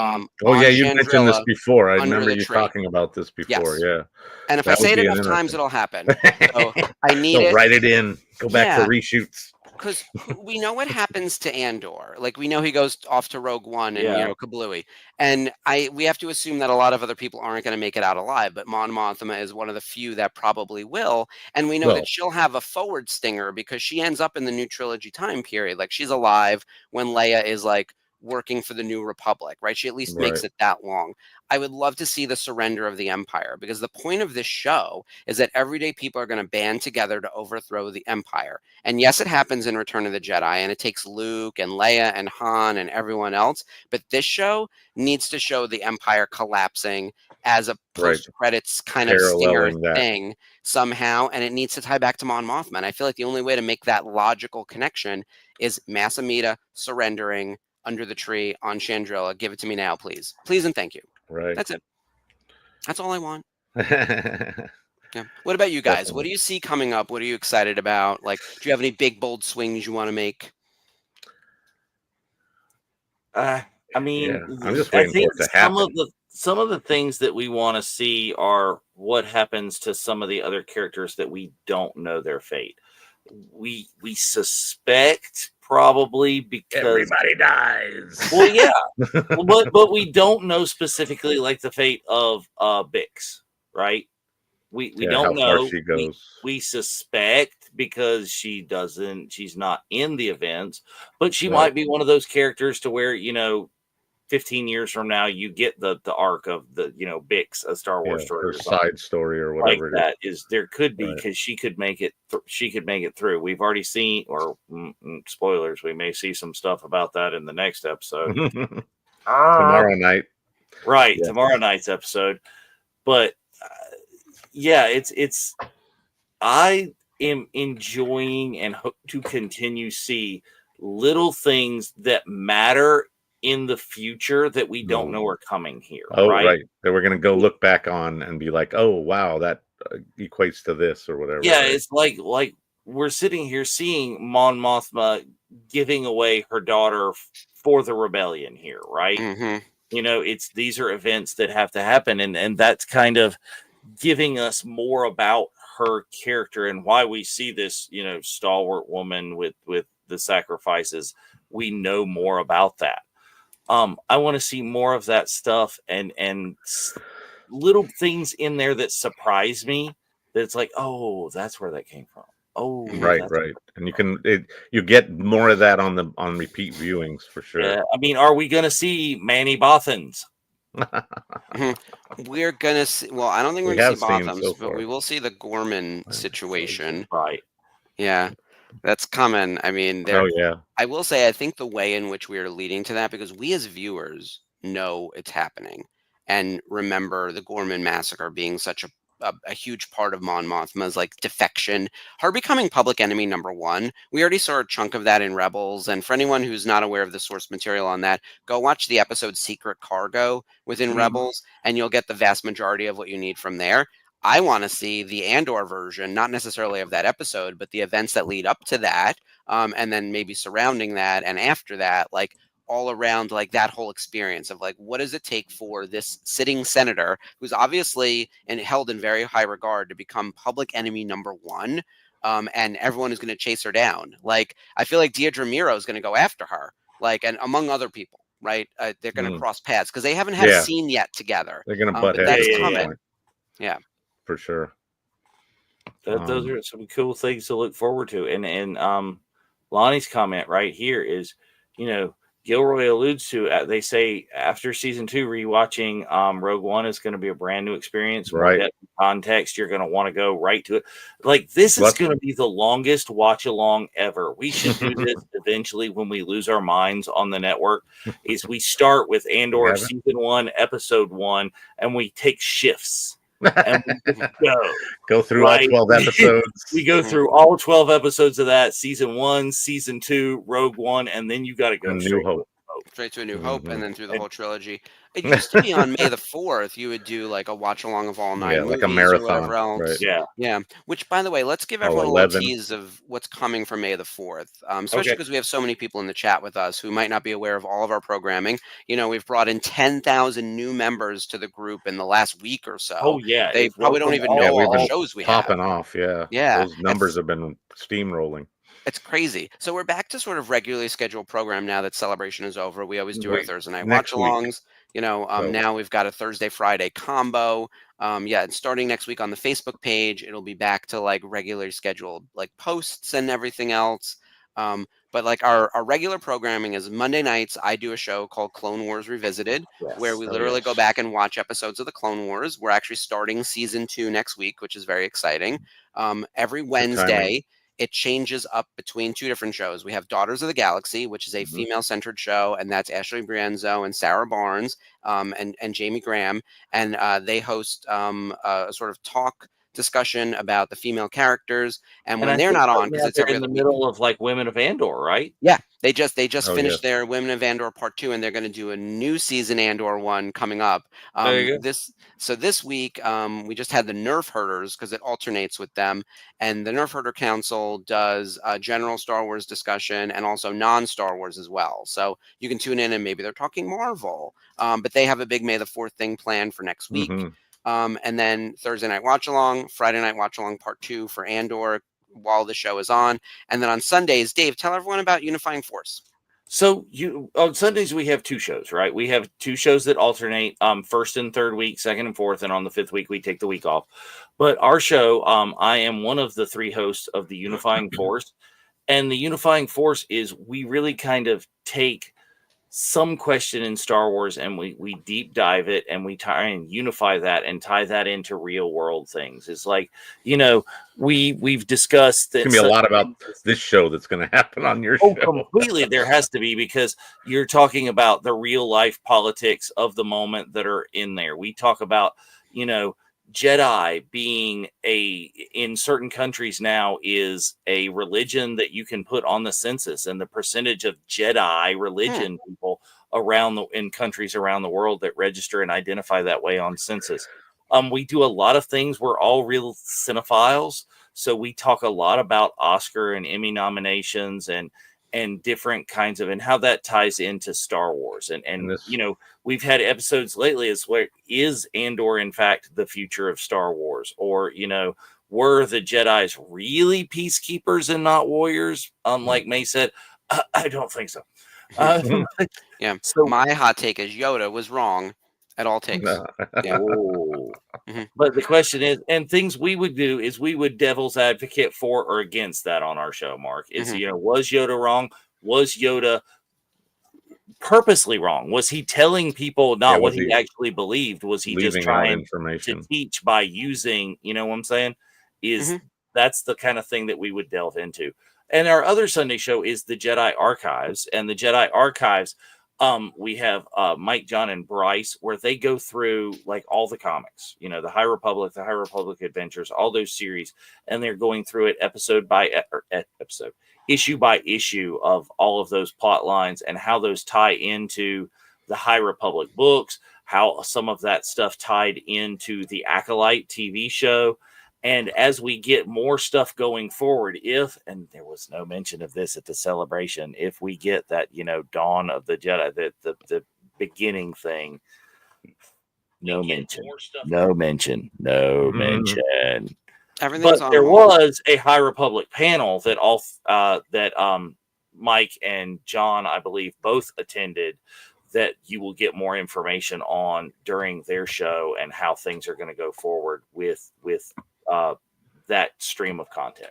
mentioned this before. I remember you talking about this before. Yes. Yeah. And if I say it enough times, it'll happen. So I need it. Write it in. Go back for reshoots. Because we know what happens to Andor. Like, we know he goes off to Rogue One and Kablooey. And we have to assume that a lot of other people aren't going to make it out alive. But Mon Mothma is one of the few that probably will. And we know that she'll have a forward stinger because she ends up in the new trilogy time period. Like, she's alive when Leia is, like, working for the New Republic, right? She at least makes it that long. I would love to see the surrender of the Empire, because the point of this show is that everyday people are going to band together to overthrow the Empire. And yes, it happens in Return of the Jedi, and it takes Luke and Leia and Han and everyone else. But this show needs to show the Empire collapsing as a post-credits kind of stinger thing somehow, and it needs to tie back to Mon Mothma. And I feel like the only way to make that logical connection is Mas Amedda surrendering under the tree on Chandrila. Give it to me now, please. Please and thank you. Right. That's it. That's all I want. What about you guys? Definitely. What do you see coming up? What are you excited about? Like, do you have any big, bold swings you want to make? I mean, I'm just waiting for it to happen. Some of the things that we want to see are what happens to some of the other characters that we don't know their fate. We suspect probably because everybody dies. Well, yeah, but we don't know specifically, like, the fate of Bix, right? We don't know. She goes. We suspect because she's not in the events, but she might be one of those characters to where, 15 years from now, you get the arc of the Bix, a Star Wars story, or side story, or whatever. Like that is there could be, because she could make it. She could make it through. We've already seen, or spoilers, we may see some stuff about that in the next episode tomorrow night. Right, tomorrow night's episode. But it's. I am enjoying and hope to continue see little things that matter in the future that we don't know are coming here. Right. That we're going to go look back on and be like, oh, wow, that equates to this or whatever. Yeah, it's like we're sitting here seeing Mon Mothma giving away her daughter for the rebellion here, right? Mm-hmm. These are events that have to happen, and that's kind of giving us more about her character and why we see this, stalwart woman with the sacrifices. We know more about that. I want to see more of that stuff and little things in there that surprise me. That it's like, oh, that's where that came from. Oh, right. And you get more of that on repeat viewings for sure. Yeah, I mean, are we going to see Manny Bothans We're gonna see. Well, I don't think we're gonna see Botham's, but we will see the Gorman situation. Right. Yeah, that's coming. I mean, yeah. I will say, I think the way in which we are leading to that, because we as viewers know it's happening, and remember the Gorman massacre being such a huge part of Mon Mothma's like defection, her becoming public enemy #1. We already saw a chunk of that in Rebels, and for anyone who's not aware of the source material on that, go watch the episode Secret Cargo within Rebels, and you'll get the vast majority of what you need from there. I want to see the Andor version, not necessarily of that episode, but the events that lead up to that, and then maybe surrounding that and after that, like all around like that whole experience of like, what does it take for this sitting senator who's obviously and held in very high regard to become public enemy #1, and everyone is going to chase her down. Like, I feel like Deidre Miro is going to go after her, like, and among other people, right? They're going to cross paths because they haven't had a scene yet together. They're going to butt heads. That's coming. Yeah, for sure. Those are some cool things to look forward to. And Lonnie's comment right here is, Gilroy alludes to, they say after season 2, rewatching Rogue One is going to be a brand new experience. Right. More depth and context. You're going to want to go right to it. Like, this is going to be the longest watch along ever. We should do this eventually when we lose our minds on the network. Is we start with Andor season 1, episode 1, and we take shifts. And we go through all 12 episodes. We go through all 12 episodes of that, season 1, season 2, Rogue One, and then you got to go New Hope. Straight to A New Hope, and then through the whole trilogy. It used to be on May the 4th. You would do like a watch along of all 9 movies, like a marathon, or else. Right. Yeah. Which, by the way, let's give everyone a little tease of what's coming for May the 4th, especially because we have so many people in the chat with us who might not be aware of all of our programming. We've brought in 10,000 new members to the group in the last week or so. Oh yeah, they probably don't even know all the shows we have. Popping off, yeah. Those numbers have been steamrolling. It's crazy. So we're back to sort of regularly scheduled program now that Celebration is over. We always do our Thursday night watch-alongs. Now we've got a Thursday-Friday combo. And starting next week on the Facebook page, it'll be back to like regularly scheduled like posts and everything else. But like our regular programming is Monday nights. I do a show called Clone Wars Revisited, where we literally go back and watch episodes of the Clone Wars. We're actually starting season 2 next week, which is very exciting. Every Wednesday, it changes up between 2 different shows. We have Daughters of the Galaxy, which is a female-centered show, and that's Ashley Brienzo and Sarah Barnes and Jamie Graham. And they host a sort of talk discussion about the female characters. And when they're not on, because it's in the middle of like Women of Andor, right? Yeah, they just finished their Women of Andor Part 2, and they're going to do a new season Andor 1 coming up. This week, we just had the Nerf Herders because it alternates with them, and the Nerf Herder Council does a general Star Wars discussion and also non-Star Wars as well. So you can tune in and maybe they're talking Marvel, but they have a big May the 4th thing planned for next week. And then Thursday night watch along, Friday night watch along Part 2 for Andor while the show is on, and then on Sundays, Dave, tell everyone about Unifying Force. So on Sundays we have 2 shows, right? We have 2 shows that alternate, first and third week, second and fourth, and on the 5th week we take the week off. But our show, I am one of the 3 hosts of the Unifying Force, and the Unifying Force is we really kind of take some question in Star Wars and we deep dive it and we try and unify that and tie that into real world things. It's like, we've discussed that. It's gonna be a lot about this show that's going to happen on your show. Completely. There has to be, because you're talking about the real life politics of the moment that are in there. We talk about, Jedi being in certain countries now is a religion that you can put on the census, and the percentage of Jedi religion people in countries around the world that register and identify that way on census. We do a lot of things. We're all real cinephiles, so we talk a lot about Oscar and Emmy nominations and different kinds of, and how that ties into Star Wars. And this, we've had episodes lately as where is Andor in fact the future of Star Wars, or were the Jedi's really peacekeepers and not warriors? Like May said, I don't think so. Yeah. So my hot take is Yoda was wrong at all takes. Yeah. But the question is, and things we would do is we would devil's advocate for or against that on our show, Mark. Is was Yoda wrong? Was Yoda purposely wrong? Was he telling people not what he actually believed? Was he just trying to teach by using, you know what I'm saying? That's the kind of thing that we would delve into. And our other Sunday show is the Jedi Archives. And the Jedi Archives, we have Mike, John, and Bryce, where they go through like all the comics, you know, the High Republic Adventures, all those series, and they're going through it episode by episode, issue by issue of all of those plot lines and how those tie into the High Republic books, how some of that stuff tied into the Acolyte TV show. And as we get more stuff going forward, and there was no mention of this at the celebration, if we get that, you know, Dawn of the Jedi, the beginning thing, no mention. Everything's but there was a High Republic panel that Mike and John, I believe, both attended, that you will get more information on during their show and how things are going to go forward with that stream of content.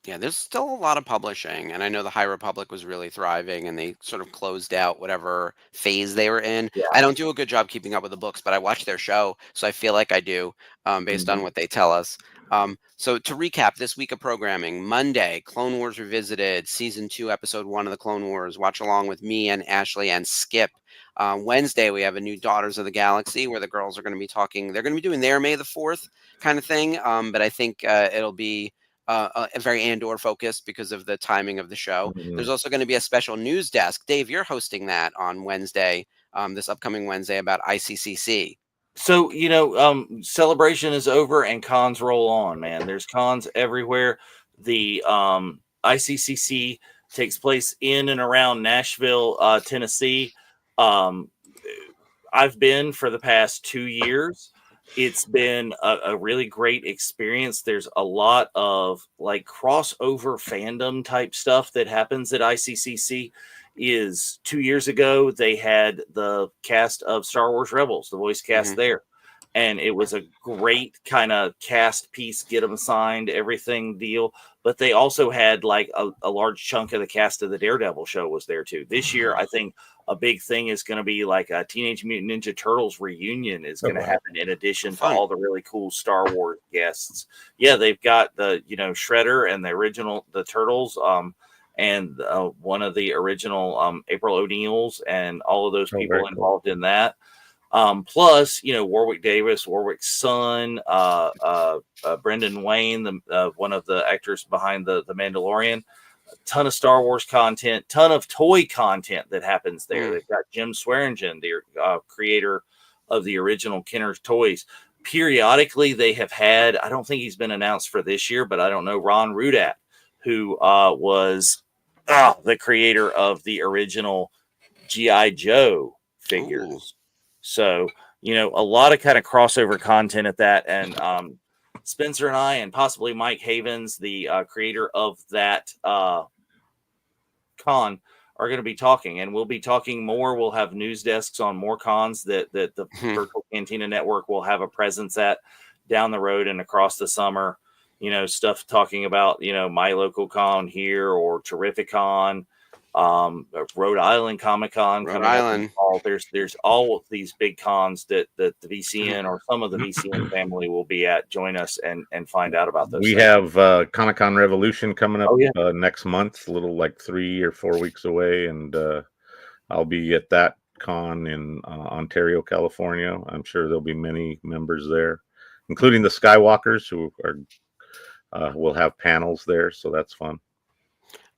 Yeah, there's still a lot of publishing, and I know the High Republic was really thriving, and they sort of closed out whatever phase they were in. Yeah. I don't do a good job keeping up with the books, but I watch their show, so I feel like I do, based on what they tell us. So to recap this week of programming: Monday, Clone Wars Revisited, Season 2, Episode 1 of the Clone Wars. Watch along with me and Ashley and Skip. Wednesday, we have a new Daughters of the Galaxy, where the girls are going to be talking. They're going to be doing their May the 4th kind of thing, but I think it'll be a very Andor focused because of the timing of the show. There's also going to be a special news desk. Dave, you're hosting that on Wednesday, this upcoming Wednesday, about ICCC. So, you know, celebration is over and cons roll on, man. There's cons everywhere. The ICCC takes place in and around Nashville, Tennessee. I've been for the past 2 years. It's been a really great experience. There's a lot of like crossover fandom type stuff that happens at ICCC. 2 years ago, they had the cast of Star Wars Rebels, the voice cast there. And it was a great kind of cast piece, get them signed, everything deal. But they also had like a large chunk of the cast of the Daredevil show was there too. This year, I think a big thing is going to be like a Teenage Mutant Ninja Turtles reunion is going to happen in addition to all the really cool Star Wars guests. Yeah, they've got the, you know, Shredder and the Turtles, and one of the original April O'Neils and all of those people involved in that. Plus, you know, Warwick Davis, Warwick's son, Brendan Wayne, one of the actors behind the Mandalorian. A ton of Star Wars content, ton of toy content that happens there. They've got Jim Swearingen, the creator of the original Kenner's toys. Periodically, they have had, I don't think he's been announced for this year, but I don't know, Ron Rudat, who was the creator of the original G.I. Joe figures. So, you know, a lot of kind of crossover content at that. And Spencer and I, and possibly Mike Havens, the creator of that con, are going to be talking. And we'll be talking more. We'll have news desks on more cons that the Virtual Cantina Network will have a presence at down the road and across the summer. You know, stuff talking about, you know, my local con here or Terrificon. Rhode Island Comic Con coming up. There's all of these big cons that the VCN or some of the VCN family will be at. Join us and find out about those. We have Comic-Con Revolution coming up next month, a little like 3 or 4 weeks away, and I'll be at that con in Ontario, California. I'm sure there'll be many members there, including the Skywalkers, who will have panels there, so that's fun.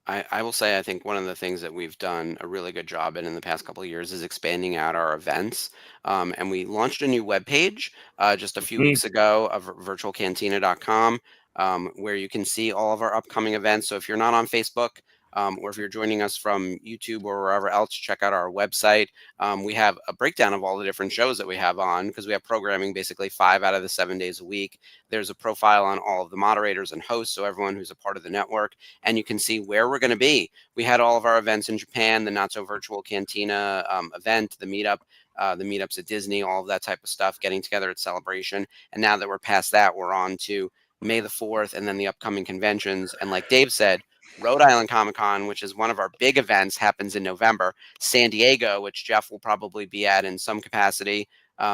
I will say, I think one of the things that we've done a really good job in the past couple of years is expanding out our events. And we launched a new webpage just a few weeks ago of virtualcantina.com, where you can see all of our upcoming events. So if you're not on Facebook, or if you're joining us from YouTube or wherever else, check out our website. We have a breakdown of all the different shows that we have on, because we have programming basically 5 out of the 7 days a week. There's a profile on all of the moderators and hosts, so everyone who's a part of the network, and you can see where we're going to be. We had all of our events in Japan, the Not So Virtual Cantina event, the meetup, the meetups at Disney, all of that type of stuff, getting together at Celebration. And now that we're past that, we're on to May the 4th and then the upcoming conventions. And like Dave said, Rhode Island Comic Con, which is one of our big events, happens in November. San Diego, which Jeff will probably be at in some capacity,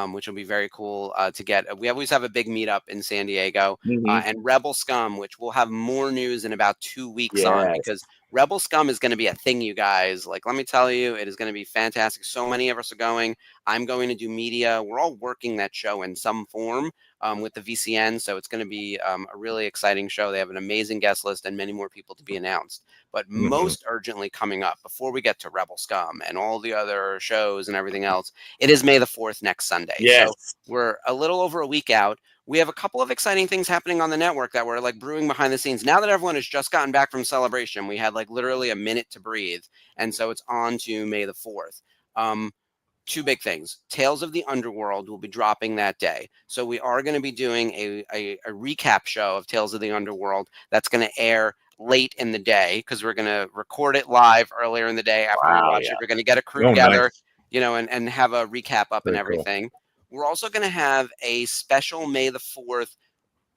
which will be very cool to get. We always have a big meetup in San Diego. And Rebel Scum, which we'll have more news in about 2 weeks on, because Rebel Scum is going to be a thing, you guys. Like, let me tell you, it is going to be fantastic. So many of us are going. I'm going to do media. We're all working that show in some form with the VCN. So it's going to be a really exciting show. They have an amazing guest list and many more people to be announced. But most urgently coming up, before we get to Rebel Scum and all the other shows and everything else, it is May the 4th next Sunday. So we're a little over a week out. We have a couple of exciting things happening on the network that we're like brewing behind the scenes. Now that everyone has just gotten back from Celebration, we had like literally a minute to breathe. And so it's on to May the 4th. Two big things. Tales of the Underworld will be dropping that day. So we are going to be doing a recap show of Tales of the Underworld that's going to air late in the day, because we're going to record it live earlier in the day after we watch it. We're going to get a crew together, and have a recap up and everything. Cool. We're also going to have a special May the 4th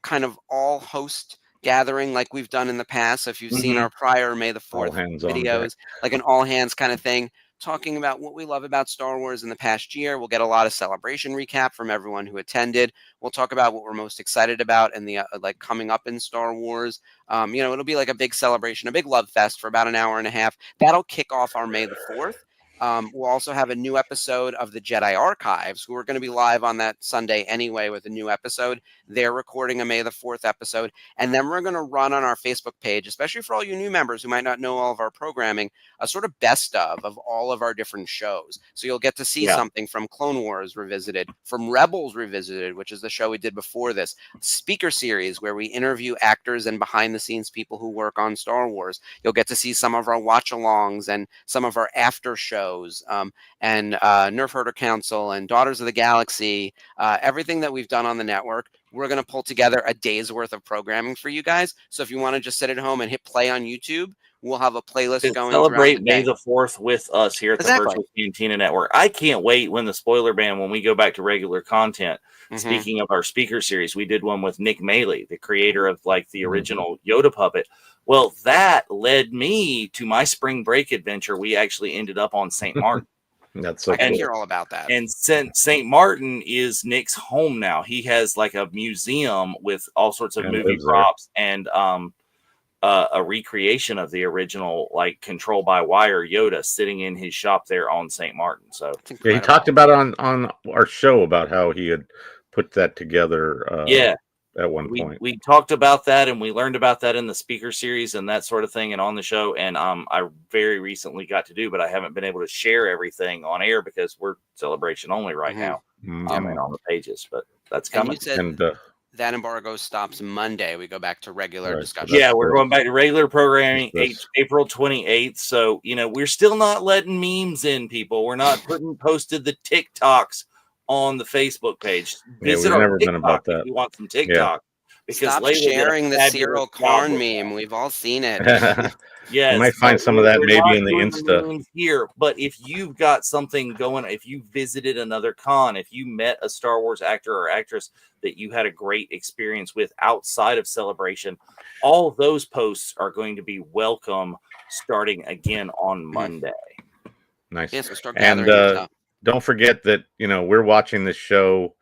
kind of all host gathering like we've done in the past. So if you've seen our prior May the 4th videos, like an all hands kind of thing, talking about what we love about Star Wars in the past year. We'll get a lot of Celebration recap from everyone who attended. We'll talk about what we're most excited about and the like coming up in Star Wars. It'll be like a big celebration, a big love fest for about an hour and a half. That'll kick off our May the 4th. We'll also have a new episode of the Jedi Archives, who are going to be live on that Sunday anyway with a new episode. They're recording a May the 4th episode. And then we're going to run on our Facebook page, especially for all you new members who might not know all of our programming, a sort of best of all of our different shows. So you'll get to see something from Clone Wars Revisited, from Rebels Revisited, which is the show we did before this, speaker series where we interview actors and behind the scenes people who work on Star Wars. You'll get to see some of our watch-alongs and some of our after shows. And Nerf Herder Council and Daughters of the Galaxy, everything that we've done on the network. We're going to pull together a day's worth of programming for you guys. So if you want to just sit at home and hit play on YouTube, we'll have a playlist going. Celebrate May the 4th with us here at the Virtual Cantina Network. I can't wait when the spoiler ban, when we go back to regular content. Speaking of our speaker series, we did one with Nick Maley, the creator of like the original Yoda puppet. Well, that led me to my spring break adventure. We actually ended up on St. Martin. That's so I can hear all about that. And since St. Martin is Nick's home now, he has like a museum with all sorts of movie props and a recreation of the original, like Control by Wire Yoda sitting in his shop there on St. Martin. So he talked about it on our show about how he had put that together. At one point we talked about that, and we learned about that in the speaker series and that sort of thing, and on the show. And I very recently got to do, but I haven't been able to share everything on air because we're Celebration only right now. And on the pages, but that's coming. And that embargo stops Monday. We go back to regular discussion. Yeah, we're going back to regular programming April 28th. So we're still not letting memes in, people. We're not posted the TikToks on the Facebook page. Visit our never been about that. If you want some TikTok. Because stop sharing the cereal corn meme. We've all seen it. You might find some of that maybe in the Insta here. But if you've got something going, if you visited another con, if you met a Star Wars actor or actress that you had a great experience with outside of Celebration, all of those posts are going to be welcome starting again on Monday. Nice. Yes, we'll start gathering don't forget that we're watching this show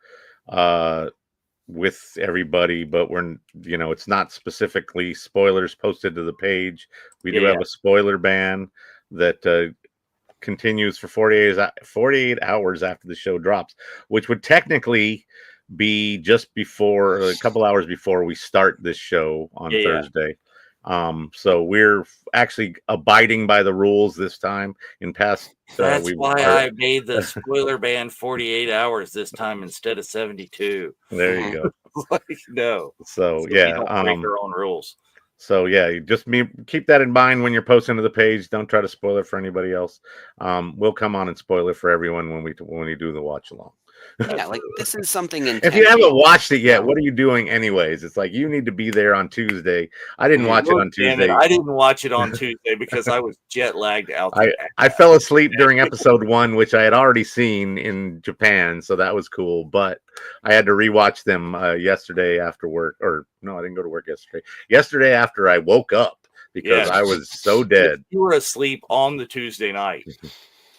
with everybody, but we're it's not specifically spoilers posted to the page. We do have a spoiler ban that continues for 48 hours after the show drops, which would technically be just before a couple hours before we start this show on Thursday. So we're actually abiding by the rules this time. In past, that's why I made the spoiler ban 48 hours this time instead of 72. There you go. No. So we don't break our own rules. So just keep that in mind when you're posting to the page. Don't try to spoil it for anybody else. We'll come on and spoil it for everyone when we do the watch along. Yeah, like this is something if you haven't watched it yet, what are you doing anyways? It's like you need to be there on Tuesday. I didn't watch it on Tuesday. I didn't watch it on Tuesday because I was jet lagged out there. I fell asleep during episode 1, which I had already seen in Japan, so that was cool. But I had to rewatch them yesterday after work. Or no, I didn't go to work yesterday. Yesterday after I woke up because I was so dead. You were asleep on the Tuesday night.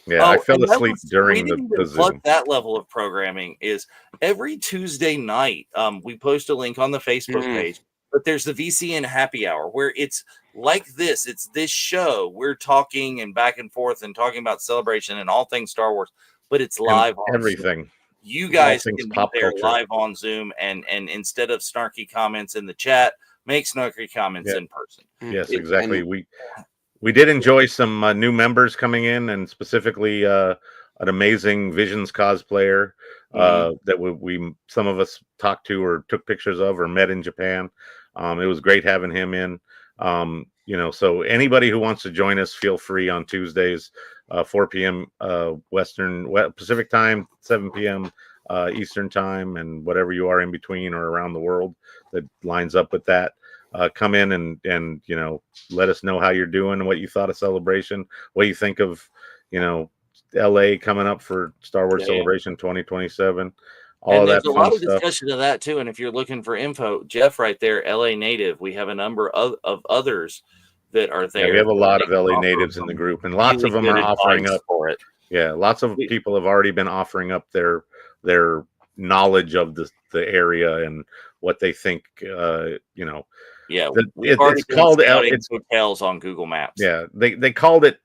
Yeah, I fell asleep during the Zoom. That level of programming is every Tuesday night. We post a link on the Facebook page, but there's the VCN happy hour where it's like this. It's this show. We're talking and back and forth and talking about Celebration and all things Star Wars, but it's live on everything. Zoom. You guys can be there live on Zoom, and instead of snarky comments in the chat, make snarky comments in person. Yes, exactly. We did enjoy some new members coming in, and specifically an amazing Visions cosplayer that we some of us talked to or took pictures of or met in Japan. It was great having him in. So anybody who wants to join us, feel free on Tuesdays, 4 p.m. Pacific time, 7 p.m. Eastern time, and whatever you are in between or around the world that lines up with that. Come in and let us know how you're doing and what you thought of Celebration, what you think of LA coming up for Star Wars Celebration 2027. All of that there's a lot of discussion of that too. And if you're looking for info, Jeff right there, LA native. We have a number of others that are there. Yeah, we have a lot of LA natives in the group, and lots of them are offering up for it. Yeah, lots of people have already been offering up their knowledge of the area and what they think. Yeah, it's called hotels on Google Maps. Yeah, they called it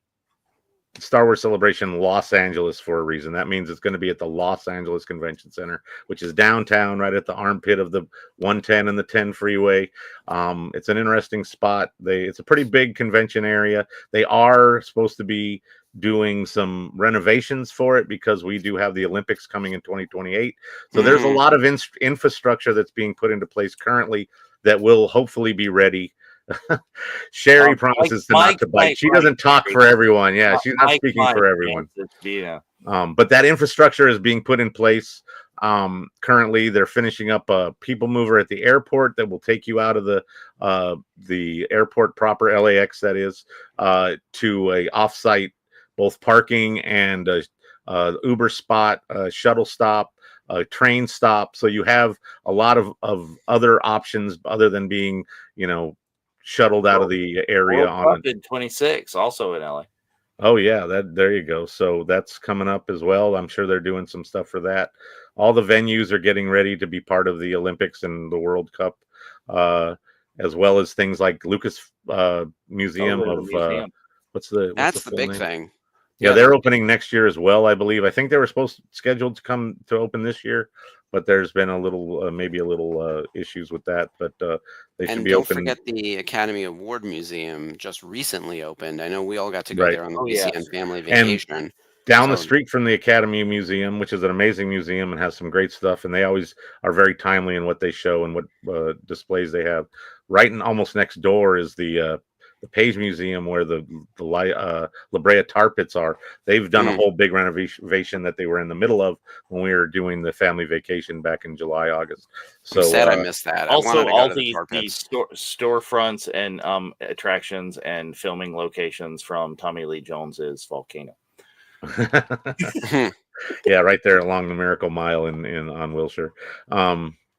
Star Wars Celebration Los Angeles for a reason. That means it's going to be at the Los Angeles Convention Center, which is downtown, right at the armpit of the 110 and the 10 freeway. It's an interesting spot. It's a pretty big convention area. They are supposed to be doing some renovations for it because we do have the Olympics coming in 2028. So there's a lot of infrastructure that's being put into place currently that will hopefully be ready. Sherry promises not to bite. She doesn't talk for everyone. Yeah, she's not speaking for everyone. But that infrastructure is being put in place. Currently, they're finishing up a people mover at the airport that will take you out of the airport proper, LAX that is, to a offsite both parking and Uber spot, shuttle stop, train stop. So you have a lot of other options other than being, shuttled out of the area on 26, also in LA. Oh yeah, there you go. So that's coming up as well. I'm sure they're doing some stuff for that. All the venues are getting ready to be part of the Olympics and the World Cup, as well as things like Lucas Museum of what's the big name? Thing. Yeah, they're opening next year as well, I believe. I think they were scheduled to come to open this year, but there's been a little, maybe a little issues with that. But they should be open. And don't forget the Academy Award Museum just recently opened. I know we all got to go there on the VCN family vacation. And down the street from the Academy Museum, which is an amazing museum and has some great stuff, and they always are very timely in what they show and what displays they have. Right and almost next door is the Page Museum where the La Brea tar pits are. They've done a whole big renovation that they were in the middle of when we were doing the family vacation back in July, August. So I missed that. Also, all these storefronts and attractions and filming locations from Tommy Lee Jones's Volcano. Yeah, right there along the Miracle Mile on Wilshire.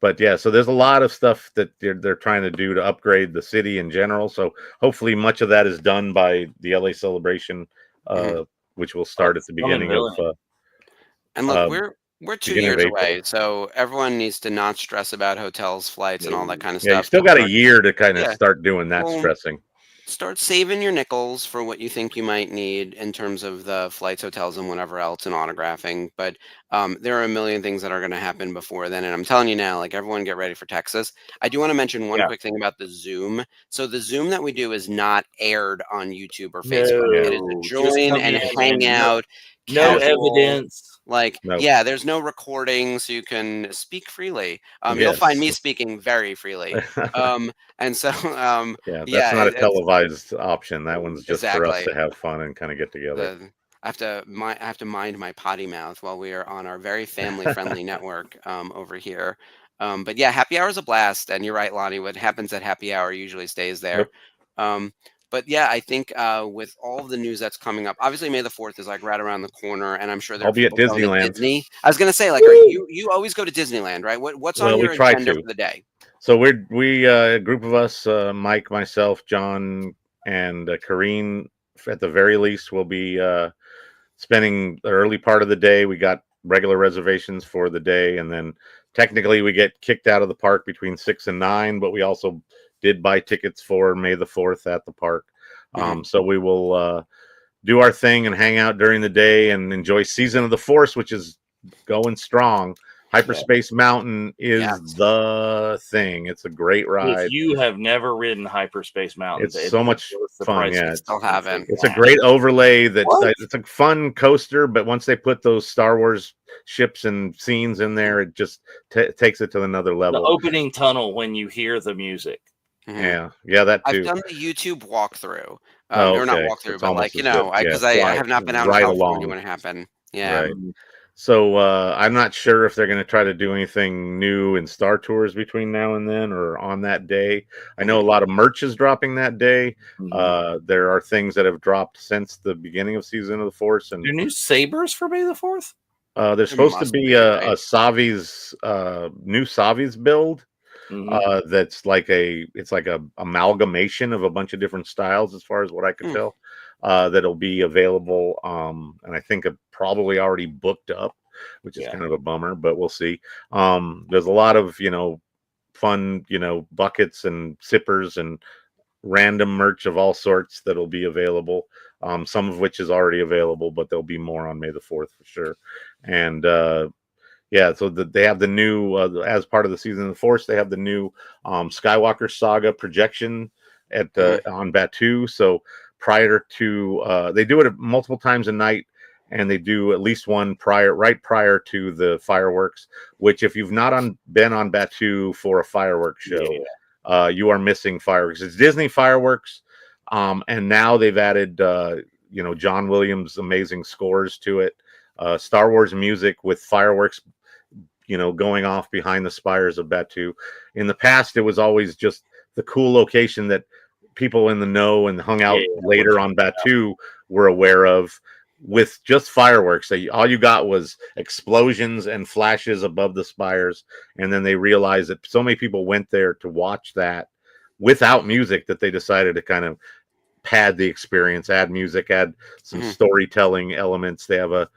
But yeah, so there's a lot of stuff that they're trying to do to upgrade the city in general. So hopefully much of that is done by the LA Celebration, which will start at the beginning of. And look, we're 2 years away, so everyone needs to not stress about hotels, flights, and all that kind of stuff. Yeah, you still got a year to kind of start doing that stressing. Start saving your nickels for what you think you might need in terms of the flights, hotels, and whatever else, and autographing. But there are a million things that are going to happen before then. And I'm telling you now, like, everyone get ready for Texas. I do want to mention one quick thing about the Zoom. So the Zoom that we do is not aired on YouTube or Facebook. It is a join and hang out. No evidence. There's no recording, so you can speak freely. You'll find me speaking very freely. And so, that's not a televised option. That one's just for us to have fun and kind of get together. I have to mind my potty mouth while we are on our very family-friendly network over here. But yeah, happy hour is a blast. And you're right, Lonnie. What happens at happy hour usually stays there. Yep. But yeah, I think with all of the news that's coming up, obviously May the 4th is like right around the corner, and I'm sure I'll be at Disneyland. Disney. I was gonna say, like, you always go to Disneyland, right? What's on your agenda for the day? So we a group of us, Mike, myself, John, and Kareen, at the very least, will be spending the early part of the day. We got regular reservations for the day, and then technically we get kicked out of the park between 6 and 9, but we also did buy tickets for May the 4th at the park. So we will do our thing and hang out during the day and enjoy Season of the Force, which is going strong. Hyperspace Mountain is the thing. It's a great ride. If you have never ridden Hyperspace Mountain, it's so much fun. Yeah, still haven't. It's a great overlay. It's a fun coaster, but once they put those Star Wars ships and scenes in there, it just takes it to another level. The opening tunnel when you hear the music. Yeah, that too. I've done the YouTube walkthrough. Okay. Or not walkthrough, It's but like, because I have not been out in California when it happened. Yeah. Right. So I'm not sure if they're going to try to do anything new in Star Tours between now and then or on that day. I know a lot of merch is dropping that day. There are things that have dropped since the beginning of Season of the Force. And there new sabers for May the 4th? There's supposed to be a Savi's new Savi's build. That's like it's like a amalgamation of a bunch of different styles, as far as what I can tell. That'll be available, and I think probably already booked up, which is kind of a bummer, but we'll see. There's a lot of fun buckets and sippers and random merch of all sorts that'll be available. Some of which is already available, but there'll be more on May the 4th for sure. And so they have the new, as part of the Season of the Force, they have the new Skywalker Saga projection at on Batuu. So prior to, they do it multiple times a night, and they do at least one right prior to the fireworks. Which, if you've not been on Batuu for a fireworks show, you are missing fireworks. It's Disney fireworks, and now they've added, John Williams' amazing scores to it. Star Wars music with fireworks going off behind the spires of Batuu. In the past, it was always just the cool location that people in the know and hung out later on Batuu were aware of, with just fireworks. All you got was explosions and flashes above the spires, and then they realized that so many people went there to watch that without music that they decided to kind of pad the experience, add music, add some storytelling elements. They have a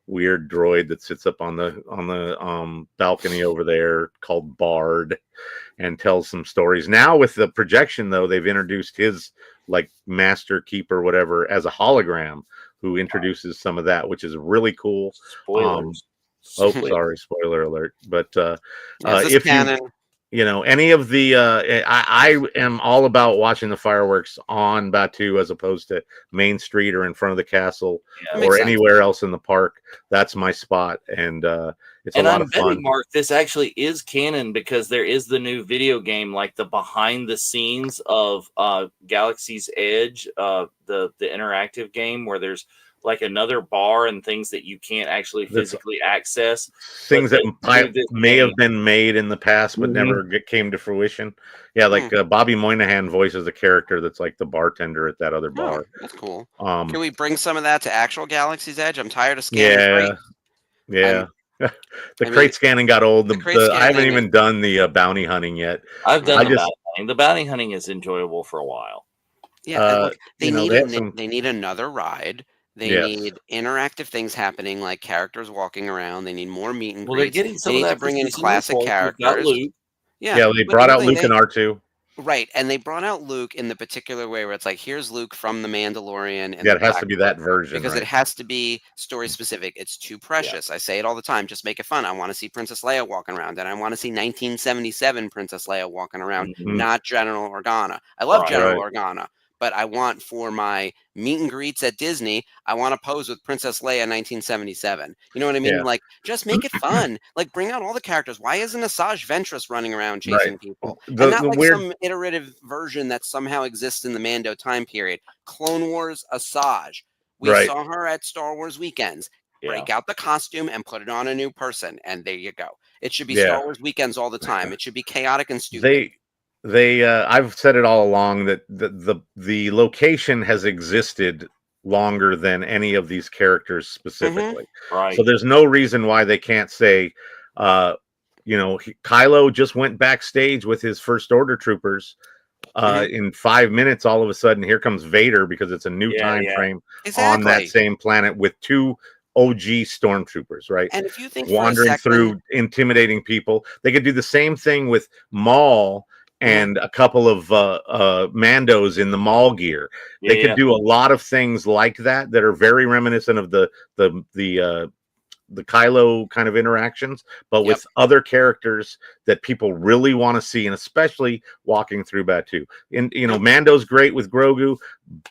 weird droid that sits up on the balcony over there called Bard and tells some stories. Now with the projection, though, they've introduced his like master keeper, whatever, as a hologram, who introduces some of that, which is really cool. Spoilers. Sorry, spoiler alert. But if canon. Any of the I am all about watching the fireworks on Batuu as opposed to Main Street or in front of the castle or anywhere else in the park. That's my spot, and it's a lot of fun. Mark, this actually is canon because there is the new video game, like the behind the scenes of Galaxy's Edge, the interactive game where there's like another bar and things that you can't actually physically access. Things that may have been made in the past, but never came to fruition. Yeah, like Bobby Moynihan voices a character that's like the bartender at that other bar. That's cool. Can we bring some of that to actual Galaxy's Edge? I'm tired of scanning. Yeah. The crate scanning got old. I haven't even done the bounty hunting yet. I've done the bounty hunting. The bounty hunting is enjoyable for a while. Yeah, they need another ride. They need interactive things happening, like characters walking around. They need more meet and greets. They're getting some they need of that to bring in classic characters. Yeah, they brought out Luke and R2. Right, and they brought out Luke in the particular way where it's like, here's Luke from The Mandalorian. And it has to be that version. Because it has to be story specific. It's too precious. I say it all the time. Just make it fun. I want to see Princess Leia walking around, and I want to see 1977 Princess Leia walking around, not General Organa. I love General Organa. But I want, for my meet and greets at Disney, I want to pose with Princess Leia 1977. You know what I mean? Yeah. Like, just make it fun. Like, bring out all the characters. Why isn't Asajj Ventress running around chasing people? And not like some iterative version that somehow exists in the Mando time period. Clone Wars Asajj. We saw her at Star Wars Weekends. Break out the costume and put it on a new person, and there you go. It should be Star Wars Weekends all the time. It should be chaotic and stupid. I've said it all along that the location has existed longer than any of these characters specifically. Right. So there's no reason why they can't say, Kylo just went backstage with his First Order troopers in 5 minutes, all of a sudden, here comes Vader because it's a new time frame on that same planet with 2 OG stormtroopers, right? And if you think wandering through, intimidating people, they could do the same thing with Maul and a couple of Mandos in the Maul gear. They could do a lot of things like that are very reminiscent of the Kylo kind of interactions, but with other characters that people really want to see, and especially walking through Batuu. And Mando's great with Grogu,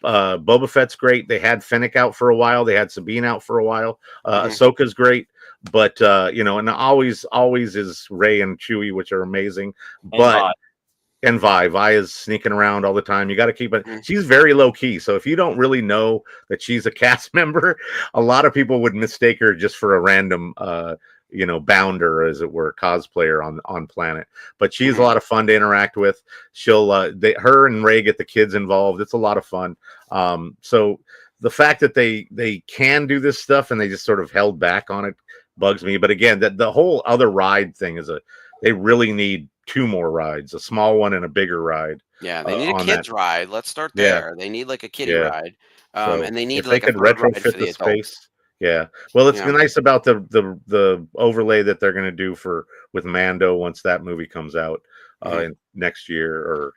Boba Fett's great. They had Fennec out for a while, they had Sabine out for a while. Ahsoka's great, but and always is Rey and Chewie, which are amazing. And Vi is sneaking around all the time. You got to keep it. She's very low key. So if you don't really know that she's a cast member, a lot of people would mistake her just for a random, bounder, as it were, cosplayer on planet. But she's a lot of fun to interact with. She'll, her and Rey get the kids involved. It's a lot of fun. So the fact that they can do this stuff and they just sort of held back on it bugs me. But again, the whole other ride thing they really need 2 more rides, a small one and a bigger ride. Yeah, they need a kids ride. Let's start there. They need like a kiddie ride, and they need like a retrofit the space. Yeah, well, it's nice about the overlay that they're going to do with Mando once that movie comes out next year.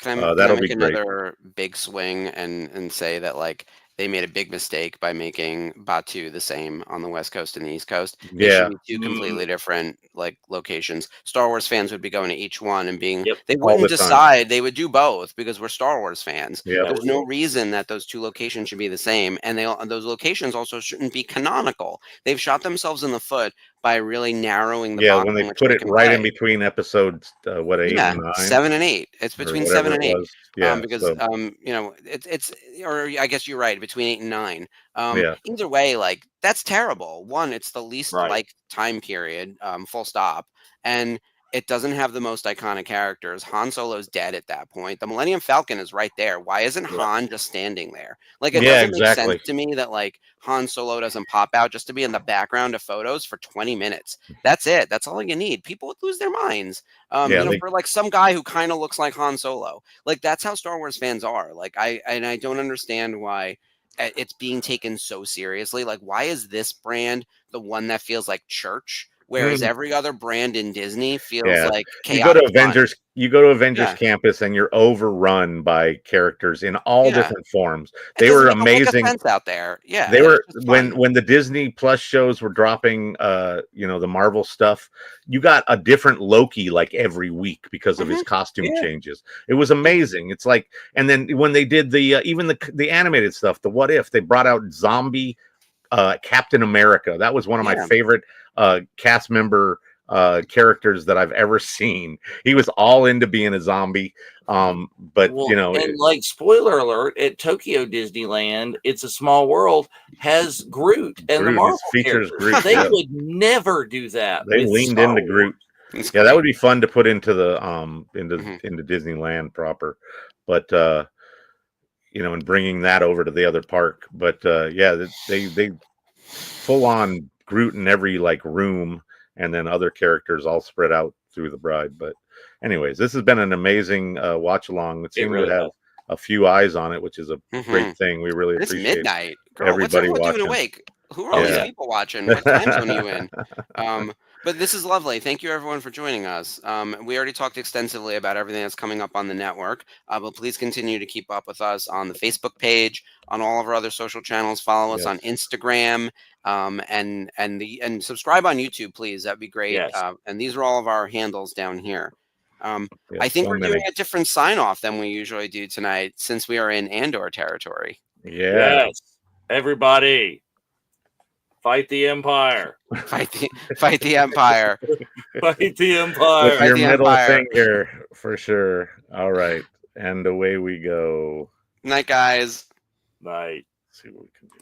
That'll be great. Another big swing and say that like they made a big mistake by making Batuu the same on the West Coast and the East Coast. They should be 2 completely different like locations. Star Wars fans would be going to each one and being they wouldn't decide, they would do both because we're Star Wars fans. There's no reason that those 2 locations should be the same, and those locations also shouldn't be canonical. They've shot themselves in the foot by really narrowing the box when they put it right in between episodes 8 and 9, 7 and 8. It's between 7 and 8 because it's or I guess you're right, between 8 and 9. Either way, like that's terrible. One, it's the least like time period, full stop, and it doesn't have the most iconic characters. Han Solo's dead at that point. The Millennium Falcon is right there. Why isn't Han just standing there? Like it doesn't make sense to me that like Han Solo doesn't pop out just to be in the background of photos for 20 minutes. That's it. That's all you need. People would lose their minds. For like some guy who kind of looks like Han Solo. Like that's how Star Wars fans are. Like I don't understand why it's being taken so seriously. Like why is this brand the one that feels like church? Whereas every other brand in Disney feels like chaotic. You go to Avengers Campus and you're overrun by characters in all different forms. They were amazing out there. Yeah, they were when the Disney Plus shows were dropping. The Marvel stuff. You got a different Loki like every week because of his costume changes. It was amazing. It's like, and then when they did even the animated stuff, the What If, they brought out zombie Captain America. That was one of my favorite cast member characters that I've ever seen. He was all into being a zombie. And like spoiler alert, at Tokyo Disneyland, It's a Small World has Groot and the Marvel features Groot. They would never do that. They leaned into Groot. Yeah, that would be fun to put into the into Disneyland proper. But and bringing that over to the other park. But they full on Groot in every like room, and then other characters all spread out through the ride. But anyways, this has been an amazing watch along. It seemed to have a few eyes on it, which is a great thing. We really appreciate midnight. Girl, everybody what's watching. Doing awake? Who are all these people watching? What time zone are you in? But this is lovely. Thank you, everyone, for joining us. We already talked extensively about everything that's coming up on the network, but please continue to keep up with us on the Facebook page, on all of our other social channels. Follow us on Instagram, and subscribe on YouTube, please. That'd be great. And these are all of our handles down here. I think we're doing a different sign-off than we usually do tonight, since we are in Andor territory. Yes, everybody. Fight the Empire. Fight the Empire. Fight the Empire. With your middle finger, for sure. All right. And away we go. Night, guys. Night. Let's see what we can do.